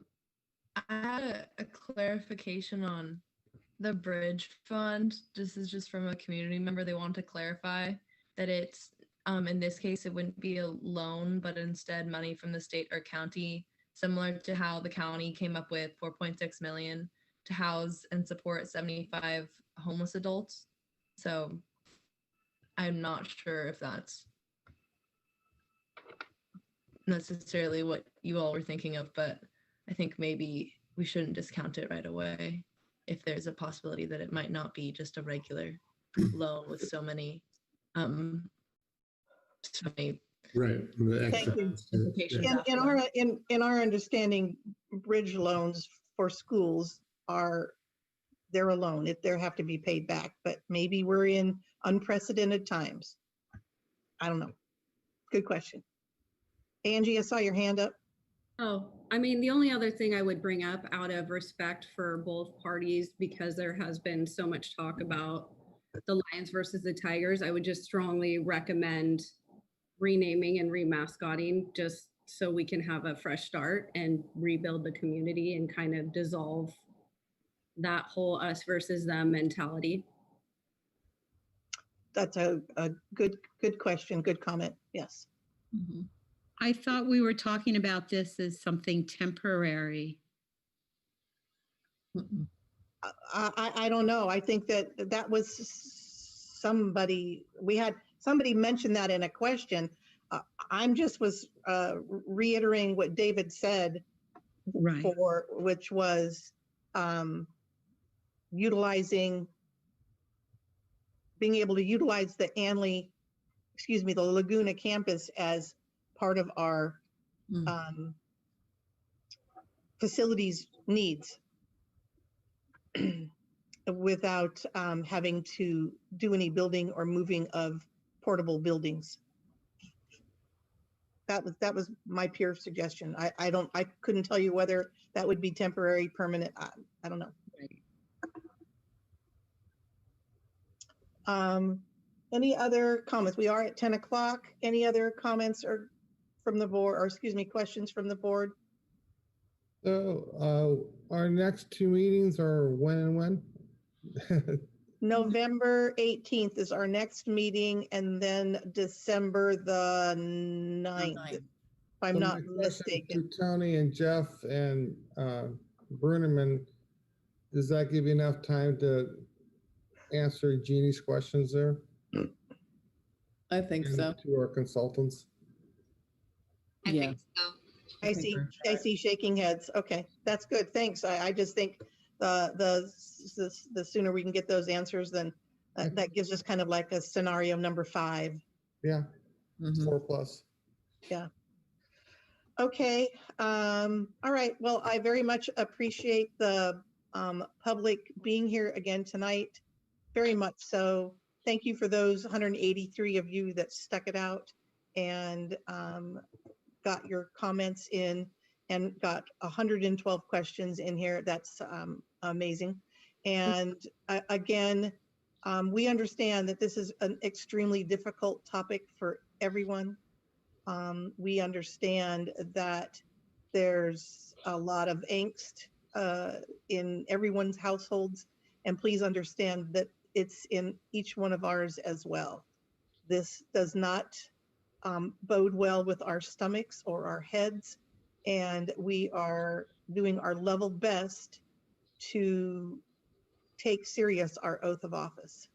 had a clarification on the bridge fund. This is just from a community member. They want to clarify that it's, in this case, it wouldn't be a loan, but instead money from the state or county, similar to how the county came up with 4.6 million to house and support 75 homeless adults. So I'm not sure if that's necessarily what you all were thinking of, but I think maybe we shouldn't discount it right away if there's a possibility that it might not be just a regular loan with so many right. Thank you. In our understanding, bridge loans for schools they're a loan. They have to be paid back, but maybe we're in unprecedented times. I don't know. Good question. Angie, I saw your hand up. Oh, I mean, the only other thing I would bring up out of respect for both parties, because there has been so much talk about the Lions versus the Tigers, I would just strongly recommend renaming and remascotting just so we can have a fresh start and rebuild the community and kind of dissolve that whole us versus them mentality. That's a good question, good comment. Yes. Mm-hmm. I thought we were talking about this as something temporary. I don't know. I think that was somebody mentioned that in a question. I'm just was reiterating what David said, right? Which was being able to utilize the Laguna campus as part of our facilities needs without having to do any building or moving of portable buildings. That was my pure suggestion. I couldn't tell you whether that would be temporary, permanent. I don't know. Any other comments? We are at 10 o'clock. Any other comments or from the board, or excuse me, questions from the board? So our next two meetings are when and when? November 18th is our next meeting, and then December the 9th. I'm So not my question mistaken. To Tony and Jeff and Bruneman, does that give you enough time to answer Jeannie's questions there? I think And so. to our consultants? I Yeah. think so. I see shaking heads. Okay, that's good. Thanks. I just think the sooner we can get those answers, then that gives us kind of like a scenario number 5. Yeah, Mhm. 4+. Yeah. Okay. All right. Well, I very much appreciate the public being here again tonight. Very much so. Thank you for those 183 of you that stuck it out and got your comments in and got 112 questions in here. That's amazing. And again, we understand that this is an extremely difficult topic for everyone. We understand that there's a lot of angst in everyone's households, and please understand that it's in each one of ours as well. This does not bode well with our stomachs or our heads, and we are doing our level best to take serious our oath of office.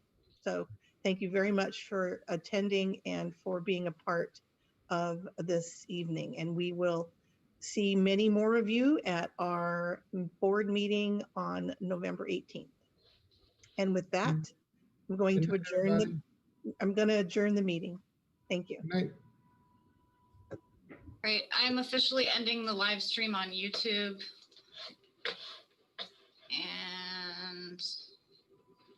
So thank you very much for attending and for being a part of this evening. And we will see many more of you at our board meeting on November 18th. And with that, I'm going to adjourn the meeting. Thank you. Good night. Great. I'm officially ending the live stream on YouTube.